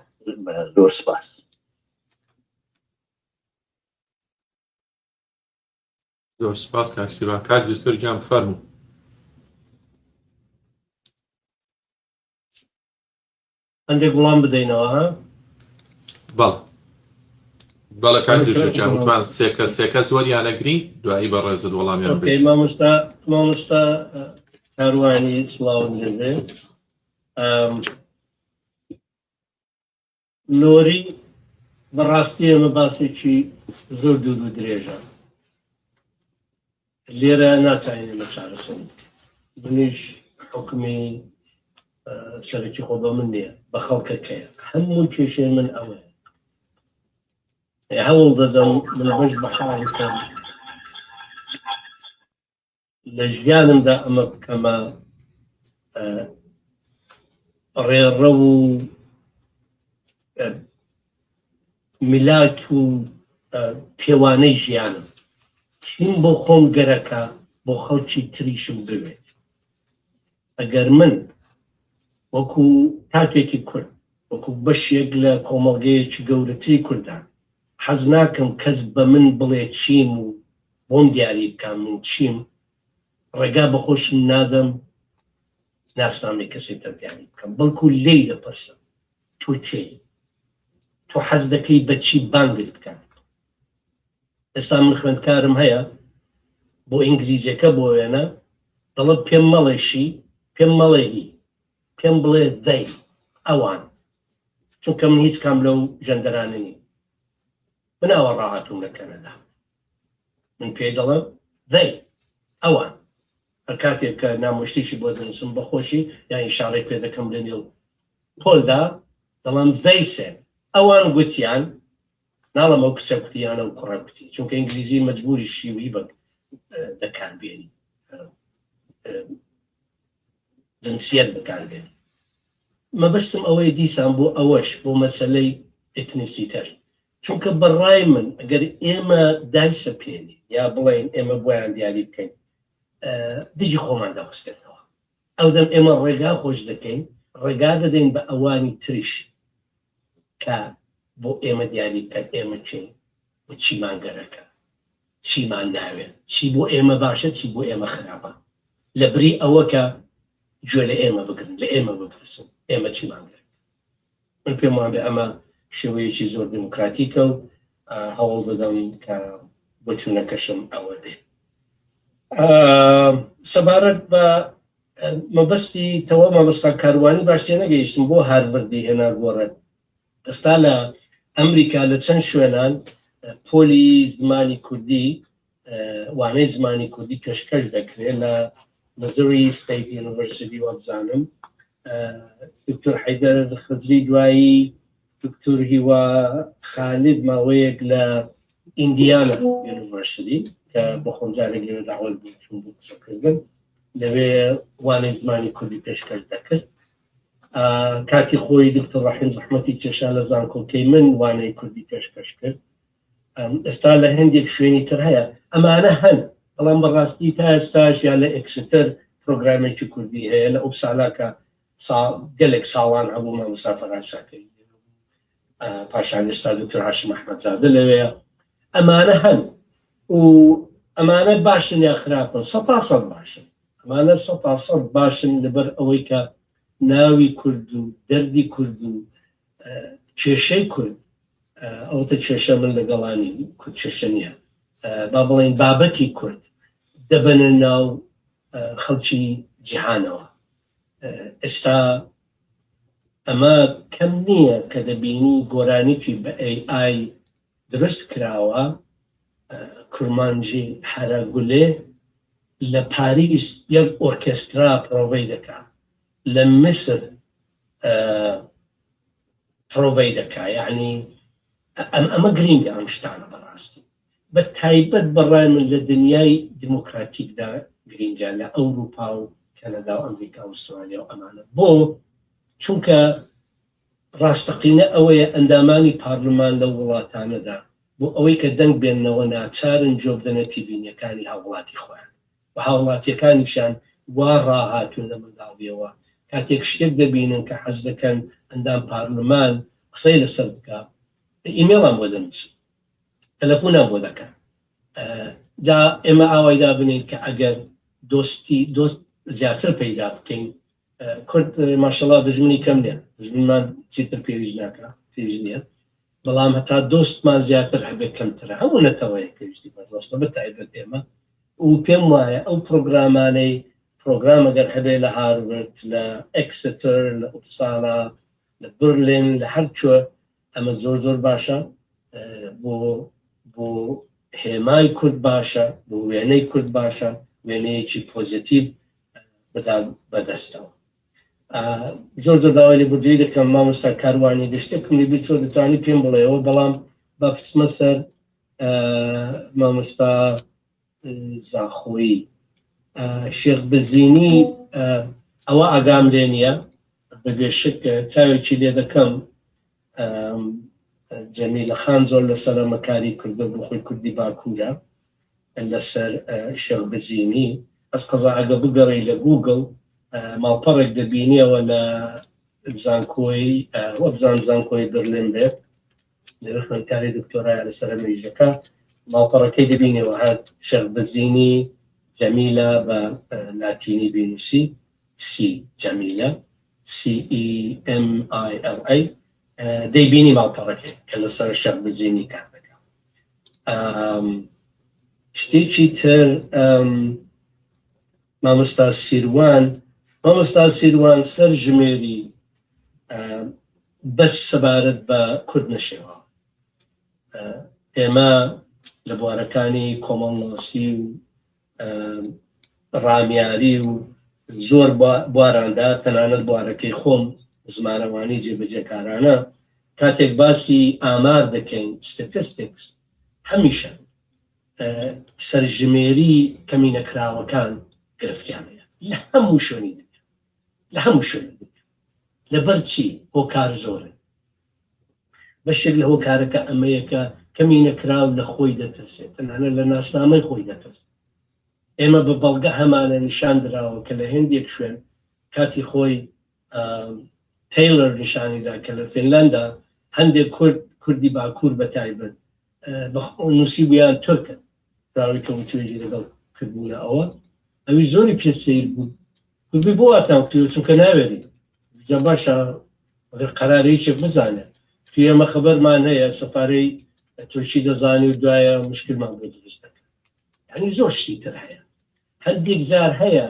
زۆر سپاس. زۆر سپاس کاک سیروان. کاک دکتۆر گیان بفەرموو. هەندێک وڵام بدەینەوە ها؟ بەڵێ کاک دکتۆر گیان وتمان سێکەس وەریانەگری دوایی بە ڕێزت وەڵامیان بدەین. مامۆستا کاروانی سڵاوم لێبێ. نۆری بەڕاستی ئەمە باسێکی زۆر دوور و درێژە، لێرە ناتوانین ئەمە چارەسەر بنیش حکمی سەرەکی خۆ بە من نییە، بە خەڵکەکەیە. هەموو کێشەی من ئەوەیە، هەوڵ دەدەم منەبەش بە حاڵەکەم لە ژیانمدا ئەمە بکەمە ڕێڕە و میلاک و پێوانەی ژیانم چیم بۆ خۆم گەرەکە بۆ خەڵکی تریشم بوێت ئەگەر من وەکو تاکێکی کورد وەکو بەشێک لە کۆمەڵگەیەکی گەورەتری کوردان حەز ناکەم کەس بە من بڵێ چیم و بۆم دیاری بکەم من چیم ڕێگا بەخۆشم نادەم ناسنامەی کەسێک دیاری بکەم بەڵکو لێی دەپرسم تۆ چێ تۆ حەز دەکەی بەچی بانگت بکەن ئێستا من خوێندکارم هەیە بۆ ئینگلیزیەکە بۆ وێنە دەڵێ پێم مەڵێشی پێم مەڵێهی پێم بڵێ دەی ئەوان چونکە من هیچ کام لەو ژەندەرانە نیم من ئەوە ڕاهاتوم لە کەنەدا من پێ دەڵێم دەی ئەوان هەر کاتێک کە نامۆشتێکی بۆ دەنووسم بەخۆشی یان ئیشارەی پێ دەکەم لە نێو پۆلدا دەڵێم دەی سێ ئەوان گوتیان ناڵەمە ئەو کچە کوتیانە و کوڕە کوتی چونکە ئینگلیزی مەجبوری شیوی بە دەکاربێنی جنسیەت بەکاربێنی مەبەستم ئەوەی دیسان بۆ ئەوەش بۆ مەسەلەی ئێتنیسیتەر چونکە بەڕای من ئەگەر ئێمە دایسە پێنی یا بڵێن ئێمە بۆیان دیاری بکەین دژی خۆمان دەوەستێتەوە ئەو دەم ئێمە ڕێگا خۆش دەکەین ڕێگا دەدەین بە ئەوانی تریش کە بۆ ئێمە دیاری بکەن ئێمە چین و چیمان گەرەکە چیمان ناوێت چی بۆ ئێمە باشە چی بۆ ئێمە خراپە لە بری ئەوە کە گوێ لە ئێمە بگرن لە ئێمە بپرسن ئێمە چیمان گەرەکە من پێم وابێ ئەمە شێوەیەکی زۆر دموکراتیکە و هەوڵ دەدەم کە بۆ چوونەکەشم ئەوە دێ سەبارەت بە مەبەستی تەوا مەبەستا کاروانی باشتێ نەگەیشتم بۆ هارڤەردی هێنا گۆڕێت ئێستا لە ئەمریکا لە چەند شوێنان پۆلی زمانی کوردی وانەی زمانی کوردی پێشکەش دەکرێت لە مزوری ستیت یونیڤرسیتی وەبزانم دکتۆر حەیدەر خزری دوایی دکتۆر هیوا خالد ماوەیەک لە ئیندیانا یونیڤرسیتی کە بۆ خۆمجارێک لێوێ داوای بوو چوون بۆ قسەکردن لەوێ وانەی زمانی کوردی پێشکەش دەکرد کاتی خۆی دکتۆر ڕەحیم زەحمەتی کێشا لە زانکۆکەی من وانەی کوردی پێشکەش کرد ئێستا لە هەندێک شوێنی تر هەیە ئەمانە هەن بەڵام بەڕاستی تا ئێستاش یا لە ئێکستەر پرۆگرامێکی کوردی هەیە لە ئوپسالاکە گەلێک ساڵان هەبوو مامۆستا فەرهاد شاکری پاشان ئێستا دکتۆر هاشم ئەحمەدزادە لەوەیە ئەمانە هەن و ئەمانە باشن یا خراپن 100% باشن ئەمانە 100% باشن لەبەر ئەوەی کە ناوی کورد و دەردی کورد و کێشەی کورد ئەوتە کێشە من لەگەڵانی کورد کێشە نییە با بڵێن بابەتی کورد دەبەنە ناو خەڵکی جیهانەوە ئێستا ئەمە کەم نییە کە دەبینی گۆرانێکی بە AI دروست کراوە کورمانجی هەرەگولێ لە پاریس یەک ئۆرکێسترا پرۆڤەی دەکات لە مصر پرۆڤەی دەکات یعنی ئەمە گرینگە ئەم شتانە بەڕاستی بە تایبەت بەڕای من لە دنیای دموکراتیکدا گرینگە لە ئەوروپا و کەنەدا و ئەمریکا و ئوسترالیا و ئەمانە بۆ چونکە ڕاستەقینە ئەوەیە ئەندامانی پارلمان لە وڵاتانەدا بۆ ئەوەی کە دەنگ بێننەوە ناچارن جۆ بدەنە تیبینیەکانی هاوڵاتی خۆیان و هاوڵاتیەکانیشان وا ڕاهاتون لە منداڵیەوە کاتێک شتێک دەبینن کە حەز دەکەن ئەندام پارلمان قسەی لەسەر بکە ئیمێڵان بۆ دەنووسن تەلەفۆنان بۆ دەکەن جا ئێمە ئاوای دابنین کە ئەگەر دۆست زیاتر پەیدا بکەین کورد ماشەڵڵا دژمنی کەم نیە دژمنمان چیتر پێویست ناکە پێویست نییە بەڵام هەتا دۆستمان زیاتر هەبێت کەمترە هەموو نەتەوەیە پێویستی بەدۆستە بە تایبەت ئێمە و پێم وایە ئەو پرۆگرامانەی پرۆگرام ئەگەر هەبێ لە هارڤرد لە ئەکستەر لە ئوپسالا لە برلین لە هەر کوێ ئەمە زۆر زۆر باشە بۆ هێمای کورد باشە بۆ وێنەی کورد باشە وێنەیەکی پۆزیتیڤ بدات بەدەستەوە زۆر زۆر داوای لێبوردی دەکەم مامۆستا کاروانی گەشتێکم لێ بچۆ دەتوانی پێم بڵێەوە بەڵام با بچمە سەر مامۆستا زاخۆیی شێخ بزینی ئەوە ئاگام لێ نییە بەبێشک چاوێکی لێ دەکەم جەمیلە خان زۆر لەسەر ئەمەکاری کردو بۆ خۆی کوردی باکوورە لەسەر شێخ بزینی ئەس قەزا ئەگە بگەڕی لە گوگڵ ماڵپەڕێک دەبینیەوە لە زانکۆی وەبزان زانکۆی برلین بێت لێرە خوێندکاری دکتۆرایە لەسەر ئەمریژەکە ماڵپەڕەکەی دەبینەوە هات شێخ بزینی جەمیلە بە لاتینی بینوسی سی جەمیلە CEMILA دەیبینی ماڵپەڕەکەی کە لەسەر شێخ بزینی کار دەکات شتێکی تر مامۆستا سیروان سەر ژمێری بەس سەبارەت بە کورد نەشێوە ئێمە لە بوارەکانی کۆمەڵناسی و ڕامیاری و زۆر بواراندا تەنانەت بوارەکەی خۆم زمانەوانی جێبەجێکارانە کاتێک باسی ئامار دەکەین statistics هەمیشە سەرژمێری کەمینەکراوەکان گرفتیانەیە لە هەموو شوێنی لە هەموو شوێنی لەبەر چی هۆکار زۆرە بەشێک لە هۆکارەکە ئەمەیەکە کەمینەکراو لە خۆی دەترسێت تەنانەت لە ناسنامەی خۆی دەترسێت ئێمە بە بەڵگە هەمانە نیشان درراوە کە لە هێندێک شوێن کاتی خۆی تەیلەر نیشانیدا کە لە فینلاندا هەندێک کوردی باکوور بە تایبەت نووسی بوویان تورکن راوی کەوتوێژی لەگەڵ کردبوونە ئەوە ئەوی زۆری پێسەیر بوو کوردی بۆ ئاتان کردو چونکە ناوێری جا باشە قەرارەیەکێک بزانێت توی ئێمە خەبەرمان هەیە سەپارەی تورکی دەزانی و دوایە مشکلمان بۆ دروست دەکەن یعنی زۆر شتی تر هەیە هەندێک جار هەیە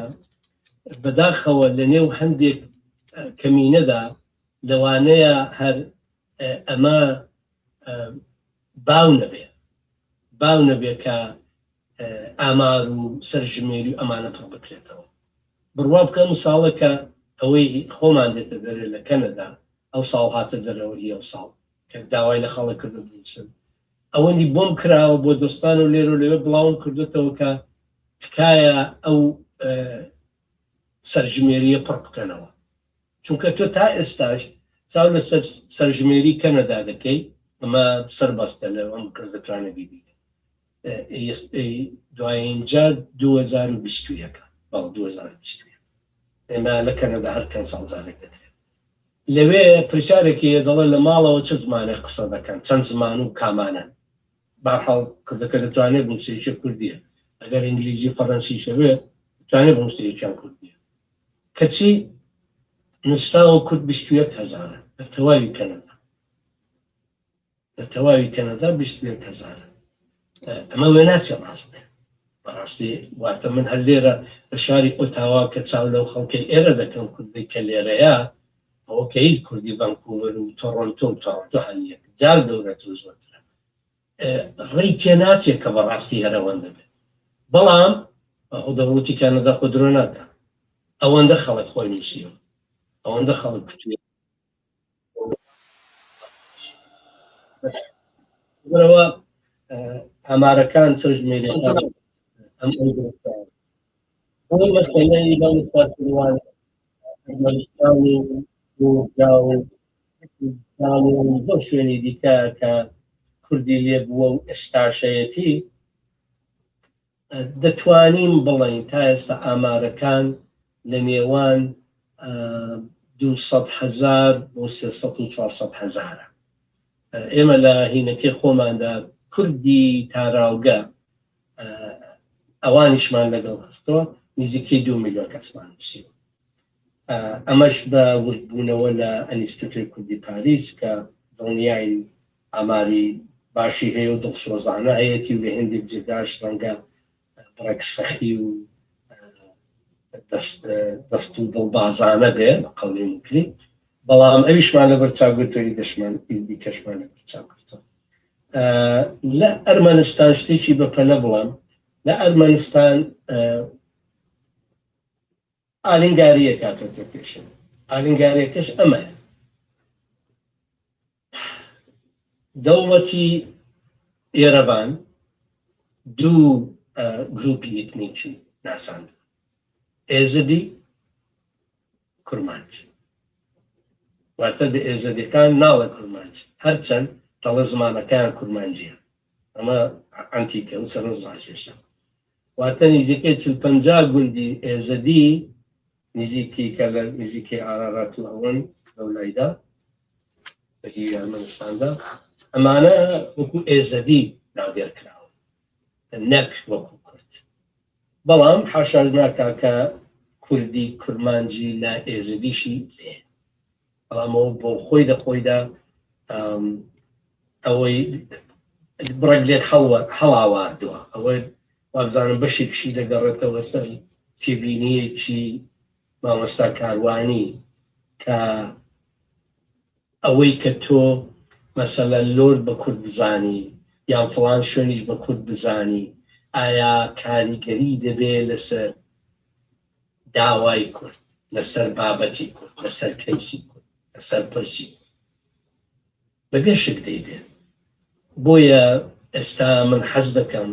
بەداخەوە لە نێو هەندێک کەمینەدا لەوانەیە هەر ئەمە باو نەبێ کە ئامار و سەرژمێری و ئەمانە پڕ بکرێتەوە بڕوا بکە مساڵەکە ئەوەی خۆمان دێتە دەرێ لە کەنەدا ئەو ساڵ هاتە دەرەوە ئەو ساڵ کە داوای لە خەڵک کردو بنووسن ئەوەندی بۆم کراوە بۆ دۆستان و لێرە لێوە بڵاوم کردوتەوە کە تکایە ئەو سەرژمێریە پڕ بکەنەوە چونکە تۆ تا ئێستاش چاو لە سەرژمێری کەنەدا دەکەی ئەمە سەربەستە لەوە ئەم کەس دەتوانە بیبینێت دوایینجا 2021 بەڵ 2021 ئێمە لە کەنەدا هەر کەن ساڵجارێک دەکرێت لەوێ پرسیارێکی دەڵێ لە ماڵەوە چه زمانێک قسە دەکەن چەند زمان و کامانە بەرحاڵ کردەکە دەتوانێت بنووسێکی کوردیە ئەگەر ئینگلیزی فەڕەنسی شەوێت دەتوانێت بنووسێکیان کوردیە کەچی نووسراوە کورد 21,000 لە تەواوی کەنەدا ئەمە وێ ناچێ ڕاستێ بەڕاستی واتە من هەر لێرە بە شاری ئۆتاوا کە چاو لەو خەڵکەی ئێرە دەکەم کوردی کە لێرەیە ئەوە کە هیچ کوردی ڤانکوڤەر و تۆڕۆنتۆ و تۆڕۆنتۆ هەلیەک جار گەورەتر و زۆرترە ڕێی تێ ناچێت کە بەڕاستی هەرەوەندە بێت بەڵام ئەو دەوڵەتی کەنەدا خۆ درۆ ناکە ئەوەندە خەڵک خۆی نووسیوە ئەوەندە خەڵک کوتوێ بەرەوە ئامارەکان سەرژمێریەکان ئەم مەسەلەی مامۆستا سیروان ئەرمەنستانی و زۆر شوێنی دیکە کە کوردی لێ بووە و ئێستاشەیەتی دەتوانین بڵین تا ئێستا ئامارەکان لە نێوان 200,000 بۆ 300,000 ئێمە لە هینەکەی خۆماندا کوردی تاراوگە ئەوانیشمان لەگەڵ خستەوە نزیکەی 2 میلیۆن کەسمان نووسیوە ئەمەش بە وردبوونەوە لە ئەنیستیتوتی کوردی پاریس کە دڵنیاین ئاماری باشی هەیە و دڵسۆزانە هەیەی و لە هێندێک جێگاش ڕەنگە ڕێکسەخی و دەست و دڵبازانە بێ بە قەولی موکلی بەڵام ئەویشمان لە بەرچاوگرتووی دەشمان ئیدی کەشمان لە بەرچاوگرتەوە لە ئەرمەنستان شتێکی بەپەلە بڵام لە ئەرمەنستان ئالینگاریە کاتۆتە پێشن ئالینگاریەکەش ئەمەیە دەوڵەتی ئێرەبان دوو گروپی ئێتنیکی ناساند ئێزدی کورمانچ واتە بە ئێزدەکان ناڵە کورمانچ هەرچەند دەڵێ زمانەکان کورمانجیە ئەمە ئەنتیکە و سەرنج ڕاکێشە واتە نزیکەی 50 گوندی ئێزەدی نزیکی کە لە نزیکی ئارارات و ئەوەن لەولایدا بەهی ئەرمەنستاندا ئەمانە وەکو ئێزەدی ناودێرکراوە نەک وەکو کورد بەڵام حاشا ناکا کە کوردی کورمانجی لا ئێزەدیشی لێ بەڵامەوە بۆ خۆی دەخۆیدا ئەوەی بڕێک لێت هەڵاواردووە ئەوە وابزانم بەشێکشی دەگەڕێتەوە سەر تێبینیەکی مامۆستا کاروانی کە ئەوەی کە تۆ مەسەلە لۆر بە کورد بزانی یان فڵان شوێنیش بە کورد بزانی ئایا کاریگەری دەبێت لەسەر داوای کورد لەسەر بابەتی کورد لەسەر کەیسی کورد لەسەر پرسی بەگەشک دەیبێت بۆیە ئێستا من حەز دەکەم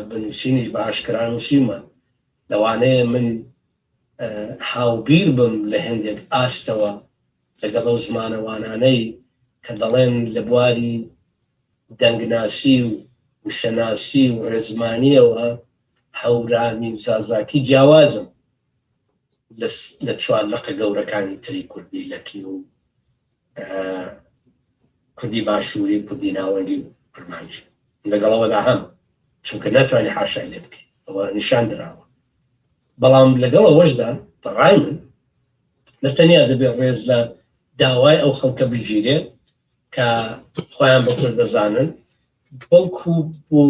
بنووسینیش بە ئاشکرا نووسیمە لەوانەیە من هاوبیر بم لە هەندێک ئاستەوە لەگەڵ ئەو زمانەوانانەی کە دەڵێن لە بواری دەنگناسی و وشەناسی و ڕێزمانیەوە هەورامی و زازاکی جیاوازم لە چوار لەقە گەورەکانی تری کوردی لەکی و کوردی باشووری کوردی ناوەندی و کورمانجی لەگەڵەوەدا هەم چونکە ناتوانێت حاشای لێ بکەیت ئەوە نیشان دراوە بەڵام لەگەڵ ئەوەشدا بەڕای من نەتەنیا دەبێت ڕێز لە داوای ئەو خەڵکە بگیرێت کە خۆیان بە کورد دەزانن بەڵکو بۆ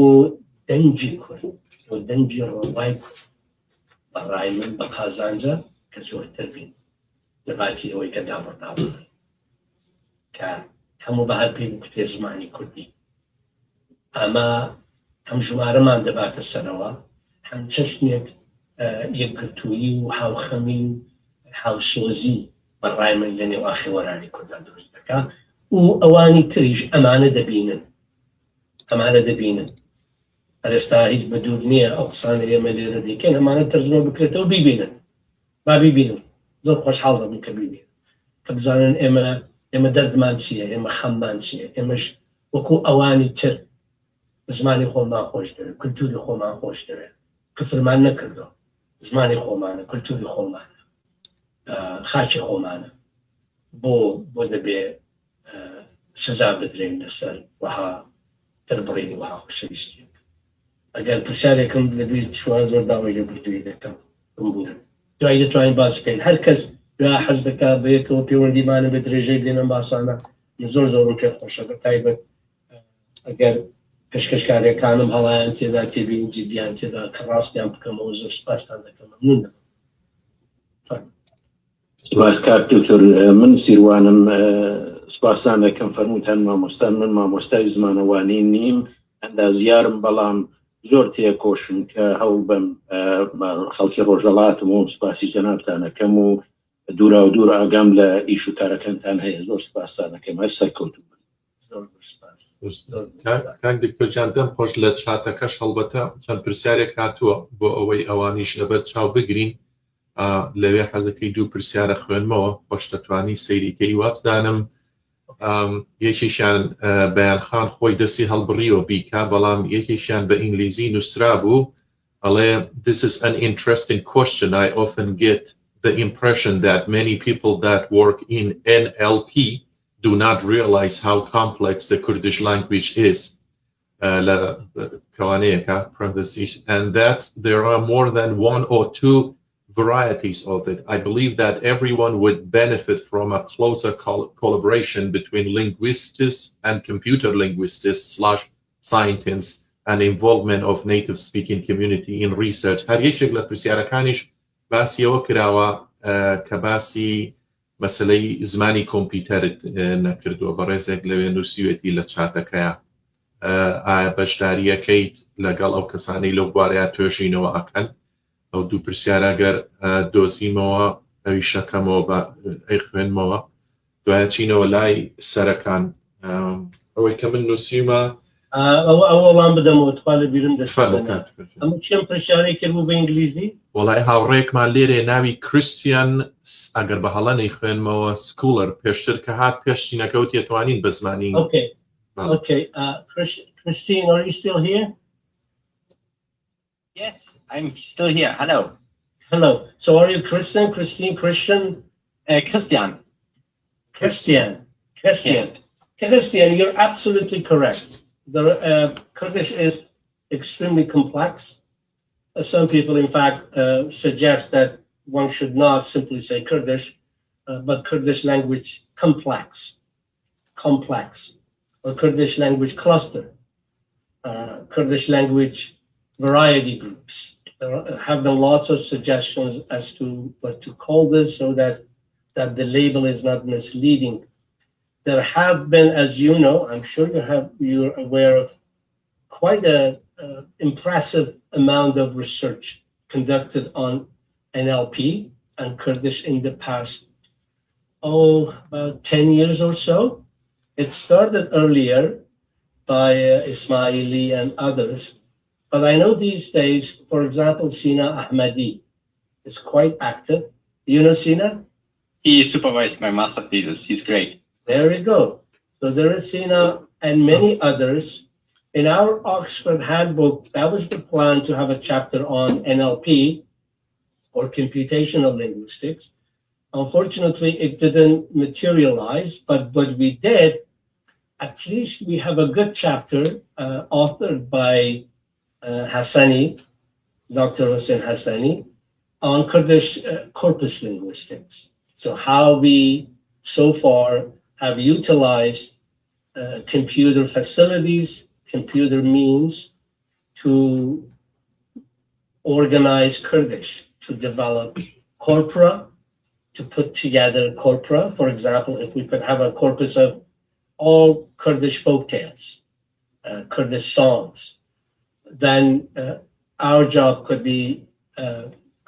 دەنجی کورد بۆ دەنجی ڕۆڵای کورد بەڕای من بە قازانجە کە زۆرتر بین لە باتی ئەوەی کە دابڕداوە کە هەموو بە هەر پێی بکوتێ زمانی کوردی ئەمە هەم ژمارەمان دەباتە سەرەوە هەم چەشنێک یەکگرتوویی و هاوخەمی و هاوسۆزی بەڕای من لە نێو ئاخێوەرانی کورددا دروست دەکات و ئەوانی تریش ئەمانە دەبینن ئەرێستا هیچ بەدوور نییە ئەو قسانە ئێمە لێرە دەکەن ئەمانە تەرجمە بکرێتەوە بیبینن با بیبینن زۆر خۆشحاڵ دەبم کە بیبینن کە بزانن ئێمە دەردمان چییە ئێمە خەممان چییە ئێمەش وەکو ئەوانی تر زمانی خۆمان خۆش دەوێت کولتوری خۆمان خۆش دەوێت کفرمان نەکردەوە زمانی خۆمانە کولتوری خۆمانە خاچی خۆمانە بۆ دەبێ سزا بدرێن لەسەر وەها دەربڕینی وەها خۆشەویستی ئەگەر پرسیارێکم لەبیر چوار زۆر داوای لێ بردووی دەکەم بمبورن دوای دەتوانین باس بکەین هەر کەس دوای حەز دەکات بە یەکەوە پەیوەندیمانە بە درێژەی بێنم باسانە زۆر زۆر پێ خۆشە بە تایبەت ئەگەر پێشکەشکاریەکانم هەڵایان تێدا تێبین جدیان تێدا کە ڕاستیان بکەمەوە زۆر سپاسان دەکەم ممنون سپاس کاک دکتۆر من سیروانم سپاسان دەکەم فەرمووتان مامۆستان من مامۆستای زمانەوانی نیم ئەندازیارم بەڵام زۆر تێکۆشم کە هەوڵ بەم خەڵکی ڕۆژهەڵاتم و سپاسی جەنابتانەکەم و دوورا و دوور ئاگام لە ئیش و کارەکەمتان هەیە زۆر سپاسانەکەم هەر سەرکەوتوو کاک دکتۆر دەم خۆش لە چاتەکەش هەڵبەتە چەند پرسیارێک هاتووە بۆ ئەوەی ئەوانیش لەبەر چاو بگرین لەوێ حەزەکەی دوو پرسیارە خوێنمەوە خۆش دەتوانی سەیریکەی وابزانم یەکیشیان بەیانخان خۆی دەستی هەڵبڕیەوە بیکا بەڵام یەکیشیان بە ئینگلیزی نووسرا بوو ئەڵێ this is an interesting question I often get the impression that many people that work in NLP do not realize how complex the Kurdish language is and that there are more than one or two varieties of it. I believe that everyone would benefit from a closer collaboration between linguists and computer linguists/scientists and involvement of native speaking community in research. هر یەکێک لە پرسیارەکانیش باسیەوە کراوە کە باسی مەسەلەی زمانی کۆمپیوتەرت نەکردووە بە ڕێزێک لەوێ نووسیوێتی لە چاتەکەیە ئایا بەشداریەکەیت لەگەڵ ئەو کەسانەی لەو بوارەیە توێژینەوە ئەکەن ئەو دوو پرسیارەگەر دۆزیمەوە ئەوی شەکەمەوە بە ئەی خوێنمەوە دوایە چینەوە لای سەرەکان ئەوەی کە من نووسیمە ئەوەڵام بدەمەوە تخوا لە بیرم ئەمە چێم پرسیارەی کردبوو بە ئینگلیزی وەڵای هاوڕێکمان لێرێ ناوی کریستیان ئەگەر بە هەڵەنەی خوێنمەوە سکولەر پێشتر کە هات پێشتینەکە و تێتوانین بە زمانی Okay, Christine, are you still here? Yes, I'm still here. Hello. Hello. So are you Christian? Christine, Christian? Christian. Christian, you're absolutely correct. The Kurdish is extremely complex. Some people, in fact, suggest that one should not simply say Kurdish, but Kurdish language complex, or Kurdish language cluster, Kurdish language variety groups. There have been lots of suggestions as to what to call this so that the label is not misleading. There have been, as you know, I'm sure you're aware of quite a impressive amount of research conducted on NLP and Kurdish in the past, about 10 years or so. It started earlier by Ismaili and others, but I know these days, for example, Sina Ahmadi is quite active. You know Sina? He supervised my master thesis. He's great. There we go. So there is Sina and many others. In our Oxford handbook, that was the plan, to have a chapter on NLP, or computational linguistics. Unfortunately, it didn't materialize, but what we did, at least we have a good chapter authored by Hassani, Dr. Hossein Hassani, on Kurdish corpus linguistics. So how we so far have utilized computer facilities, computer means to organize Kurdish, to develop corpora, to put together corpora. For example, if we could have a corpus of all Kurdish folktales, Kurdish songs, then our job could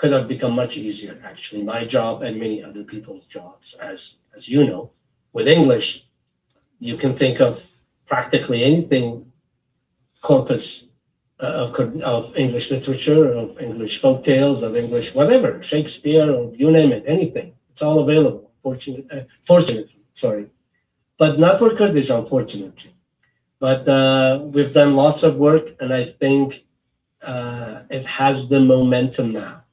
have become much easier, actually. My job and many other people's jobs, as you know. With English, you can think of practically anything corpus of English literature, of English folktales, of English whatever, Shakespeare, or you name it, anything. It's all available, fortunately, sorry. But not for Kurdish, unfortunately. But we've done lots of work, and I think it has the momentum now,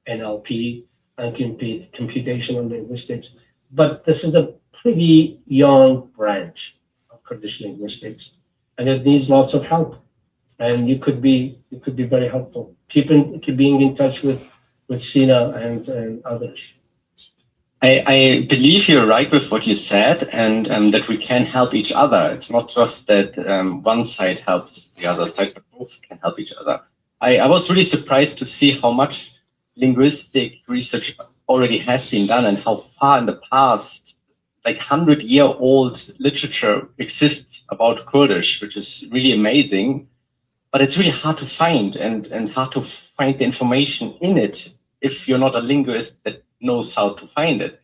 NLP and computational linguistics. But this is a pretty young branch of Kurdish linguistics, and it needs lots of help. And you could be very helpful. Keep being in touch with Sina and others. I believe you're right with what you said, and that we can help each other. It's not just that one side helps the other side, but both can help each other. I was really surprised to see how much linguistic research already has been done, and how far in the past, like 100-year-old literature exists about Kurdish, which is really amazing. But it's really hard to find, and hard to find the information in it if you're not a linguist that knows how to find it.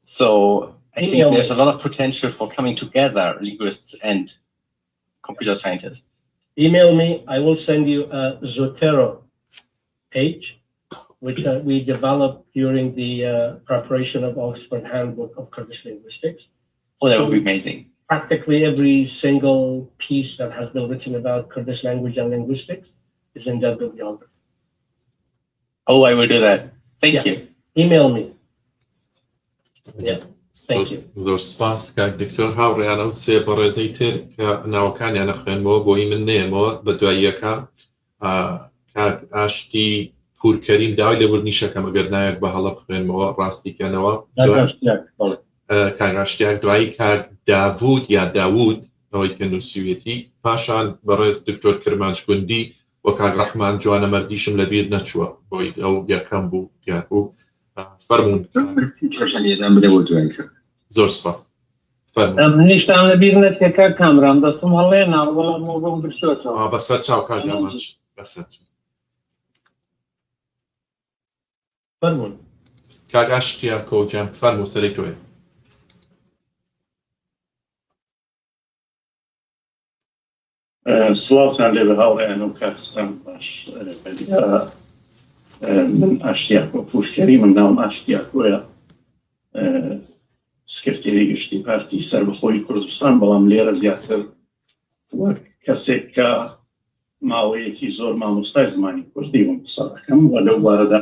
So I think there's a lot of potential for coming together, linguists and computer scientists. Email me. I will send you a Zotero page, which we developed during the preparation of Oxford Handbook of Kurdish Linguistics. Oh, that would be amazing. Practically every single piece that has been written about Kurdish language and linguistics is in that bibliography. Oh, I will do that. Thank you. Email me. Yeah. Thank you. زۆر سپاس کاک دکتۆر هاوڕێیانە و سێ بەڕێزەی تر کە ناوەکانیان نەخوێنمەوە بۆی من نێمەوە بە دواییەکە کاک ئاشتی پورکەریم داوای لێبوردنیشەکەم ئەگەر نایەک بە هەڵە بخوێنمەوە ڕاستیکەنەوە کاک ئاشتیاک دوایی کاک داوود یا داوود ئەوەی کە نووسیوێتی پاشان بەڕێز دکتۆر کرمانشگوندی و کاک ڕەحمان جوانە مەردیشم لەبیر نەچووە بۆی ئەو یەکەم بوو دیار بوو فەرموون زۆر سپاس نیشتان لەبیر نەچێکە کامران دەستم هەڵێ ناوەڵامەوە بۆم برسۆتەوە بەسەر چاو کاک دامانچ بەسەر فەرموون کاک ئاشتیاک کۆجان فەرموو سەرەی تۆیە سڵاوتان لێ بە هاوڕێیان و کاتستان باش من ئاشتیاکۆ پوشکەری من ناوم ئاشتیاکۆیە سکرتێری گشتی پارتی سەربەخۆی کوردستان بەڵام لێرە زیاتر وەک کەسێک کە ماوەیەکی زۆر مامۆستای زمانی کوردی بووم قسە دەکەم و لەو بارەدا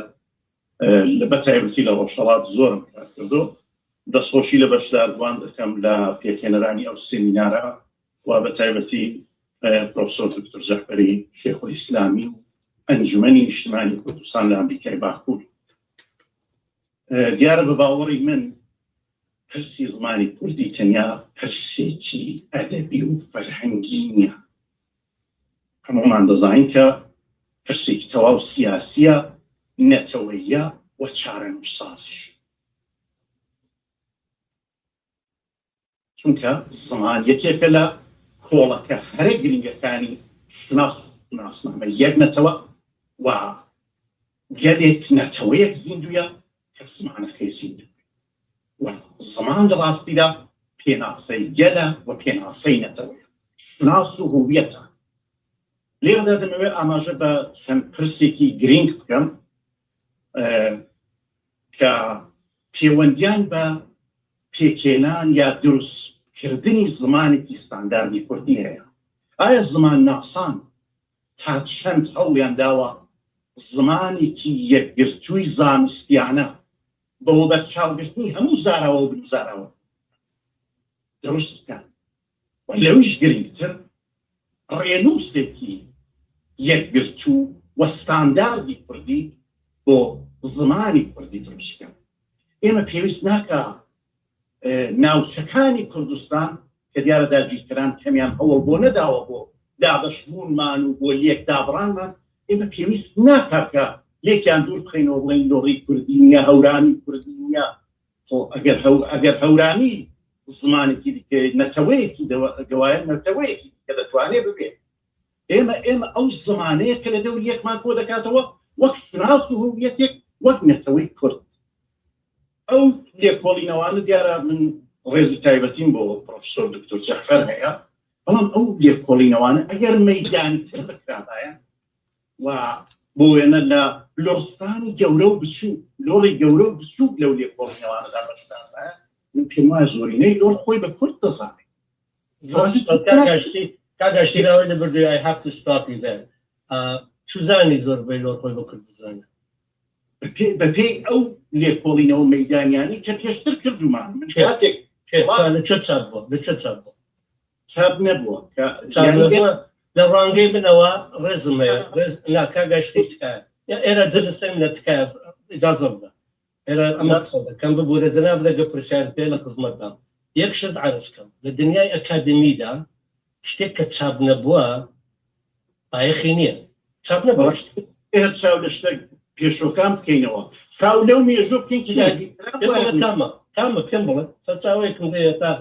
بە تایبەتی لە ڕۆژهەڵات زۆرم کار کردو دەستخۆشی لە بەشداربوان دەکەم لە پێکهێنەرانی ئەو سێمینارە و بە تایبەتی پرۆفسۆر دکتۆر جەعفەری شێخوئیسلامی و ئەنجومەنی نیشتیمانی کوردستان لە ئەمریکای باکوور. دیارە بە باوەڕی من پرسی زمانی کوردی تەنیا پرسێکی ئەدەبی و فەرهەنگی نییە. هەمومان دەزانین کە پرسێکی تەواو سیاسیە، نەتەوەییە و چارەنووسسازیش. چونکە زمان یەکێکە لە کۆڵەکە هەرە گرنگەکانی شناسنامە یەک نەتەوە و گەلێک نەتەوەیەک زیندویە کە زمانەکەی زیندوە و زمان لە ڕاستیدا پێناسەی گەلە و پێناسەی نەتەوەیە، شناس و هویەتە. لێرەدا دەمەوێت ئاماژە بە چەند پرسێکی گرنگ بکەم کە پەیوەندیان بە پێکێنان یا دروستکردنی زمانێکی ستانداردی کوردی هەیە. ئایا زمان ناسان تا چەند هەوڵیان داوە زمانێکی یەکگرتووی زانستیانە بەوە بەرچاوگرتنی هەموو زاراوە و بنووزاراوە دروست بکەن و لەویش گرنگتر ڕێنووسێکی یەکگرتوو و ستانداردی کوردی بۆ زمانی کوردی دروست بکەن. ئێمە پێویست ناکە ناوچەکانی کوردستان کە دیارە داگیرکەران کەمیان هەوڵ بۆ نەداوە بۆ دابەشبوونمان و بۆ لێک دابڕانمان، ئێمە پێویست ناکات کە لێکیان دوور بخەینەوە بڵێن لۆڕی کوردی نییە، هەورانی کوردی نییە. ئەگەر هەورانی زمانێکی دیکە نەتەوەیەکی گەوایە نەتەوەیەکی کە دەتوانێت ببێت، ئێمە ئەو زمانەیە کە لە دەوری یەکمان کۆ دەکاتەوە وەک شناس و هویەتێک وەک نەتەوەی کورد. ئەو لێکۆڵینەوانە دیارە من ڕێزی تایبەتیم بۆ پرۆفسۆر دکتۆر جەعفەر هەیە، بەڵام ئەو لێکۆڵینەوانە ئەگەر مەیدانیتر بکرابایە و بۆ وێنە لە لۆڕستانی گەورە و بچوو لۆڕی گەورە و بچووک لەو لێکۆڵینەوانەدا بەشداربایە، من پێم وایە زۆرینەی لۆڕ خۆی بە کورد دەزانێت. کاگاشتی راوی لەبەردووی I have to stop you there. چوزانی زۆر بەی لۆڕ خۆی بە کورد دەزانێت بەپێی ئەو لێکۆڵینەوە مەیدانیانی کە پێشتر کردومان. من کاتێک لە چ چاپ بووە لە چ چاپ بووە چاپ نەبووە لە ڕانگەی بنەوە ڕێزم هەیە کاگاشتی تکایە ئێرە جل سەمینە تکایە ئیجازە بدە ئێرە ئەمە قسە دەکەم ببوورە جەناب لەگە پرسیار پێ لە خزمەتدام یەک شت عەرز کەم لە دنیای ئەکادمیدا شتێک کە چاپ نەبووە بایەخی نییە. چاپ نەبووە ئێر چاو لە شتێک پێشۆکان بکەینەوە چاو لەو مێژوە بکەین کامە پێم بڵێ سەرچاوەیەکم هەیە تا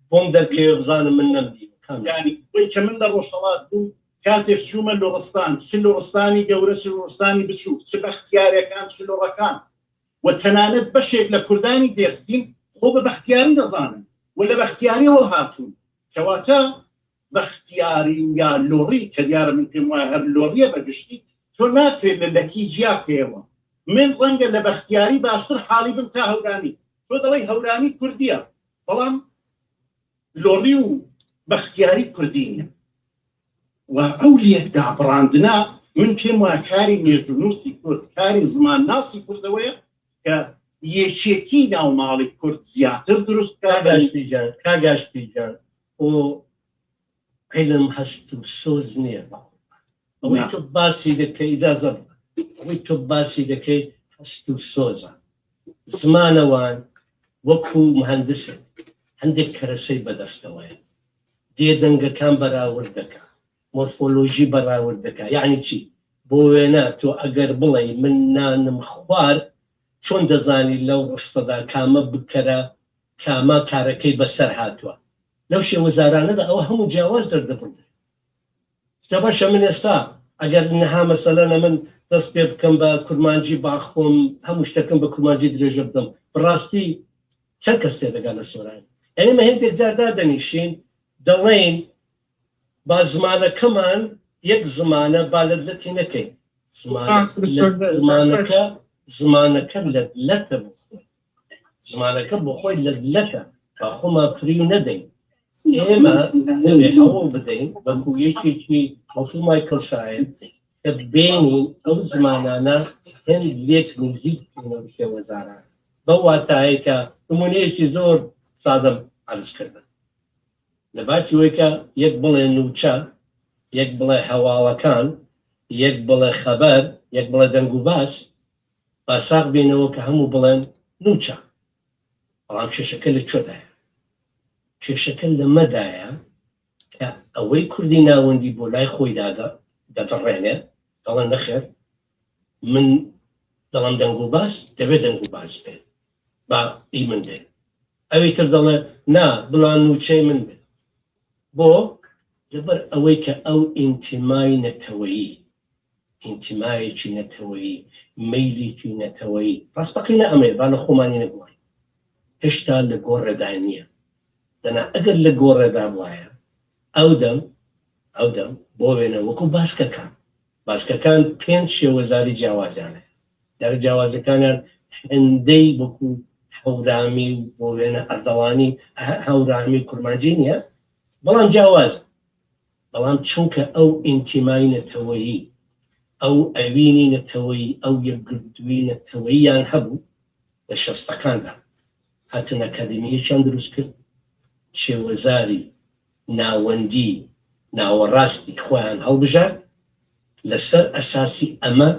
بۆم دەرکەوێ بزانم من نەمدی ینی بۆی کە من لە ڕۆژهەڵات بوو کاتێک چوومە لۆڕستان چ لۆڕستانی گەورە چ لۆڕستانی بچوو چ بەختیارەکان چ لۆڕەکان و تەنانەت بەشێک لە کوردانی دێرسین خۆ بە بەختیاری دەزانن و لە بەختیاریەوە هاتوون کەواتە بەختیاری یا لۆڕی کە دیارە من پێم وایە هەر لۆڕیە بەگشتی تۆ ناتوێت لە لەکی جیا پێوە من ڕەنگە لە بەختیاری باشتر حاڵی بم تا هەورانی تۆ دەڵێی هەورانی کوردیە بەڵام لۆڕی و بەختیاری کوردی نیە و ئەو لێک دابڕاندنا من پێم وایە کاری مێژونووسی کورد کاری زمان ناسی کوردەوەیە کە یەکێتی ناو ماڵی کورد زیاتر دروست کاگاشتی جان و علم هەست و سۆز نییە ئەوەی تۆ باسی دەکەی ئیجازە ئەوەی تۆ باسی دەکەی هەست و سۆزە زمانەوان وەکو مهندسە هەندێک کەرەسەی بەدەستەوەیە دێدەنگەکان بەراورد دەکە مۆرفۆلۆژی بەراورد دەکە یعنی چی بۆ وێنە تۆ ئەگەر بڵێ من نانم خوار چۆن دەزانی لەو ڕستەدا کامە بکەرە کامە کارەکەی بەسەر هاتووە لەو شێوەزارانەدا ئەوە هەموو جیاواز دەردەبڕێت جا باشە من ئێستا ئەگەر نەها مەسەلەنە من دەست پێ بکەم بە کورمانجی باخۆم هەموو شتەکەم بە کورمانجی درێژە بدەم بڕاستی چەند کەس تێدەگات لە سۆران یعنی مە هێندێک جاردا دەنیشین دەڵێن با زمانەکەمان یەک زمانە با لەدلەتی نەکەین زمانەکە لەدلەتە بۆ خۆی زمانەکە بۆ خۆی لەدلەتە با خۆمان فری و نەدەین ئێمە دەبێ هەوڵ بدەین بەکو یەکێکی وەکو مایکل شایر کە بینی ئەو زمانانە هەند لێک نزیک بکەینەوە شێوەزاران بەو واتایە کە نمونەیەکی زۆر سادەم عەرز کردن لە باتی ئەوەی کە یەک بڵێ نووچە یەک بڵێ هەواڵەکان یەک بڵێ خەبەر یەک بڵێ دەنگ و باس باساق بینەوە کە هەموو بڵێن نووچە بەڵام کێشەکە لە کوێدایە کێشەکە لەمەدایە کە ئەوەی کوردی ناوەندی بۆ لای خۆی دەدەڕێنێ دەڵێن نەخێر من دەڵام دەنگ و باس دەبێت دەنگ و باس بێت با ئی من بێت ئەوەی تر دەڵێ نا بڵان نووچەی من بێت بۆ لەبەر ئەوەی کە ئەو ئینتیمای نەتەوەیی ئینتیمایەکی نەتەوەیی مەیلێکی نەتەوەیی ڕاستەقینە ئەمەیە با لە خۆمانی نەبووە هێشتا لە گۆڕێدا نییە دەنا ئەگەر لە گۆڕێدا بواە ئەو دەم بۆ وێنە وەکو باسکەکان 5 شێوەزاری جیاوازیانە لەرە جیاوازەکانیان هەندەی وەکو هەورامی و بۆ وێنە ئەردەوانی هەورامی کورمانجی نییە بەڵام جیاواز بەڵام چونکە ئەو ئینتیمای نەتەوەیی ئەو ئەوینی نەتەوەیی ئەو یەکگرتووی نەتەوەییان هەبوو لە شەستەکاندا هاتن ئەکادمیەکیان دروست کرد شێوەزاری ناوەندی ناوەڕاستی خۆیان هەڵبژارد لەسەر ئەساسی ئەمە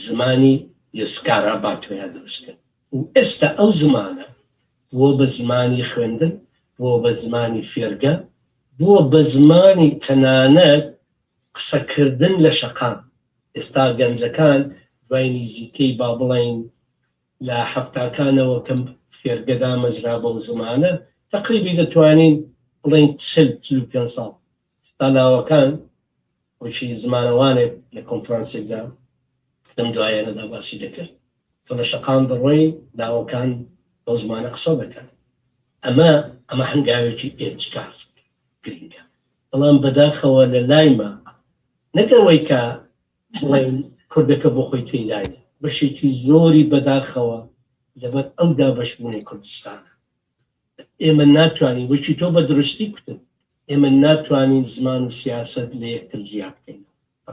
زمانی یسکارا باتۆیان دروست کرد و ئێستا ئەو زمانە بۆ بە زمانی خوێندن بۆ بە زمانی فێرگە بۆ بە زمانی تەنانەت قسەکردن لە شەقام ئێستا گەنجەکان دوای نزیکەی با بڵێن لە هەفتاکانەوە کەم فێرگەدا مەزرا بەو زمانە تقریبی دەتوانین بڵێن 40-45 ساڵ ستالاوەکان وشی زمانەوانێک لە کۆنفرانسێکدا لەم دوایەنەدا باسی دەکرد تۆ لە شەقام دەڕۆی داوەکان بەو زمانە قسە دەکەن ئەمە هەنگاوێکی ئێجکار گرینگە بەڵام بەداخەوە لە لایمە نەکەوەی کە بڵێن کوردەکە بۆ خۆی تێدایە بەشێکی زۆری بەداخەوە لەبەر ئەو دابەشبوونی کوردستانە ئێمە ناتوانین وەکی تۆ بە درستی کوتن ئێمە ناتوانین زمان و سیاست لە یەکتر جیا بکەین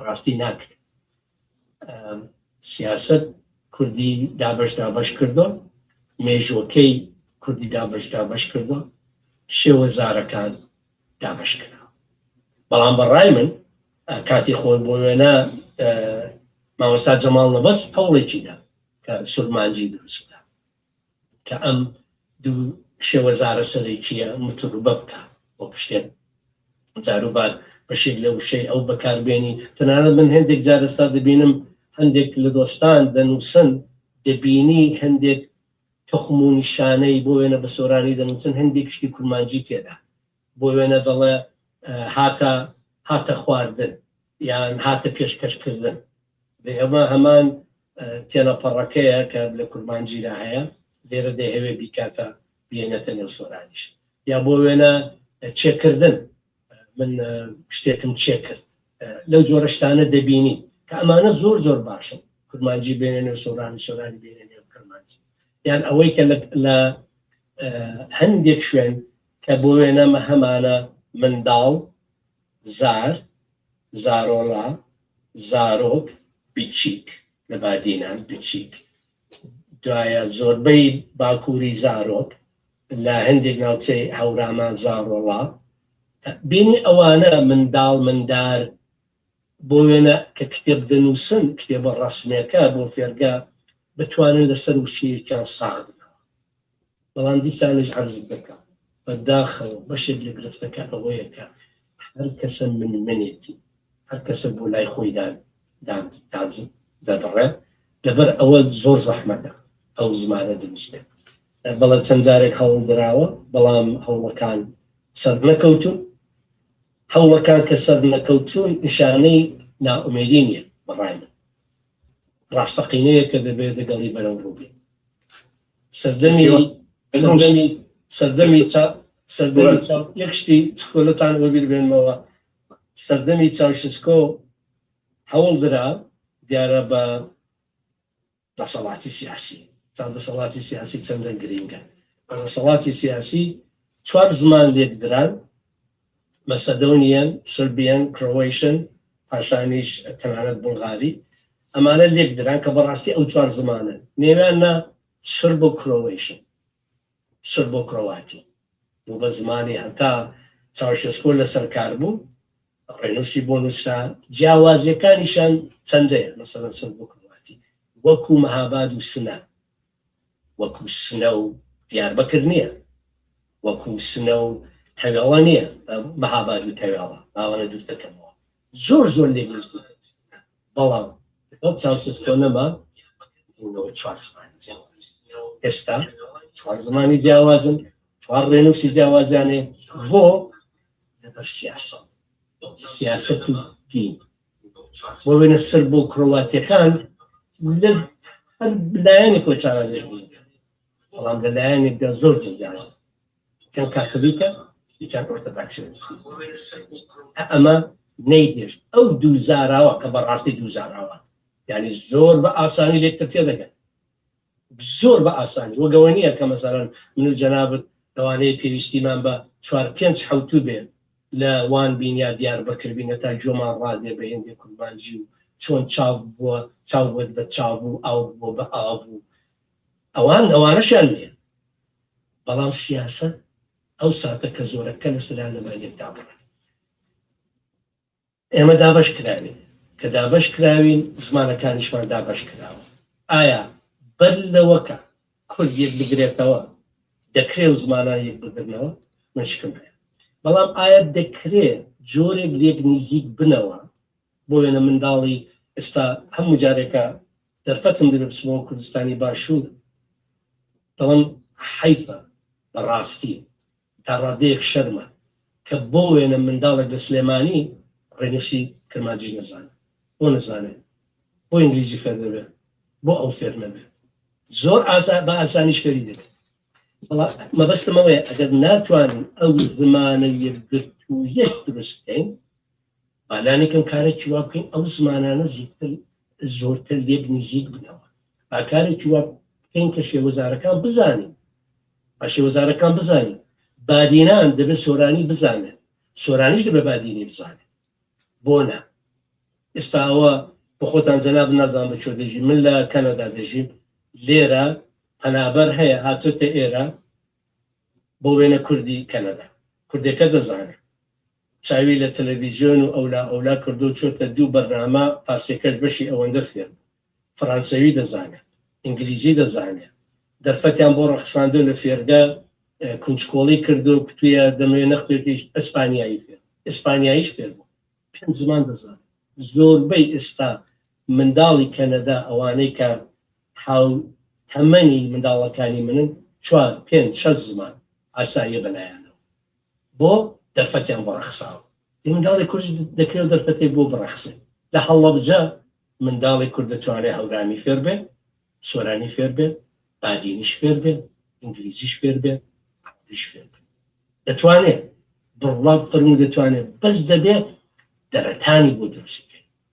ڕاستی ناکرێت سیاست کوردی دابەش کردو مێژوەکەی کوردی دابەش کردو شێوەزارەکان دابەش کردەوە بەڵام بەڕای من کاتی خۆی بۆ وێنە مامۆستا جەماڵ نەبەست هەوڵێکیدا کە سورمانجی دروستکە کە ئەم دوو شێوەزارە سەرێکیە متروبە بکە بۆ پشتێن جاروبار بەشێک لە وشەی ئەو بەکاربێنی تەنانەت من هەندێک جارەستا دەبینم هەندێک لە دۆستان دەنووسن دەبینی هەندێک تخم و نیشانەی بۆ وێنە بە سۆرانی دەنووسن هەندێک شتی کورمانجی تێدا بۆ وێنە دەڵێ هاتە خواردن یان هاتە پێشکەشکردن ئەمە هەمان تێنەپەڕەکەیە کە لە کورمانجیدا هەیە لێرە دەیەوێ بیکاتە بێنێتە نێو سۆرانیش یا بۆ وێنە چێکردن من شتێکم چێ کرد لەو جۆرە شتانە دەبینی کە ئەمانە زۆر باشن کورمانجی بێنە نێو سۆرانی بێنە نێو کورمانجی یان ئەوەی کە لە هەندێک شوێن کە بۆ وێنەمە هەمانە منداڵ زارۆڵا زارۆک بچیک لە بادینان بچیک دوایە زۆربەی باکووری زارۆک لە هەندێک ناوچەی هەورامان زارۆڵا بینی ئەوانە منداڵ مندار بۆ وێنە کە کتێب دەنووسن کتێبە ڕەسمیەکە بۆ فێرگا بتوانن لەسەر وشەیەکیان ساغ بکەن بەڵام دیسانش عەرز دەکەم بەداخەوە بەشێک لە گرفتەکە ئەوەیە کە هەر کەسە منێتی هەر کەسە بۆ لای خۆی دەدڕێت لەبەر ئەوە زۆر زەحمەتە ئەو زمانە دروستێت بەڵام چەند جارێک هەوڵ درراوە بەڵام هەوڵەکان سەر نەکەوتون هەوڵەکان کە سەر نەکەوتون نیشانەی نائومێدی نییە بەڕای من ڕاستەقینەیە کە دەبێت دەگەڵی بەرەو ڕووبێت سەردەمی یەک شتی سکۆلەتان وەبیر بێنمەوە سەردەمی چاوشسکۆ هەوڵ درا دیارە بە دەسەڵاتی سیاسی دەسەڵاتی سیاسی چەندە گرینگە بە دەسەڵاتی سیاسی 4 زمان لێک دران مەسەدۆنیان سربیان کرۆیشن پاشانیش تەنانەت بولغاری ئەمانە لێک دران کە بەڕاستی ئەو چوار زمانن نێوانە سرب و کرۆیشن سرب و کرۆواتی بۆ بە زمانی هەتا چاوشێسکۆ لەسەر کار بوو ڕێنووسی بۆ نووسرا جیاوازیەکانیشان چەندەیە مەسەڵەن سرب و کرۆواتی وەکو مەهاباد و سنە وەکو سنە و دیاربەکر نییە وەکو سنە و تەوێڵە نییە مەهاباد و تەوێڵە باوانە دوور دەکەمەوە زۆر لێگرتو بەڵام ئەو چاوشێسکۆ نەما چوار زمانی جیاواز ئێستا چوار زمانی جیاوازن چوار ڕێنووسی جیاوازانێ بۆ لەبەر سیاسەت و دین بۆ وێنە سەر بۆ کرۆواتیەکان هەر لایەنێکەوە چارە لێبوون بەڵام لە لایەنێکدا زۆر جیاواز کەم کاتۆلیکە یەکان ئۆرتۆدۆکس ئەمە نەیدێشت ئەو دوو زاراوە کە بەڕاستی دوو زاراوە یعنی زۆر بە ئاسانی لێکتە تێدەگەن زۆر بە ئاسانی وەگەوە نییە کە مەسەڵەن من و جەنابەت لەوانەیە پێویستیمان بە 4-5 حوتو بێن لە وان بینیا دیار بەکردبینە تا جۆمان ڕادێ بە هێندێ کورمانجی و چۆن چاو بووە چاوت بە چاو بوو ئاو بووە بە ئاو بوو ئەوانەشیان نییە بەڵام سیاسەت ئەو ساتە کە زۆرەکە لە سەران لەمانێکدا بڕێن ئێمە دابەش کراوین کە دابەش کراوین زمانەکانیشمان دابەش کراوە ئایا بەر لەوەکە کورد یەک بگرێتەوە دەکرێت و زمانان یەک بگرنەوە مشکم هەیە بەڵام ئایا دەکرێت جۆرێک لێک نزیک بنەوە بۆ وێنە منداڵی ئێستا هەموو جارێکە دەرفەتم دەبێت بچمەوە کوردستانی باشوور دەڵێن حەیفە بەڕاستی تا ڕادەیەک شەرمە کە بۆ وێنە منداڵێک لە سلێمانی ڕێنووسی کرمانجی نەزانێت بۆ نەزانێت بۆ ئینگلیزی فێر دەبێت بۆ ئەو فێر نەبێت زۆر بە ئاسانیش فێری دەبێت مەبەستمەوەیە ئەگەر ناتوانین ئەو زمانە یەکگرتوویەک دروست بکەین بالانێکم کارێکی وا بکەین ئەو زمانانە زۆرتر لێک نزیک بنەوە با کارێکی وا بکەین کە شێوەزارەکان بزانین با شێوەزارەکان بزانین بادینان دەبێت سۆرانی بزانێت سۆرانیش دەبێت بادینی بزانێت بۆ نا ئێستا ئەوە بە خۆتان جەناب نازانم بە چۆ دەژین من لە کەنەدا دەژیم لێرە پەنابەر هەیە هاتۆتە ئێرە بۆ وێنە کوردی کەنەدا کوردەکە دەزانێت چاوی لە تەلەڤیزیۆن و ئەولا کردو چۆتە دوو بەرنامە فارسیەکەش بەشی ئەوەندە فێر فەڕەنسەوی دەزانێت ئینگلیزی دەزانێت دەرفەتیان بۆ ڕەخساندو لە فێرگە کونجکۆڵی کردو کتویە دەمەوێت نەخوێتیش ئەسپانیایی فێر ئیسپانیاییش فێر بوو 5 زمان دەزانێت زۆربەی ئێستا منداڵی کەنەدا ئەوانەی کە تەمەنی منداڵەکانی منن 4-5-6 زمان ئاساییە بەلایەنەوە بۆ دەرفەتیان بۆ ڕەخساوە منداڵی کورد دەکرێت دەرفەتی بۆ بڕەخسێ لە هەڵەبجە منداڵی کورد دەتوانێت هەورامی فێر بێت سۆرانی فێر بێت بادینیش فێر بێت ئینگلیزیش فێر بێت عەرەبیش فێر بێت دەتوانێت بڕڵاب فەرموو دەتوانێت بەس دەبێت دەرەتانی بۆ دروست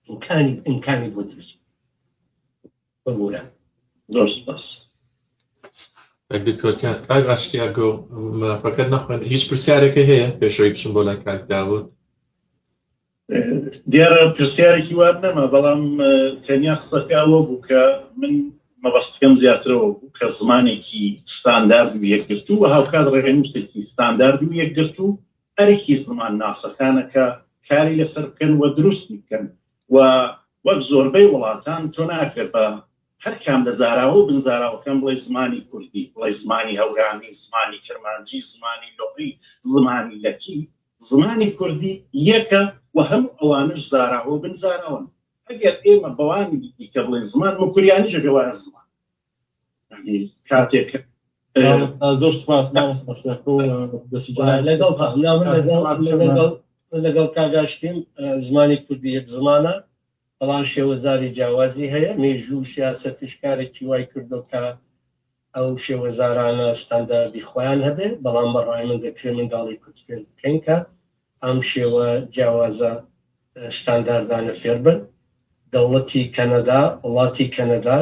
بکەیت ئیمکانی بۆ دروست بەبوورە درست بس دکتۆر کاک ئاشتیاگۆ فەقەت نەخوێن هیچ پرسیارێکی هەیە پێشەوەی بچم بۆ لای کاک داوود دیارە پرسیارێکی واب نەما بەڵام تەنیا قسەکە ئەوە بوو کە من مەبەستەکەم زیاترەوە بوو کە زمانێکی ستاندارد و یەکگرتوو و هاوکات ڕێنووسێکی ستاندارد و یەکگرتوو ئەرێکی زمان ناسەکانە کە کاری لەسەر بکەن و دروست بکەن و وەک زۆربەی وڵاتان تۆ ناکرێت بە هەر کام لە زاراوە و بنزاراوەکەم بڵێ زمانی کوردی بڵێ زمانی هەورامی زمانی کرمانجی زمانی لۆڕی زمانی لەکی زمانی کوردی یەکە و هەموو ئەوانش زاراوە و بنزاراون ئەگەر ئێمە بەوانی دیکە بڵێ زمان مکوریانی ژەگەوایە زمان کاتێک لەگەڵ کاگاشتیم زمانی کوردی یەک زمانە بەڵام شێوەزاری جیاوازی هەیە مێژوو سیاسەتیش کارێکی وای کردو کە ئەو شێوەزارانە ستانداردی خۆیان هەبێ بەڵام بەڕای من دەکرێت منداڵی کورد فێر بکەین کە ئەم شێوە جیاوازە ستانداردانە فێر بن دەوڵەتی کەنەدا وڵاتی کەنەدا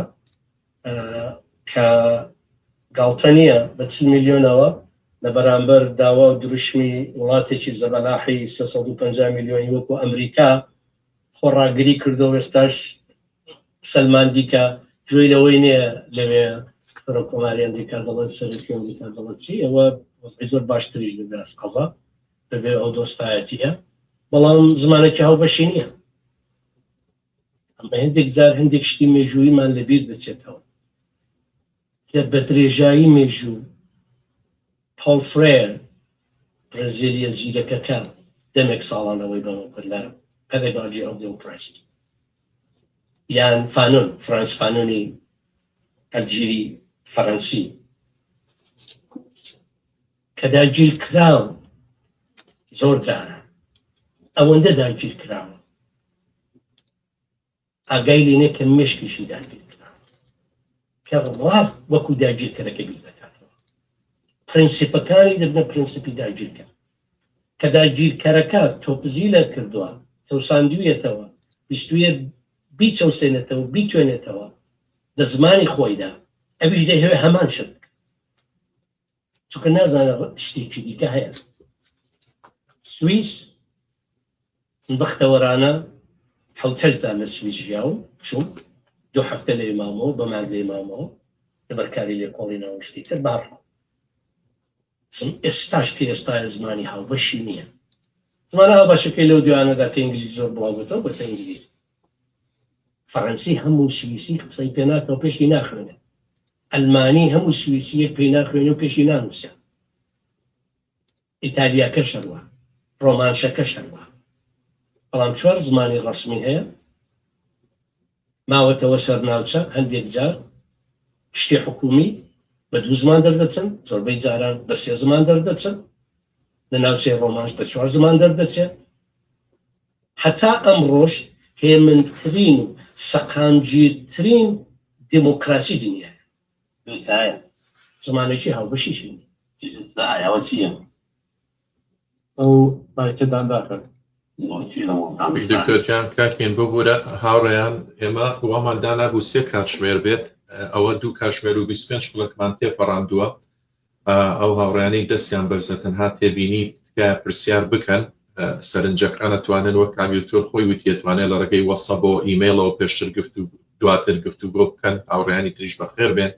کە گاڵتە نییە بە 40 میلیۆنەوە لە بەرامبەر داوا و دروشمی وڵاتێکی زەبەلاحی 350 میلیۆنی وەکو ئەمریکا خۆڕاگری کردەوە ئێستاش سەلمان دیکە گوێی لەوەی نییە لەوێ سەرۆک کۆماریان دیکار دەڵێت سەرۆکی ئەمریکا دەڵێت چی ئەوە زۆر باشتریش دەبێت ئەسقەزا دەبێت ئەو دۆستایەتیە بەڵام زمانێکی هاوبەشی نییە ئەمە هەندێک جار هەندێک شتی مێژوویمان لەبیر دەچێتەوە کە بە درێژایی مێژوو پۆل فرێر برەزیلیە زیرەکەکە دەمێک ساڵانەوەی بەوە کرد لە پەدەگاجی ئەو دێموکراسی یان فانون فرانس فانونی ئەلجیری فەڕەنسی کە داگیر کراون زۆر جارە ئەوەندە داگیر کراوە ئاگای لێنێ کە مشکیشی داگیر کراوە کە ڕاست وەکو داگیرکەرەکە بیر دەکاتەوە پرینسیپەکانی دەبنە پرینسیپی داگیرکە کە داگیرکەرەکە تۆپزی لە کردووە تەوساندوویەتەوە بیستویە بیچەوسێنێتەوە بیتوێنێتەوە لە زمانی خۆیدا ئەویش دەیەوێت هەمان شت چونکە نازانە شتێکی دیکە هەیە سویس بەختەوەرانە حوتەردا لە سویس ژیاو چوون 2 هەفتە لە ئێمامەوە بە مانگ لە ئێمامەوە لەبەرکاری لێکۆڵینەوە شتی تر باڕ ئێستاش کە ئێستاە زمانی هاوبەشی نییە زمانە هاوبەشەکەی لەو دوانەدا کە ئینگلیزی زۆر بڵاوبێتەوە بەتە ئینگلیزی فەڕەنسی هەموو سویسی قسەی پێ ناکەوە پێشی ناخوێنێ ئەلمانی هەموو سویسیەک پێی ناخوێنێ و پێشی نانووسە ئیتالیاکە شەروە ڕۆمانشەکە شەروە بەڵام 4 زمانی ڕەسمی هەیە ماوەتەوە سەرناوچە هەندێک جار شتی حکومی بە 2 زمان دەردەچن زۆربەی جاران بە 3 زمان دەردەچن لە ناوچەی ڕۆمانش بە 4 زمان دەردەچێت هەتا ئەمڕۆژ هێمنترین و سەقامگیرترین دیموکراسی دنیاە زمانێکی هاوبەشیشی ئەوە چییە؟ ئەو مایکەدان داکەن دکتۆرجان کاکێن ببوورە هاوڕێیان ئێمە وامان دانابوو 3 کاتژمێر بێت ئەوە 2 کاتژمێر و 25 بڵکمان تێپەڕاندووە ئەو هاوڕێیانەی دەستیان بەرزە تەنها تێبینی کە پرسیار بکەن سەرنجەکان ئەتوانن وەک کامیوتۆر خۆی وتێتوانێت لە ڕێگەی وەسەبەوە ئیمەیلەوە پێشتر گفت و دواتر گفتوگۆ بکەن هاوڕێیانی تریش بەخێر بێن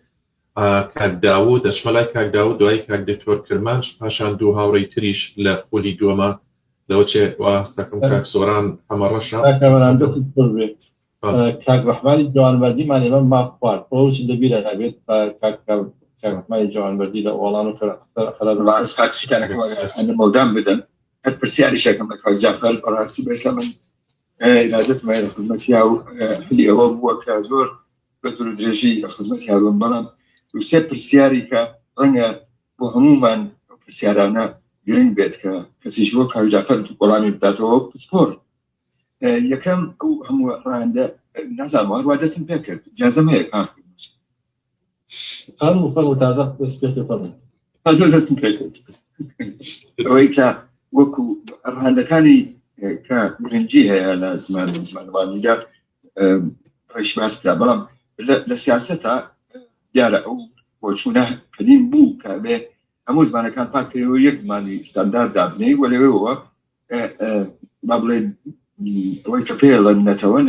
کاک داوود دەچمە لای کاک داوود دوای کاک دکتۆر کرمانش پاشان 2 هاوڕێی تریش لە خۆلی دووەمە لەوە چێ واستەکەم کاک سۆران ئەمە ڕەشە کاک ڕەحمانی جوانبەردیمان ئێمە ماف خوارد بۆچ لەبیرە نەبێت بە کاک ڕەحمانی جوانبەردی لە وەڵام و مەودام بدەن هەر پرسیاریشەکەم بە کاک جعفەر بەڕاستی بەس لە من ئیرادەتمای لە خزمەتیا و حلی ئەوە بووە کە زۆر بە دوور و درێژی لە خزمەتی هاتووم بەڵام 2 پرسیاری کە ڕەنگە بۆ هەمومان ئەو پرسیارانە گرنگ بێت کە کەسیش بۆ کاک جعفەر وەڵامی بداتەوە پسپۆر یەکەم ئەو هەموو ڕاندە نازانم وا دەستم پێ کرد جازەم هەیە کار دەستم پێ کرد ئەوەی کە وەکو ڕاندەکانی کە گرنگی هەیە لە زمانوانیدا ڕێش باس کرا بەڵام لە سیاسەتە دیارە ئەو بۆچوونە قەدیم بوو کە بێ هەموو زمانەکان پاکەوە یەک زمانی ستاندارد دابنەی وە لەوێەوە با بڵێن ئەوەی کە پێڵە نەتەوە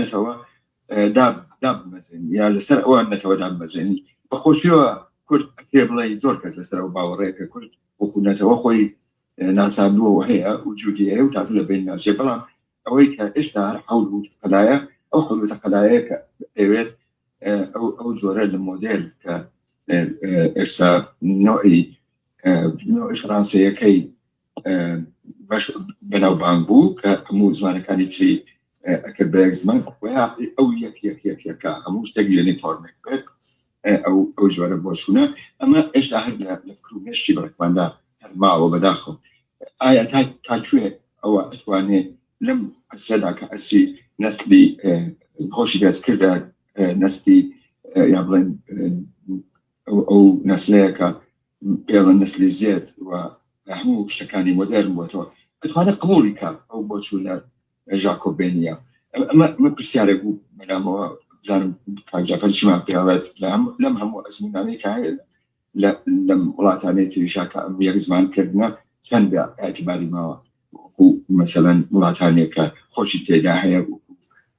دابمەزێن یا لەسەر ئەوە نەتەوە دابمەزێنی بە خۆشیەوە کورد ئەکرێ بڵێ زۆر کەس لەسەر ئەو باوەڕەیەکە کورد وەکو نەتەوە خۆی ناساندووەوە هەیە وجودی هەیە و تازە لە بین ناژێ بەڵام ئەوەی کە ئێشتا حەول و تەقەلایە ئەو حەول و تەقەلایە کە ئەوێت ئەو جۆرە لە مۆدێل کە ئێستا نوعی فرانسەیەکەی باش بەناوبانگ بوو کە هەموو زمانەکانی تری ئەکرد بە یەک زمان ئەو یەکێکە هەموو شتێک لێنێ فۆرمێک بێت ئەو جۆرە بۆچوونە ئەمە ئێشتا هەر لە فکر و مێشتی بەڕێکماندا هەر ماوە بەداخۆ ئایا تاکوێ ئەوە ئەتوانێت لەم ئەسرەدا کە ئەسی نەسلی خۆشی دەستکردە نسلی یا بڵێن ئەو نەسلەیەکە پێڵەن نسلی زێت و هەموو شتەکانی مۆدێرن بۆتەوە ئەتوانێت قبوڵی کە ئەو بۆچوونە ژاکۆبێنیە ئەمە پرسیارێک بوو بەنامەوە بزانم کاک جعفەر چیمان پێڵێت لەم هەموو ئەزمونانەی کە هەیە لەم وڵاتانەی تریشا کە ئەم یەک زمانکردنە چەند ئاعتیباری ماوە مثلەن وڵاتانێک کە خۆشی تێدا هەیە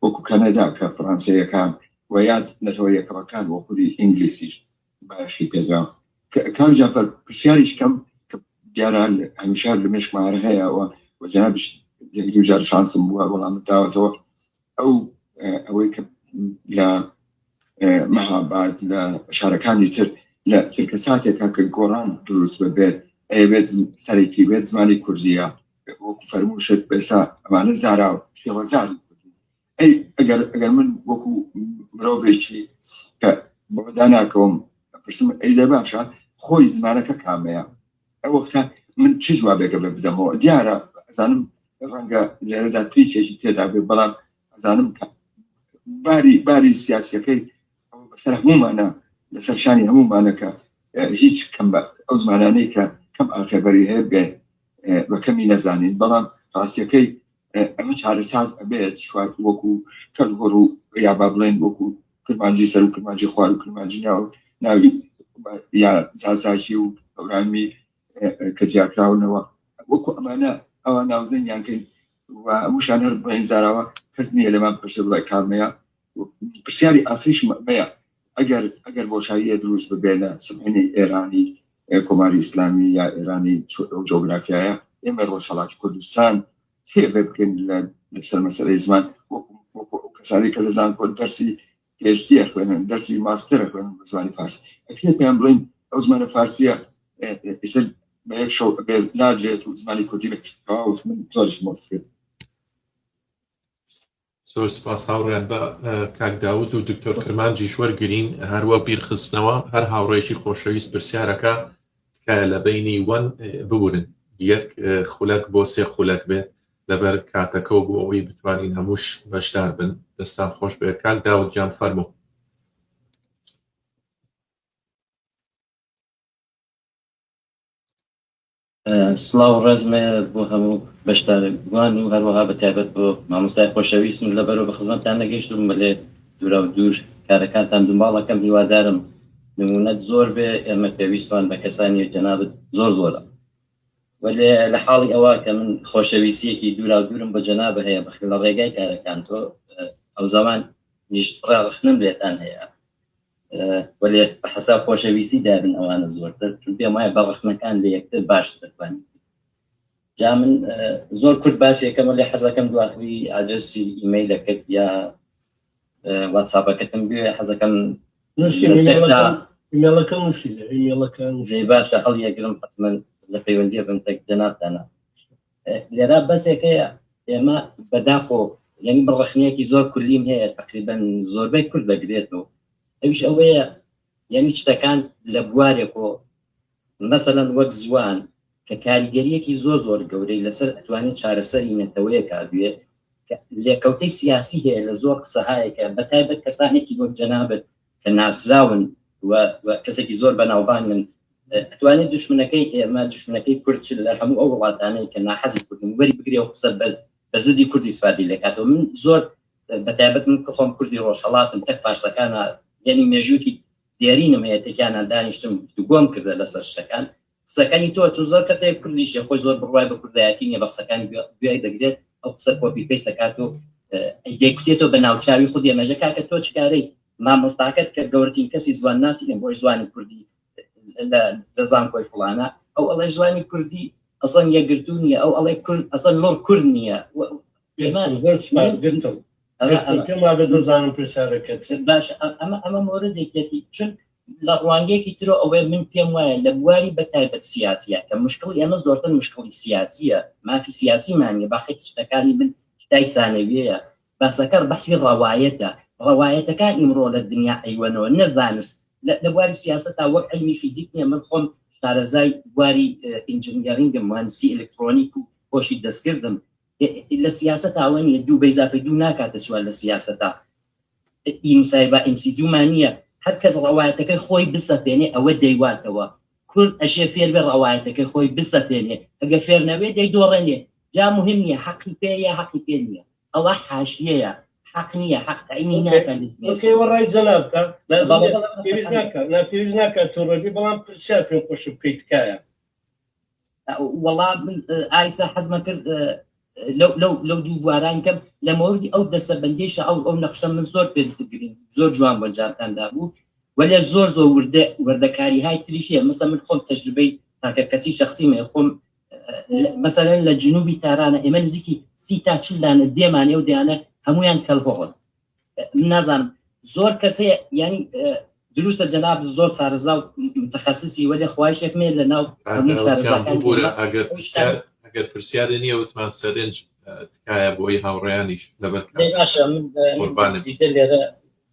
وەکو کەنەدا کە فڕانسەیەکان و یا نەتەوە یەکەمەکان بۆ خودی ئینگلیسیش باشی پێدا کاک جعفەر پرسیاریش کەم کە دیارە هەمیشە لە مێشکمارە هەیەەوە و جەنابش یەک دوو جار شانسم بووە وەڵامت داوەتەوە ئەوەی کە لە مەهاباد لە شارەکانی تر لە چرکە ساتێکا کە گۆڕان دروست ببێت ئەوێت سەرێکی بێت زمانی کوردیە وەکو فەرمووشت بێسا ئەمانە زارا و شێوەزاری ئەگەر من وەکو مرۆڤێکی کە بۆ داناکەوم پرسم ئەیدە باشە خۆی زمانەکە کامەیە ئەو وەختە من چ جوابێکە بە بدەمەوە دیارە ئەزانم ڕەنگە لێرەدا تریکێکی تێدا بێ بەڵام ئەزانم باری سیاسیەکەی بەسەر هەمومانە لەسەر شانی هەمومانەکە هیچ کەم ئەو زمانانەی کە کەم ئاخێبەری هەیە بێ بە کەمی نەزانین بەڵام ڕاستیەکەی ئەمە چارەساز ئەبێت شوات وەکو کەلگۆڕ و یا با بڵێن وەکو کرمانجی سەر و کرمانجی خوار و کرمانجی ناوی یا زازاژی و ئەورامی کە جیاکراونەوە وەکو ئەمانە ئەوە ناوزەنیانکەین و هەمووشان هەر بەهێنزاراوە کەس نییە لەمان پرسە بڵای کارمەیە پرسیاری ئاخریش مەیە ئەگەر بۆشاییە دروست ببێنە سبحینی ئێرانی کۆماری ئیسلامی یا ئێرانی جۆگرافیایە ئێمە ڕۆژهەڵاتی کوردستان تێبێ بکەین لەسەر مەسەلەی زمان وەکو کەسانی کە لە زانکۆ دەرسی PhD خوێنن دەرسی ماستەر خوێنن بە زمانی فارسی ئەکرێ پێیان بڵێن ئەو زمانە فارسیە بە یەک شەو ناجێت و زمانی کوردی بەکەوت من زۆرش مۆسکرد زۆر سپاس هاوڕێن بە کاک داوود و دکتۆر کرمانجیش وەرگرین هەروە بیرخستنەوە هەر هاوڕێکی خۆشەویست پرسیارەکە کە لە بینی وەن ببورن یەک خولەک بۆ سێ خولەک بێت لەبەر کاتەکە و بۆ ئەوەی بتوانین هەمووش بەشدار بن دەستان خۆش بێ کاک داوود گیان فەرموو سڵاو ڕێزمێ بۆ هەموو بەشدارگوان و هەروەها بەتایبەت بۆ مامۆستای خۆشەویستم لەبەرەوە بە خزمەتتان نەگەیشتم بەلێ دوورا و دوور کارەکانتان دومباڵەکەم هیوادارم نمونەت زۆر بێ ئێمە پێویستوان بە کەسانی جەنابەت زۆرە ولی لە حاڵی ئەوە کە من خۆشەویستیەکی دوورا و دوورم بە جەنابە هەیە بەخ لە ڕێگای کارەکان تۆ ئەو زەمان نیشتڕاخنم لێتان هەیە ولی بە حەساب خۆشەویستی دابن ئەوانە زۆرتر چون پێم وایە بەڕخنەکان لە یەکتر باشتر دەتوانین جا من زۆر کورت باسیەکەمە لێ حەزەکەم دواخوی ئادرسی ئیمەیلەکەت یا واتساپەکەتم بێ حەزەکەم ئیمێڵەکە باشە هەڵ یەگرم حتمەن لە پەیوەندیە بم تەک جەنابتانە لێرا بەسێکەیە ئێمە بەداخۆ یعنی بڕخنەیەکی زۆر کورلیم هەیە تقریبەن زۆربەی کورد دەگرێتەوە ئەویش ئەوەیە یعنی شتەکان لە بوارێکۆ مەسەلەن وەک زوان کە کاریگەریەکی زۆر گەورەی لەسەر ئەتوانێت چارەسەری نەتەوەیە کابێ لێکەوتەی سیاسی هەیە لە زۆر قسەهایەکە بەتایبەت کەسانێکی وەک جەنابەت کە ناسراون و کەسێکی زۆر بەناوبانن ئەتوانێت دشمنەکەی ئێمە دشمنەکەی کورد لە هەموو ئەو وڵاتانەی کە ناحەزی کوردن وەری بگرێ و قسە بە زدی کوردی سوادی لەکاتەوە من زۆر بەتایبەت من کە خۆم کوردی ڕۆژهەڵاتم تەک فارسەکانە یعنی مێژووکی دیارینم هەیە تێکیانان دانیشتم گۆم کردە لەسەر شتەکان قسەکانی تۆ چون زۆر کەسێک کوردیشە خۆی زۆر بڕوای بە کوردایەتی نیە بە قسەکانی گوێی دەگرێت ئەو قسە کۆپی پێست دەکات و دەیکوتێتەوە بە ناوچاوی خودی ئێمەژە کاکە تۆ چکارەی مامۆستاکەت کە گەورەترین کەسی زوان ناسی بۆی زوانی کوردی لە دەزان کۆی فڵانە ئەو ئەڵێ زوانی کوردی ئەسڵەن یەکگرتو نییە ئەو ئەڵێ کورد ئەسڵەن نۆر کورد نییە دەزانم پرسیارەکەت باش ئەمە مۆردێکێتی چون لە ڕوانگەیەکی ترۆ ئەوەی من پێم وایە لە بواری بەتایبەت سیاسیە کە مشکڵی ئێمە زۆرتر مشکڵی سیاسیە مافی سیاسیمانیە باخێکی شتەکانی من شتای سانەویەیە باسەکە بەسی ڕەوایەتە ڕەوایەتەکان ئیمڕۆ لە دنیا ئەیوەنەوە نەزانست لە بواری سیاسەتا وەک علمی فیزیک نیە من خۆم شارەزای بواری ئینجینیەرینگم مهندسی ئەلکترۆنیک و خۆشی دەستکردم لە سیاسەت ئەوەنیە دوو بە ئیزافەی دوو ناکاتە چوار لە سیاسەتا ئیمسای با ئیمسی دوومان نییە هەر کەس ڕەوایەتەکەی خۆی بسەپێنێ ئەوە دەیواتەوە کورد ئەشێ فێر بێ ڕەوایەتەکەی خۆی بسەپێنێ ئەگە فێر نەبێ دەیدۆڕێنێ جا مهم نییە حەقی پێ یا حەقی پێ نییە ئەوە حاشیەیە حق نییە حق تعینی ناکەن ئۆکەی وەڕای جەنابکە ناپێویست ناکات تۆڕەبی بەڵام پرسیار پێم خۆش بکەیت تکایە وەڵام من ئایسا حەزمە کرد لەو دوو بواران کەم لە مەوردی ئەو دەستەبەندیشە ئەو نەخشە من زۆر پێ بگرین زۆر جوان بۆ جارتاندا بوو وەلێ زۆر وردەکاری های تریشیە مەسە من خۆم تەجروبەی تاکە کەسی شخصیمە خۆم مەسەلەن لە جنوبی تارانە ئێمە نزیکی 30 تا 40 دانە دێمانێ و دیانە هەمویان کەلهۆڵن من نازانم زۆر کەسەیە ینی دروستە جەناب زۆر سارزا و متخەسیسی وەلێ خوایشێکمێ لە ناو هەموو شارەزاکان ئەگەر پرسیارە نییە وتمان سەرنج تکایە بۆی هاوڕێیانیش لەبەر لێرە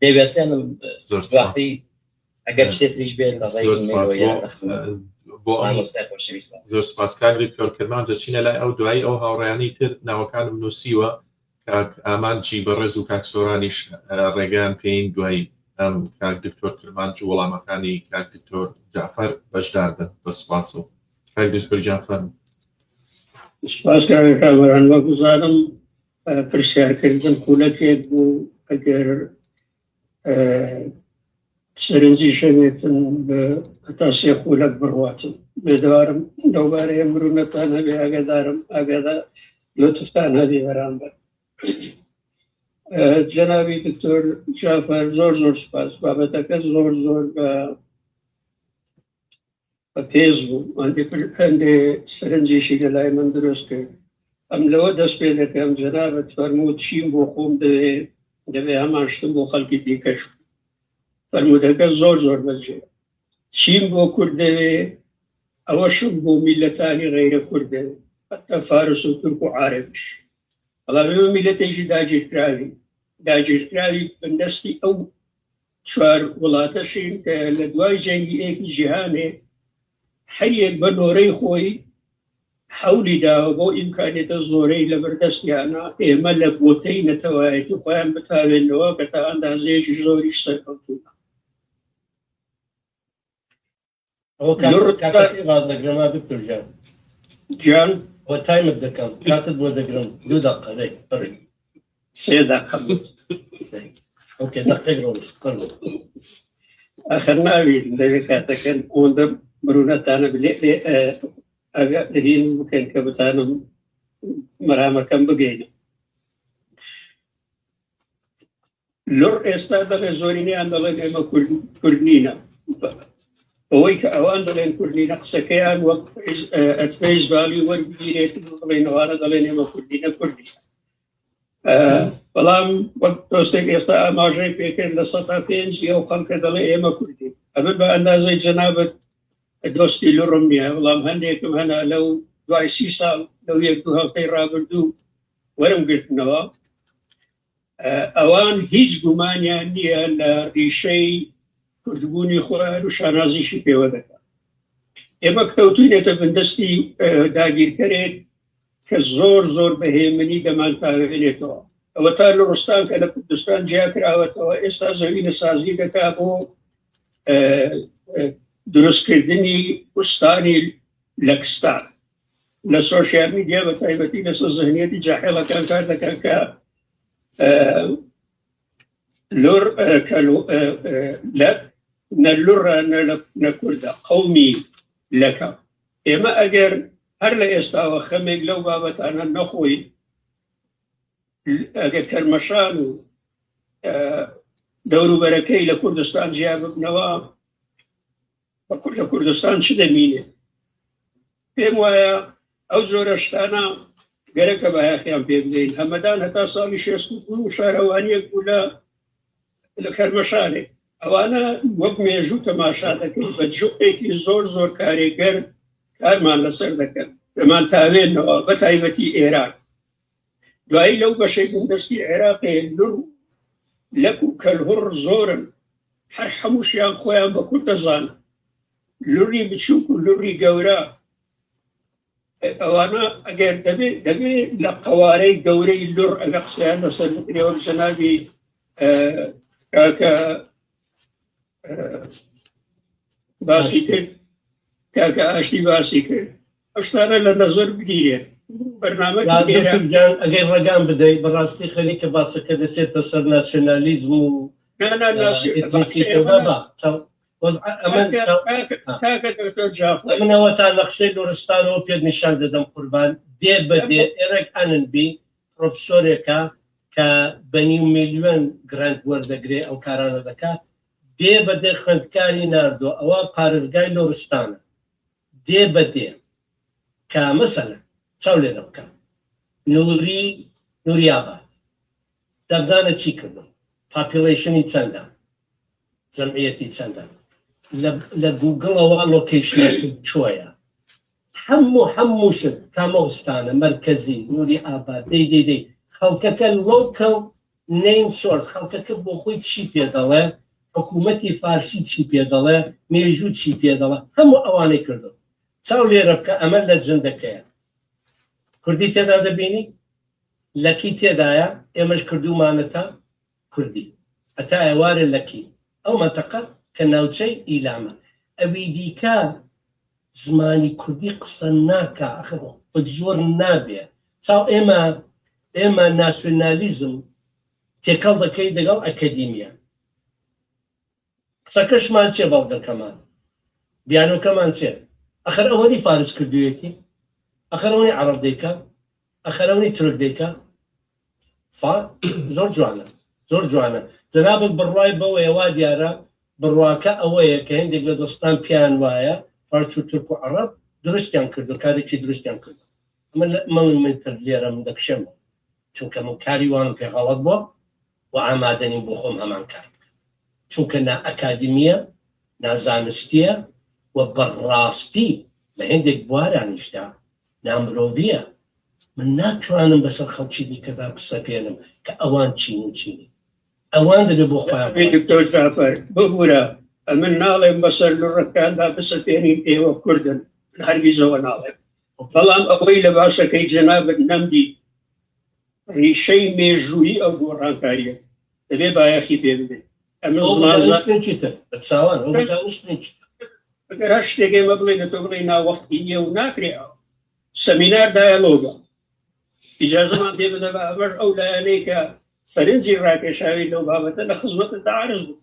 دەیوێستێنم زۆرواقتی ئەگەر شتێکیش بێت بۆ زۆر سپاس کاگری پێکردمان دەچینە لای ئەو دوایی ئەو هاوڕێیانی تر ناوەکانم نووسیوە کاک ئامانچی بەڕێز و کاک سۆرانیش ڕێگەیان پێین دوایی ئەم کاک دکتۆر کرمانچ و وەڵامەکانی کاک دکتۆر جعفەر بەشدار بن بە سپاس و کاک دکتۆر جعفەر سپاس کامەران وەگوزارم پرسیارکردن خولەکێک بوو ئەگەر سەرنجی شەوێتن بە هەتا سێ خولەک بڕواتن بێدوارم دەوبارەیە مرونەتان هەبێ ئاگادارم ئاگادا لۆتفتان هەبێ بەرامبەر جەنابی دکتۆر جعفەر زۆر سپاس بابەتەکە زۆر بە پێز بوو هەندێ سەرنجێکی لەلای من دروست کرد ئەم لەوە دەست پێ دەکەم جەنابەت فەرمووت چیم بۆ خۆم دەوێ هەمان شتم بۆ خەڵکی دیکەش فەرمودەکە زۆر بەجێ چیم بۆ کورد دەوێ ئەوەشم بۆ میلەتانی غەیرە کورد دەوێ حتا فارس و تورک و عارەبیش بەڵام ئێمە میلەتێکی داگیرکراوی بەندەستی ئەو چوار وڵاتەشین کە لە دوای جەنگی ئێکی جیهانێ هەریەک بە نۆرەی خۆی حولی داوە بۆ ئیمکانێتە زۆرەی لە بەردەستیانە ئێمە لە بۆتەی نەتەوایەتی خۆیان بتاوێنەوە کە تا ئەندازەیەکی زۆریش سەرکەوتووە گیان بۆ تایمت دەکەم کاتت بۆ دەگرم 2 دقیقەی بڕی 3 دقیقە ئۆکێ دقیقەی ئاخر ناوێت دەوێت کاتەکەن ئەوەندە مرونەتانە بلێ ئەگە دەهین بکەن کە بتانم مەرامەکەم بگەینە لۆر ئێستا دەڵێ زۆرینیان دەڵێن ئێمە کوردنینە ئەوەی کە ئەوان دەڵێن کوردنینە قسەکەیان وەک ئەتفەیز ڤالیو وەربگیرێت دەڵێنەوانە دەڵێن ئێمە کوردینە کوردینە بەڵام وەک دۆستێک ئێستا ئاماژەی پێکرد لە 105 ئەو خەڵکە دەڵێ ئێمە کوردین ئەمە بە ئەندازەی جەنابەت دۆستی لڕم نییە بەڵام هەندێکم هەنا لەو دوای 30 ساڵ لەو 1-2 هەفتەی ڕابردوو وەرم گرتنەوە ئەوان هیچ گومانیان نییە لە ڕیشەی کوردبوونی خۆیان و شانازیشی پێوە دەکات ئێمە کەوتوینێتە بەندەستی داگیرکەرێک کە زۆر بەهێمنی دەمانتاوێنێتەوە ئەوە تا لە ڕستان کە لە کوردستان جیا کراوەتەوە ئێستا زەوینە سازی دەکا بۆ دروستکردنی کوستانی لەکستان لە سۆشیال میدیا بە تایبەتی لەسەر زەهنیەتی جاهێڵەکان کار دەکەن کە لۆر لەک نەلوڕە نەکوردە قەومی لەکە ئێمە ئەگەر هەر لە ئێستاوە خەمێک لەو بابەتانە نەخۆی ئەگەر کەرمەشان و دەوروبەرەکەی لە کوردستان جیا ببنەوە لە کوردستان چ دەمینێت پێم وایە ئەو زۆرە شتانە گەرەکە بەیاخیان پێ بدەین هەمەدان هەتا ساڵی 62 شارەوانیەک بوو لە کەرمەشانێک ئەوانە وەک مێژوو تەماشا دەکەین بە جوقێکی زۆر کارێگەر کارمان لەسەر دەکەن دەمان تاوێنەوە بە تایبەتی ئێران دوایی لەو بەشەی بەندەستی عێراقێ لور لەک و کەلهوڕ زۆرن هەر هەمووشیان خۆیان بە کورد دەزانن لوری بچووک و لوری گەورە ئەوانە ئەگەر دەبێت لە قەوارەی گەورەی لور ئەگە قسەیان لەسەر بکرێەوە جەنابی کاکە باسی کرد کاکە ئاشتی باسی کرد ئەو شتانە لە نەزەر بگیرێت برنامه ئەگەی ڕێگان بدەیت بەڕاستی خەریکە باسەکە دەچێتە سەر ناسیۆنالیزم و منەوە تا نەخشەی لۆرستانەوە پێت نیشان دەدەم قوربان دێ بەدێ ئێرەك ئەننبی پرۆفسۆرێکە کە بە نیو میلیۆن گرانت وەردەگرێ ئەو کارانە دەکات دێ بەدێ خوێندکاری ناردۆ ئەوە پارێزگای لۆرستانە دێ بەدێ کە مەسەلە چاو لێ دەبکە نوریاباد دەبزانە چی کردم پاپیڵیشنی چەندە جەمعیەتی چەندە لە گوگڵەوە لۆکیشنێکی چۆیە هەموو شت کامەوستانە مەرکەزی نوری ئاباد دەی خەڵکەکە لۆکەڵ نیم سۆرس خەڵکەکە بۆ خۆی چی پێ دەڵێ حکوومەتی فارسی چی پێ دەڵێ مێژوو چی پێ دەڵێ هەموو ئەوانەی کردو چاو لێرە بکە ئەمە لە جندەکەیە کوردی تێدا دەبینی لەکی تێدایە ئێمەش کردومانەتە کوردی ئەتا ئێوارە لەکی ئەو مەتەقە کە ناوچەی ئیلامە ئەوی دیکە زمانی کوردی قسە ناکە بە زۆر نابێ چاو ئێمە ناسیۆنالیزم تێکەڵ دەکەی لەگەڵ ئەکەدیمیە قسەکەشمان چێ بەڵگەکەمان بیانۆکەمان چێ ئەخەر ئەوەی فارس کردوێتی ئەخەرەوەی عەرەب دەیکە ئەخەرەوەی تورک دەیکە زۆر جوانە زۆر جوانە جەنابەت بڕوای بەوەیە وا دیارە بڕواکە ئەوەیە کە هەندێک لە دۆستان پیان وایە فارس و تورک و عەرەب درستیان کردو کارێکی درستیان کردو ئەمە من تر لێرە من دەکشێمە چونکە من کاری وانم پێ غەڵەت بووە و ئامادەنیم بۆ خۆم هەمان کار چونکە نا ئەکادیمیە نازانستیە و بەڕاستی لە هەندێک بوارانیشدا نامرۆڤیە من ناتوانم بەسەر خەڵکی دیکەدا بسەپێنم کە ئەوان چین و چینی ئەوان دەبێ بۆ خۆیان دکتۆر جعفەر ببوورە من ناڵێم بەسەر لوڕەکاندا بسەپێنین ئێوە کوردن هەرگیزەوە ناڵێم بەڵام ئەوەی لە باشەکەی جەنابەت نەمدی ڕیشەی مێژووی ئەو گۆڕانکاریە دەبێ بایەخی پێ بدەین ئەگەر هەر شتێک ئێمە بڵێنە تۆ بڵێ ناوەختی نییە و ناکرێ سەمینار دایەلۆگە ئیجازەمان پێ بدە بە ئەمەش ئەو لایەنەی کە سەرنجی ڕاکێشاوی لەو بابەتە لە خزمەتت عارض بوو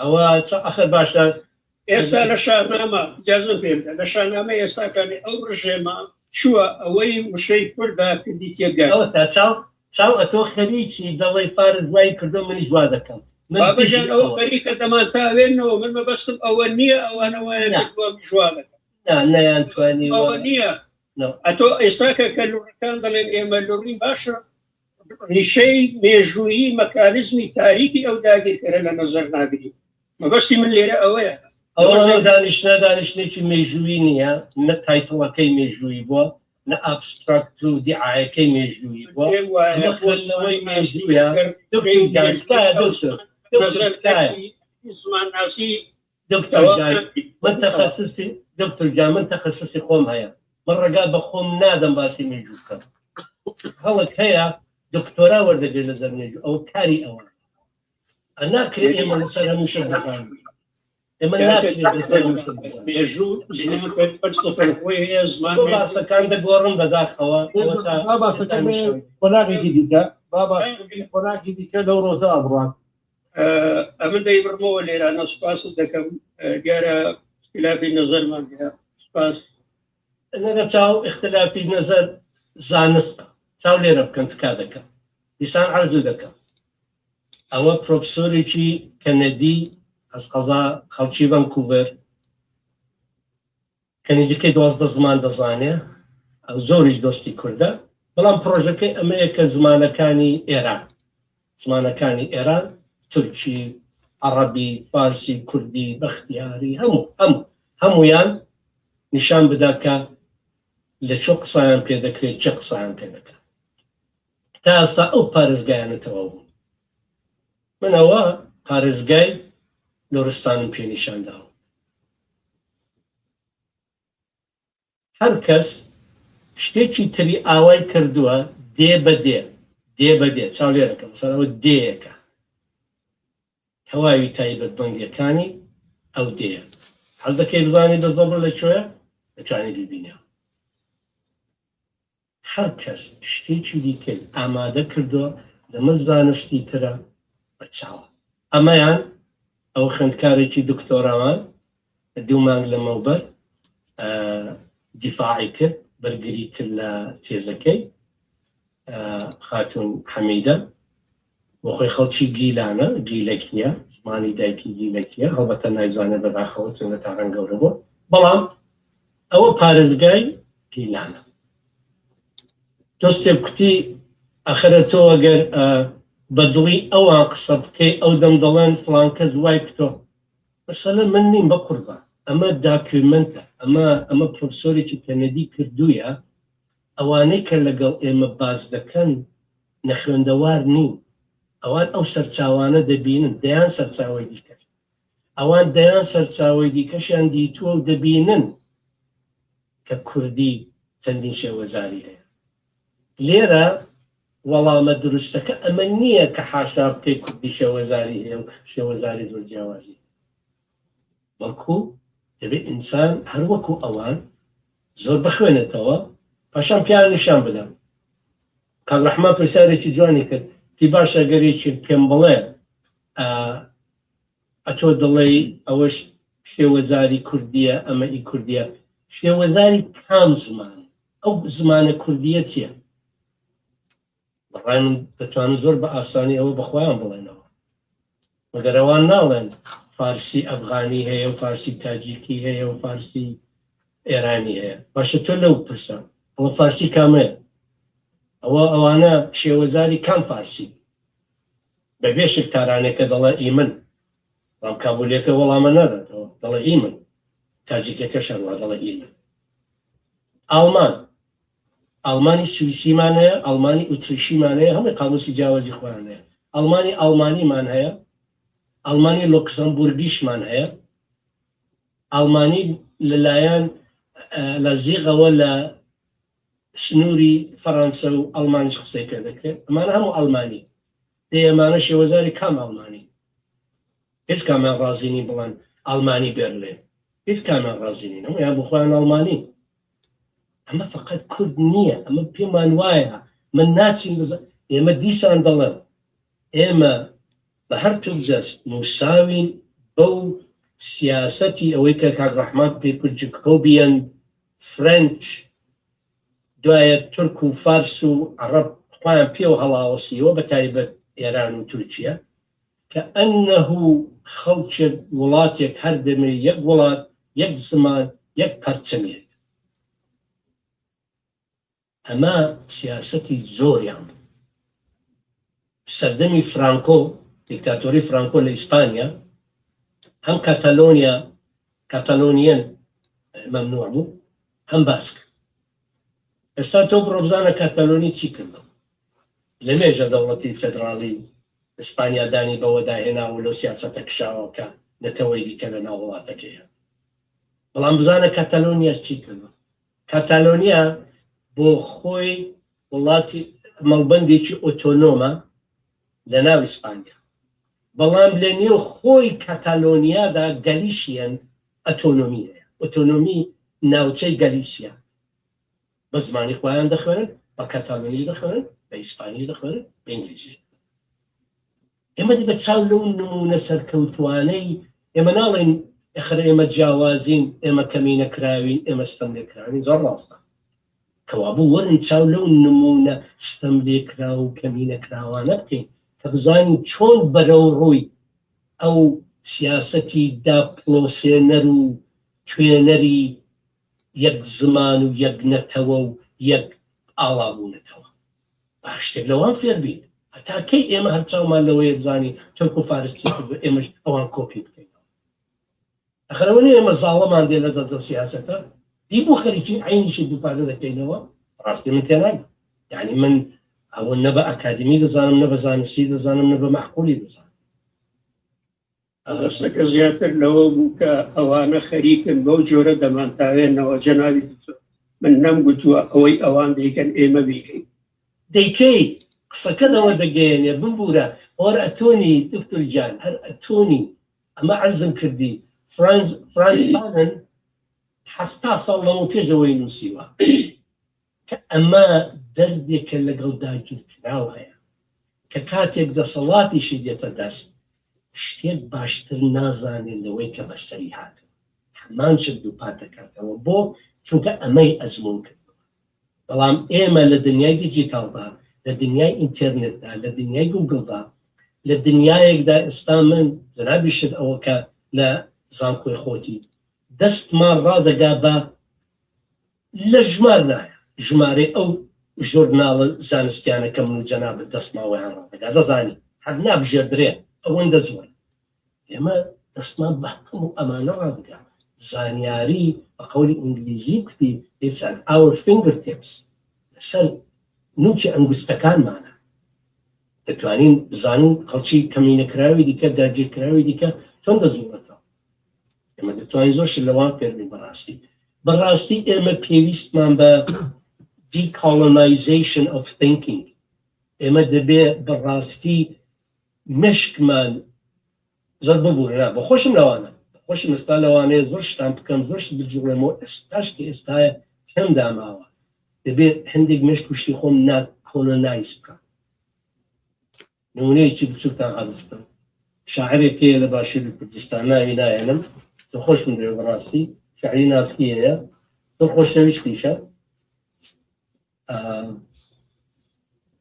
ئەوە ئەخر باشە ئێستا لە شاهنامە ئیجازەم پێ بدە لە شاهنامە ئێستاکانی ئەو ڕژێمە چووە ئەوەی وشەی کووردا کردی تێبگات تا چاو ئەتۆ خەریکی دەڵێی فارس وای کردو منیش وا دەکەم بابەجان ئەوە خەریکە دەمان تاوێنەوە من مەبەستم ئەوە نییە ئەوانەوەیە ژوا دەکەم نەیانتوانی ئەوە نییە ئەتۆ ئێستاکە کە لوڕەکان دەڵێن ئێمە لوڕین باشە ریشەی مێژوویی مەکانیزمی تاریکی ئەو داگیرکەرە لە نەزەر ناگری مەبەستی من لێرە ئەوەیە ئەوە دانیشتێکی مێژووی نییە نە تایتڵەکەی مێژووی بووە نە ئابستراکت و دیعایەکەی مێژووی بووە خوێندنەوەی مێژوویە من تەخەسوسی خۆم هەیە من ڕێگا بە خۆم نادەم باسی مێژوو بکەم هەڵک هەیە دکتۆرا وەردەگرێت لە زەر مێژوو ئەو کاری ئەوە ناکرێت ئێمە لەسەر هەموو شت بزانین ئێمە ناکرێت لەسەر هەموو شت بزانین مێژوو زمان باسەکان دەگۆڕن بەداخەوە قۆناغێکی دیکە قۆناغی دیکە لەو ڕۆژە ئەبڕات ئەمن دەیبڕمەوە لێرانە سوپاست دەکەم دیارە اختلافی نەزەرمان هەیە سوپاس نەدە چاو اختلافی نەزەر زانستە چاو لێرە بکەن تکا دەکەم دیسان عەرزوو دەکەم ئەوە پرۆفسۆرێکی کەنەدی ئەس قەزا خەڵکی ڤانکوڤەر کەنیدیەکەی 12 زمان دەزانێ ئەو زۆریش دۆستی کوردە بەڵام پرۆژەکەی ئەمەیە کە زمانەکانی ئێران تورکی عەرەبی فارسی کوردی بەختیاری هەمویان نیشان بدا کە لە چۆ قسەیان پێ دەکرێت چه قسەیان پێ دەکات تا ئێستا ئەو پارێزگایانەتەوە بوو منەوە پارێزگای لۆرستانم پێ نیشانداوە هەر کەس شتێکی تری ئاوای کردووە دێ بەدێ چاو لێرەکەم سەرەوە دێیەکە هەواوی تایبەتمەندیەکانی ئەو دێیە حەز دەکەی بزانی دەزەبڕ لەکوێیە دەتوانێت ببینێ هەر کەس شتێکی دیکەی ئامادە کردووە لەمە زانستی ترە بە چاوە ئەمەیان ئەو خوێندکارێکی دکتۆراوان 2 مانگ لەمەوبەر دیفاعی کرد بەرگری کرد لە تێزەکەی خاتون حەمیدە بۆ خۆی خەڵکی گیلانە گیلەک نییە زمانی دایکی گیلەکیە هەڵبەتە نایزانە بەداخەوە چونە تا ڕەنگەورە بوو بەڵام ئەوە پارێزگای گیلانە دۆستێ کوتی ئەخرە تۆ ئەگەر بەدڵی ئەوان قسە بکەی ئەو دەم دەڵێن فڵان کەس وای کتۆ مەسەلە من نیم بە قوربان ئەمە داکیومنتە ئەمە پرۆفسۆرێکی کەنەدی کردوویە ئەوانەی کە لەگەڵ ئێمە باز دەکەن نەخوێندەوار نین ئەوان ئەو سەرچاوانە دەبینن دەیان سەرچاوی دیکەش ئەوان دەیان سەرچاوی دیکەشیان دیتووە و دەبینن کە کوردی چەندین شێوەزاری هەیە لێرە وەڵامە دروستەکە ئەمە نییە کە حاشا بکەی کوردی شێوەزاری هەیە و شێوەزاری زۆر جیاوازی بەڵکو دەبێت ئینسان هەر وەکو ئەوان زۆر بخوێنێتەوە پاشان پیان نیشان بدەم کاک ڕەحمان پرسیارێکی جوانی کرد تی باشە گەرێکی پێم بڵێ ئەتۆ دڵێ ئەوەش شێوەزاری کوردیە ئەمە ئی کوردیە شێوەزاری کام زمان ئەو زمانە کوردیە چییە بەڕای من دەتوانن زۆر بە ئاسانی ئەوە بەخۆیان بڵێنەوە مەگەر ئەوان ناڵێن فارسی ئەفغانی هەیە و فارسی تاجیکی هەیە و فارسی ئێرانی هەیە باشە تۆ لەو پرسە ئەوە فارسی کامەیە ئەوانە شێوەزاری کام فارسی بەبێ شکتارانێکە دەڵێ ئیمن ڕام کابولێکە وەڵامە نەداتەوە دەڵێ ئیمن تاجیکەکە شەڕوا دەڵێ ئیمن ئەڵمانی سویسیمان هەیە ئەڵمانی ئوتریشیمان هەیە هەمووی قاموسی جیاوازی خۆیان هەیە ئەڵمانیمان هەیە ئەڵمانی لوکسەمبورگیشمان هەیە ئەڵمانی لەلایەن لە زیغەوە لە سنووری فەڕەنسا و ئەڵمانیش قسەیکە دەکرێت ئەمانە هەموو ئەڵمانی ئێمانە شێوەزاری کام ئەڵمانی هیچ کامیان ڕازینی بڵێن ئەڵمانی بێرلێن هیچ کامیان ڕازینین هەموویان بۆ خۆیان ئەڵمانی ئەمە فقط کورد نییە ئەمە پێمان وایە من ناچین ئێمە دیسان دەڵێن ئێمە بە هەر پێجەست نووساوین بەو سیاسەتی ئەوەی کە کاک ڕەحمان پێ کرد جکۆبیەن فرەنچ دوایە تورک و فارس و عەرەب خۆیان پێوە هەڵاوەسیەوە بە تایبەت ئێران و تورکیا کە ئەنەه خەڵکێک وڵاتێک هەر دەمێ یەک وڵات یەک زمان یەک پەرچەمێک ئەمە سیاسەتی زۆریان سەردەمی فرانکۆ دیکتاتۆری فرانکۆ لە ئیسپانیا هەم کاتالۆنیەن مەمنوع بوو هەم باسک ئێستا تۆ بڕۆبزانە کاتالۆنی چی کردەوە لە مێژە دەوڵەتی فێدراڵی ئیسپانیا دانی بەوە داهێناوە لەو سیاسەتە کشاوەکە نەتەوەی دیکە لە ناو وڵاتەکەیە بەڵام بزانە کاتالۆنیا چی کردەوە کاتالۆنیا بۆ خۆی وڵاتی مەڵبەندێکی ئۆتۆنۆمە لە ناو ئیسپانیا بەڵام لە نێو خۆی کاتالۆنیادا گەلیشیەن ئۆتۆنۆمی هەیە ئۆتۆنۆمی ناوچەی گەلیشیا بە زمانی خۆیان دەخوێنن بە کاتالۆنیش دەخوێنن بە ئیسپانیش دەخوێنن بە ئینگلیزیش ئێمە بە چاو لەو نمونە سەرکەوتوانەی ئێمە ناڵێن ئەخرە ئێمە جیاوازین ئێمە کەمینە کراوین ئێمە ستەم لێکراوین زۆر ڕاستە کەوابوو وەرن چاو لەو نمونە ستەم لێکرا و کەمینە کراوانە بکەین کە بزانین چۆن بەرەو ڕووی ئەو سیاسەتی داپڵۆسێنەر و توێنەری یەک زمان و یەک نەتەوە و یەک ئاڵابوونەتەوە باشتێک لەوان فێر بین هەتا کەی ئێمە هەر چاومان لەوەیە بزانین تۆرک و فارسی ئێمەش ئەوان کۆپی بکەینەوە ئەخەرەوە ئێمە زاڵەمان دێ لە دەست سیاسەتە دی بۆ خەریکی عینیشی دووپارە دەکەینەوە ڕاستی من تێناگەم یعنی من ئەوە نە بە ئەکادمی دەزانم نە بە زانستی دەزانم نە بە مەحقولی دەزانم ئەسەکە زیاتر لەوە بوو کە ئەوانە خەریکن بەو جۆرە دەمانتاوێنەوە جەنابی من نەمگوتووە ئەوەی ئەوان دەیکەن ئێمە بیکەین دەیکەی قسەکەدەوە دەگەێنێ ببوورە ئەوە ئەتۆنی دکتۆر جان هەر ئەتۆنی ئەمە عەرزم کردی فرانس پانن 70 ساڵ لەمە پێشەوەی نووسیوە کە ئەمە دەردێکە لەگەڵ داگیرکراو هەیە کە کاتێک دەسەڵاتیشی دێتە دەست شتێک باشتر نازانێت لەوەی کە بەسەری هاتن هەمان شت دووپات دەکاتەوە بۆ چونکە ئەمەی ئەزمون کردەوە بەڵام ئێمە لە دنیای دیجیتاڵدا لە دنیای ئینتەرنێتدا لە دنیای گوگڵدا لە دنیایەکدا ئێستا من جنابیشت ئەوە کە لە زانکۆی خۆتی دەستمان ڕادەگا بە لە ژمار نایە ژمارەی ئەو ژۆرناڵە زانستیانە کە من و جەنابەت دەستماوەیان ڕادەگا دەزانی هەر نابژێردرێن ئەوەندە زۆر ئێمە دەستمان بە هەموو ئەمانە ڕادەگا زانیاری بە قەولی ئینگلیزی کوتی it's at our fingertips لەسەر نوکی ئەنگوستەکانمانە دەتوانین بزانین خەڵکی کەمینەکراوی دیکە داگیرکراوی دیکە چۆن دەزوڵێتەوە ئێمە دەتوانین زۆرش لەوان فێربین بەڕاستی ئێمە پێویستمان بە decolonization of thinking ئێمە دەبێ بەڕاستی مشکمان زۆر ببوورە بەخۆشم لەوانە بەخۆشم ئێستا لەوانەیە زۆر شتان بکەم زۆر شت بجوڵێمەوە ئێستاش کە ئێستاە هەم داماوە دەبێت هەندێک مشک کوشتی خۆم ناکۆلۆنایز بکەم نمونەیەکی بچووکتان عەرز بکەم شاعرێکەیە لە باشووری کوردستان ناوی نایەنم زۆر خۆشم دەوێت بەڕاستی شاعری ناسکیەیە زۆر خۆشەویستیشە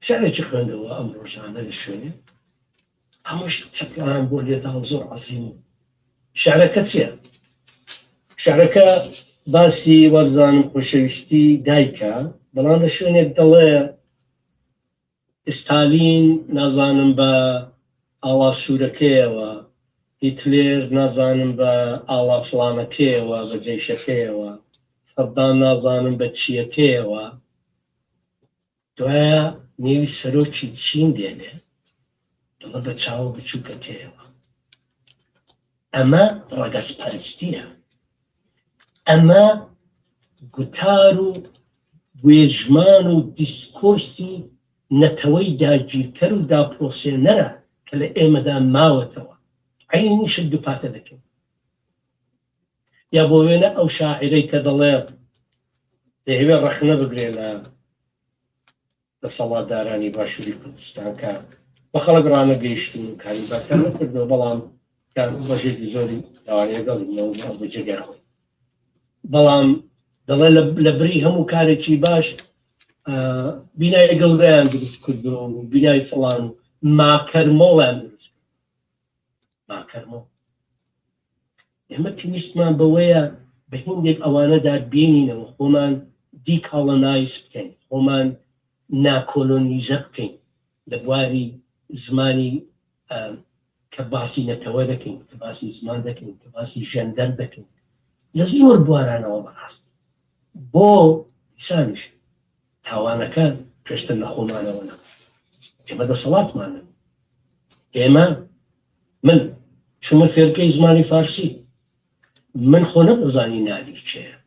شعرێکی خوێندەوە ئەم ڕۆژانە لە شوێنێ هەمووش چەکیان بۆ لێدا و زۆر عەزیم و شعرەکە چییە؟ شعرەکە باسی وەبزانم خۆشەویستی دایکە بەڵام لە شوێنێک دەڵێ ئستالین نازانم بە ئاوا سوورەکەیەوە هیتلێر نازانم بە ئاوا فڵانەکەیەوە بە جێشەکەیەوە سەدام نازانم بە چیەکەیەوە دوایە نێوی سەرۆکی چین دێنێ دڵە بە چاوە بچووکەکەیەوە ئەمە ڕەگەزپەرستیە ئەمە گوتار و گوێژمان و دیسکۆرسی نەتەوەی داگیرکەر و داپرۆسێنەرە کە لە ئێمەدا ماوەتەوە عینیشت دووپاتە دەکەین یا بۆ وێنە ئەو شاعرەی کە دەڵێ دەیەوێ ڕەخنە بگرێ لە سەڵاتدارانی باشووری کوردستان کە بە خەڵک ڕانەگەیشتن و کاریباکان نەکردەوە بەڵام بەشێکی زۆری داوانەگەڵینەوە بە جێگاخۆی بەڵام دەڵێ لە بری هەموو کارێکی باش بینای گەڵدەیان دروست کردەوە و بینای فڵان و ماکەرمۆڵیان دروست ماکەرمۆڵ ئێمە پێویستمان بەوەیە بە هیندێک ئەوانەدا بینینەوە خۆمان دیکاڵەنایز بکەین خۆمان ناکۆلۆنیزە بکەین لە بواری زمانی کە باسی نەتەوە دەکەین کە باسی زمان دەکەین کە باسی ژەندەر دەکەین لە زۆر بوارانەوە بەڕاست بۆ ئیسانیش تاوانەکان پێشتر لە خۆمانەوە نە ئێمە دەسەڵاتمانە ئێمە من چمە فێرکەی زمانی فارسی من خۆ نەدەزانی ناوی چێە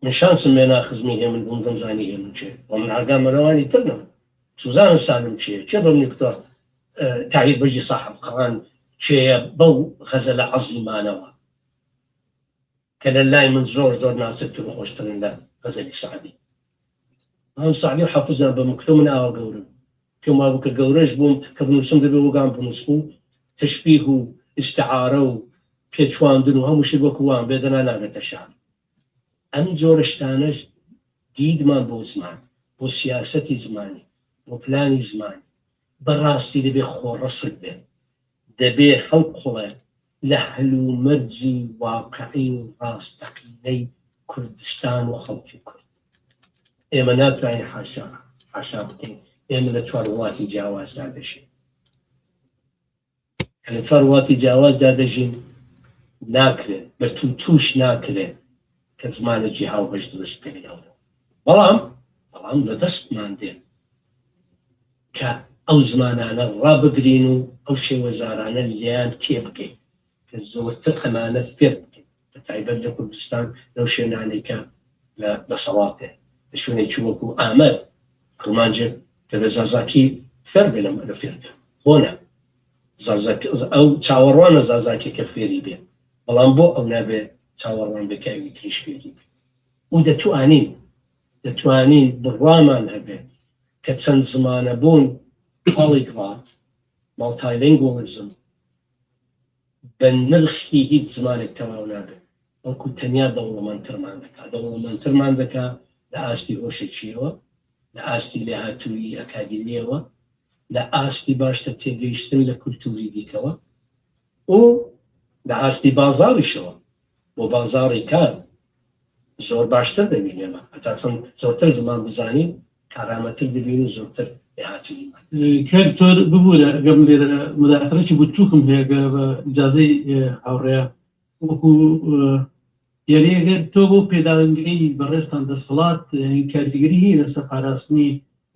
من شانسم لێ ناخزمی هێ من بووم دەمزانی هێ من چێ و من ئاگامەرەوانی تر نەم سوزانم سالم چێ چێ بەمنی کتۆ تاهیر بەژی صاحب قەڕان چێە بەو غەزەلە عەزیمانەوە کە لە لای من زۆر زۆر ناسکتر و خۆشترن لە غەزەلی سعدی ئەم سعدی و حەفزە بە مکتۆ من ئاوا گەورم کەما بکە گەورەش بووم کە بنووسم دەبێ وەگام بنووسم و تەشبیه و ئیستعارە و پێچواندن و هەموو شت وەکو وان بێدەنا ناگەتە شان ئەم جۆرە شتانەش دیدمان بۆ زمان بۆ سیاسەتی زمانی بۆ پلانی زمانی بەڕاستی دەبێ خۆڕەسک بێت دەبێ هەڵقوڵێ لە هەلومەرجی واقعی و ڕاستەقینەی کوردستان و خەڵکی کورد ئێمە ناتوانین حاشا بکەین ئێمە لە چوار وڵاتی جیاوازدا دەژین کە لە چوار وڵاتی جیاوازدا دەژین ناکرێت بە تووش ناکرێت کە زمانێکی هاوبەش دروست بکەین بەڵام لە دەستمان دێن کە ئەو زمانانە ڕابگرین و ئەو شێوەزارانە لیان تێبگەین کە زۆرتر ئەمانە فێر بکەین بە تایبەت لە کوردستان لەو شوێنانێکە لە دەسەڵاتێ لە شوێنێکی وەکو ئامەد کورمانجێک کە لە زازاکی فێر بێ لە فێرکە بۆنە ئەو چاوەڕوانە زازاکێکە فێری بێ بەڵام بۆ ئەو نابێ چاوەڕوان بکەوی تریش فێری بێ و دەتوانین دەتوانین بڕوامان هەبێت کە چەند زمانە بوون polyglot multilingualism بە نرخی هیچ زمانێک تەواو نابێت وەکو تەنیا دەوڵەمەندترمان دەکات دەوڵەمەندترمان دەکات لە ئاستی هۆشێکیەوە لە ئاستی لێهاتووی ئەکادیمیەوە لە ئاستی باشتر تێگەیشتن لە کولتوری دیکەوە و لە ئاستی بازاڕیشەوە بۆ بازاڕی کار زۆر باشتر دەبینێمە هەتا چەند زۆرتر زمان بزانین کارامەتر دەبین و زۆرتر لێهاتوویمان کارتۆر ببوورە ئەگەم لێرە مداخلەی بچووکم هەیە بە ئیجازەی هاوڕێیە وەکو یعنی ئەگەر تۆ بۆ پێداوینگەی بەڕێستان دەسەڵات کاریگەری هەیە لەسەر پاراستنی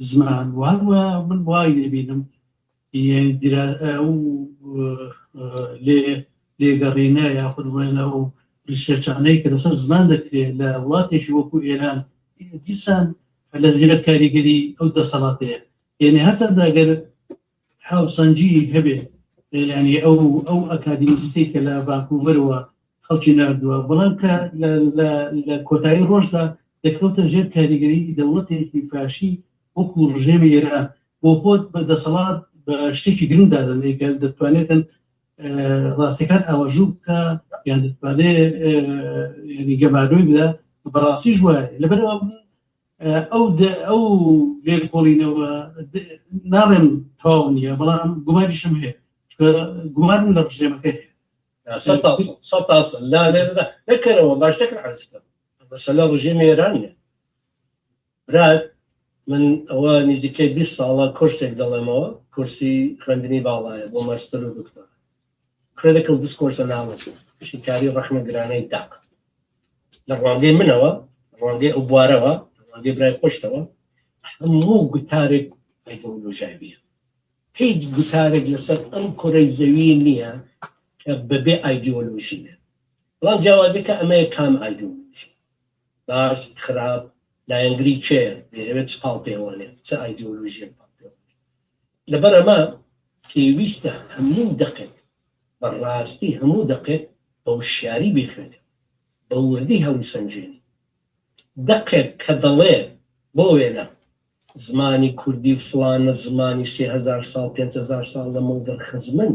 زمان وهەروە من وای دەبینم لێگەڕینە یاخود بڵێنە ئەو ریسێرچانەی کە لەسەر زمان دەکرێت لە وڵاتێکی وەکو ئێران دیسان لە ژێر کاریگەری ئەو دەسەڵاتەیە یعنی هەتا داگەر هاوسەنجی هەبێ ینی ئەو ئەکادمیستەی کە لە ڤانکوڤەرەوە خەڵکی نردووە بەڵام کە لە کۆتایی ڕۆژدا دەکەوتە ژێر کاریگەری دەوڵەتێکی فاشی وەکو ڕژێمی ئێران بۆ خۆت بە دەسەڵات بە شتێکی گرنگ دادەنێکە دەتوانێتن ڕاستیەکان ئاوەژوو بکە یان دەتوانێت گەماروی بدە بەڕاستی ژوایە لەبەرەوە ئەو لێکۆڵینەوە ناڵێم تەواو نییە بەڵام گومانیشم هەیە گومانم لە ڕژێمەکە هەیە لا نەکەرەوە باشتەکە عەرزکە مەسەلە ڕژێمی ئێرانیە برات من ئەوە نزیکەی 20 ساڵە کورسێک دەڵێمەوە کورسی خوێندنی باڵایە بۆ ماستەر و دکتۆر critical discourse analysis شیکاری ڕەخنەگرانەی داق لە ڕوانگەی منەوە ڕوانگەی ئەو بوارەوە ڕوانگەی برای خۆشتەوە هەموو گوتارێک ئایدۆلۆژیایە هیچ گوتارێک لەسەر ئەم کوڕەی زەوی نییە کە بەبێ ئایدۆلۆژیە بەڵام جیاوازەکە ئەمەیە کام ئایدۆلۆژی باش خراپ لایەنگری چێر دەیەوێت چ پاڵ پێوانێت چه ئایدۆلۆژیە پاڵ پێوانێت لەبەر ئەمە پێویستە هەموو دقێک بەڕاستی هەموو دقێک بە وشیاری بخوێنێت بە وردی هەوری سەنجێنی دقێک کە دەڵێ بۆ وێنە زمانی کوردی فلانە زمانی 3000 ساڵ 5000 ساڵ لە مەڵدەر خزمن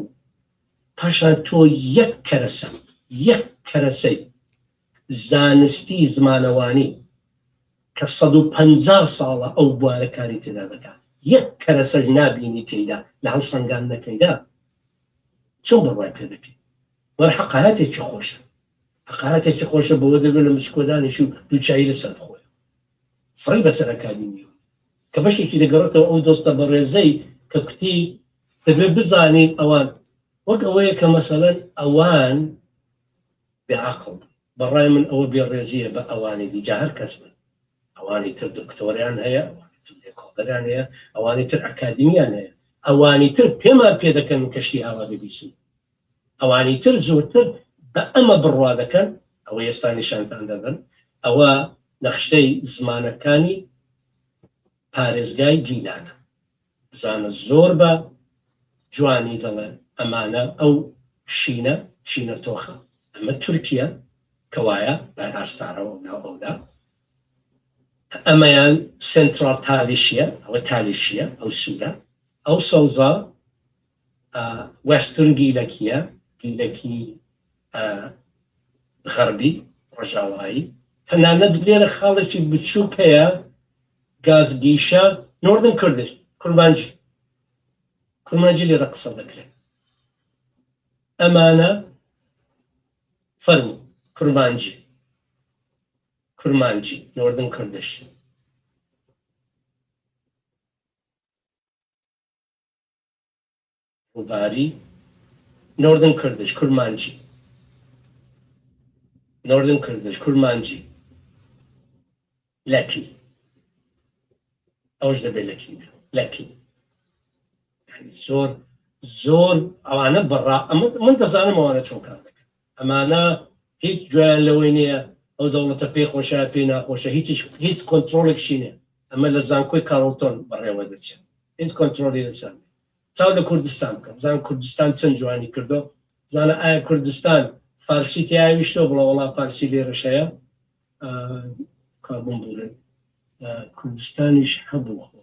پاشان تۆ یەک کەرەسەی زانستی زمانەوانی کە 150 ساڵە ئەو بوارە کاری تێدا دەکات یەک کەرەسەر نابینی تێدا لە هەڵ سەنگاندنەکەیدا چۆن بڕوای پێ دەکەیت وەرە حەقایەتێکی خۆشە حەقایەتێکی خۆشە بەوە دەبێت لە مچکۆدانیشی و دووچایی لەسەر خۆی فڕی بەسەر ئەکادیمیەوە کە بەشێکی دەگەڕێتەوە ئەو دۆستە بەڕێزەی کە کوتی دەبێت بزانین ئەوان وەک ئەوەیە کە مەسەلەن ئەوان بێعەقڵ بەڕای من ئەوە بێڕێزیە بە ئەوانی دیجا هەر کەس من ئەوانی تر دکتۆریان هەیە ئەوانی تر لێکۆڵەران هەیە ئەوانی تر ئەکادیمیان هەیە ئەوانی تر پێمان پێ دەکەن کەشتی ئاوا ببیسن ئەوانی تر زۆرتر بە ئەمە بڕوا دەکەن ئەوە ئێستا نیشانتان دەدەن ئەوە نەخشەی زمانەکانی پارێزگای گیلانە بزانە زۆر بە جوانی دەڵێن ئەمانە ئەو شینە تۆخە ئەمە تورکیە کەوایە لای ئاستارەوە ناوەودا ئەمەیان سنترال تالیشیە ئەوە تالیشیە ئەو سوورە ئەو سەوزە وەسترن گیلەکیە گیلەکی غەربی ڕۆژاوایی تەنانەت لێرە خاڵێکی بچووک هەیە گازگیشە نۆردن کوردش کورمانجی لێرە قسە دەکرێت ئەمانە فەرمو کورمانجی نۆردن کوردش ڕووباری نۆردن کوردش کورمانجی لەکی ئەوش دەبێت لەکی زۆر ئەوانە بەڕا من دەزانم ئەوانە چۆن کار دەکەن ئەمانە هیچ جویان لەوەی نییە ئەو دەوڵەتە پێی خۆشە پێی ناخۆشە هیچ کۆنترۆلێکشی نییە ئەمە لە زانکۆی کارڵتۆن بەڕێوە دەچێت هیچ کۆنترۆلی لەسەر چاو لە کوردستان بکەم بزان کوردستان چەند جوانی کردو بزانە ئایا کوردستان فارسی تیاویشتەوە بڵە وەڵام فارسی لێرەش هەیە کابوون بورن کوردستانیش هەبوو خۆ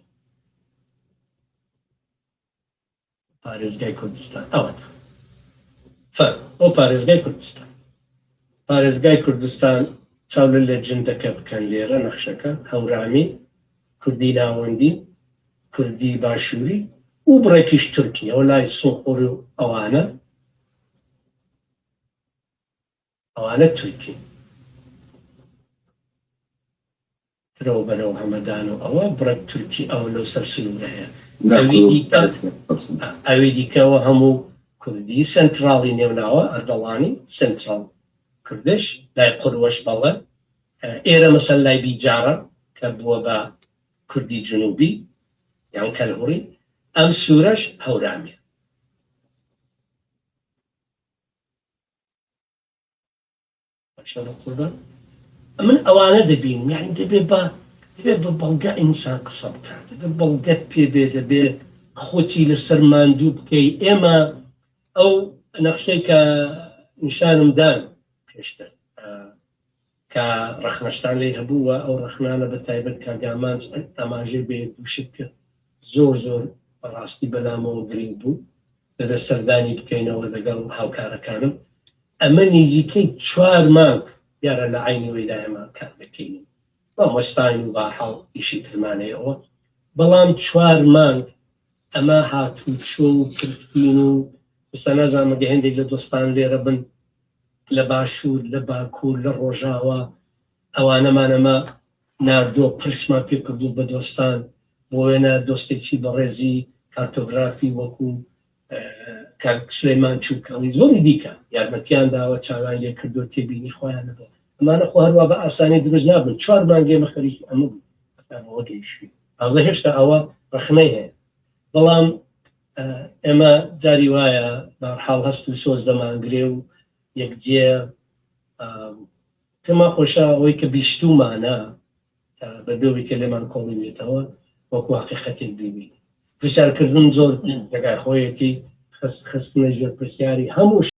پارێزگای کوردستان ئەوەتە ئەو پارێزگای کوردستان پارێزگای کوردستان چاولە لە جندەکە بکەن لێرە نەخشەکە هەورامی کوردی ناوەندی کوردی باشووری و بڕێکیش تورکی ئەو لای سۆخۆر و ئەوانە تورکی ترەوە بەرەو هەمەدان و ئەوە بڕێک تورکی ئەو لەو سەر سنوورە هەیە ئەوی دیکەوە هەموو کوردی سنتراڵی نێوناوە ئەردەڵانی سنتراڵ کوردش لای قوروەش بەڵێ ئێرە مەسەل لای بیجارە کە بووە بە کوردی جنوبی یان کەلهوڕی ئەم سوورەش هەورامیە من ئەوانە دەبین یعنی دەبێت بە بەڵگە ئینسان قسە بکات دەبێت بەڵگەت پێبێ دەبێت خۆتی لەسەر ماندوو بکەی ئێمە ئەو نەخشەی کە نیشانم دان پێشتر کە ڕەخنەشتان لێ هەبووە ئەو ڕەخنانە بە تایبەت کاگامان ئاماژەی بێ دووشت کرد زۆر بەڕاستی بەلامەوە گرنگ بوو دەبێت سەردانی بکەینەوە لەگەڵ هاوکارەکانم ئەمە نزیکەی 4 مانگ دیارە لە عینی وەیلایەمە کار دەکەین مامۆستانی و باحاڵ ئیشی ترمانەیەەوە بەڵام 4 مانگ ئەمە هاتوو چۆ و کردین و ئێستا نازانمەگە هەندێک لە دۆستان لێرە بن لە باشوور لە باکوور لە ڕۆژاوە ئەوانەمانەمە ناردۆ پرسمان پێ کردو بە دۆستان بۆ وێنە دۆستێکی بەڕێزی کارتۆگرافی وەکو سلەیمان چووکەڵی زۆری دیکە یارمەتیان داوە چاوان لێ کردو تێبینی خۆیان نەبوو ئەمانە خۆ هەروە بە ئاسانی دروست نابن 4 مانگێمە خەریکی ئەمە بوو ئەوە گەیشتووی ئازە هێشتا ئەوە ڕەخنەی هەیە بەڵام ئێمە جاری وایە بەحاڵ هەست و سۆز دەمانگرێ و یەکجێ پێما خۆشە ئەوەی کە بیستومانە بە بێوەی کە لێمان کۆڵێتەوە وەکو حقیقەتێک ببینی پرسیارکردن زۆر لەگای خۆیەتی خستنە ژێر پرسیاری هەموو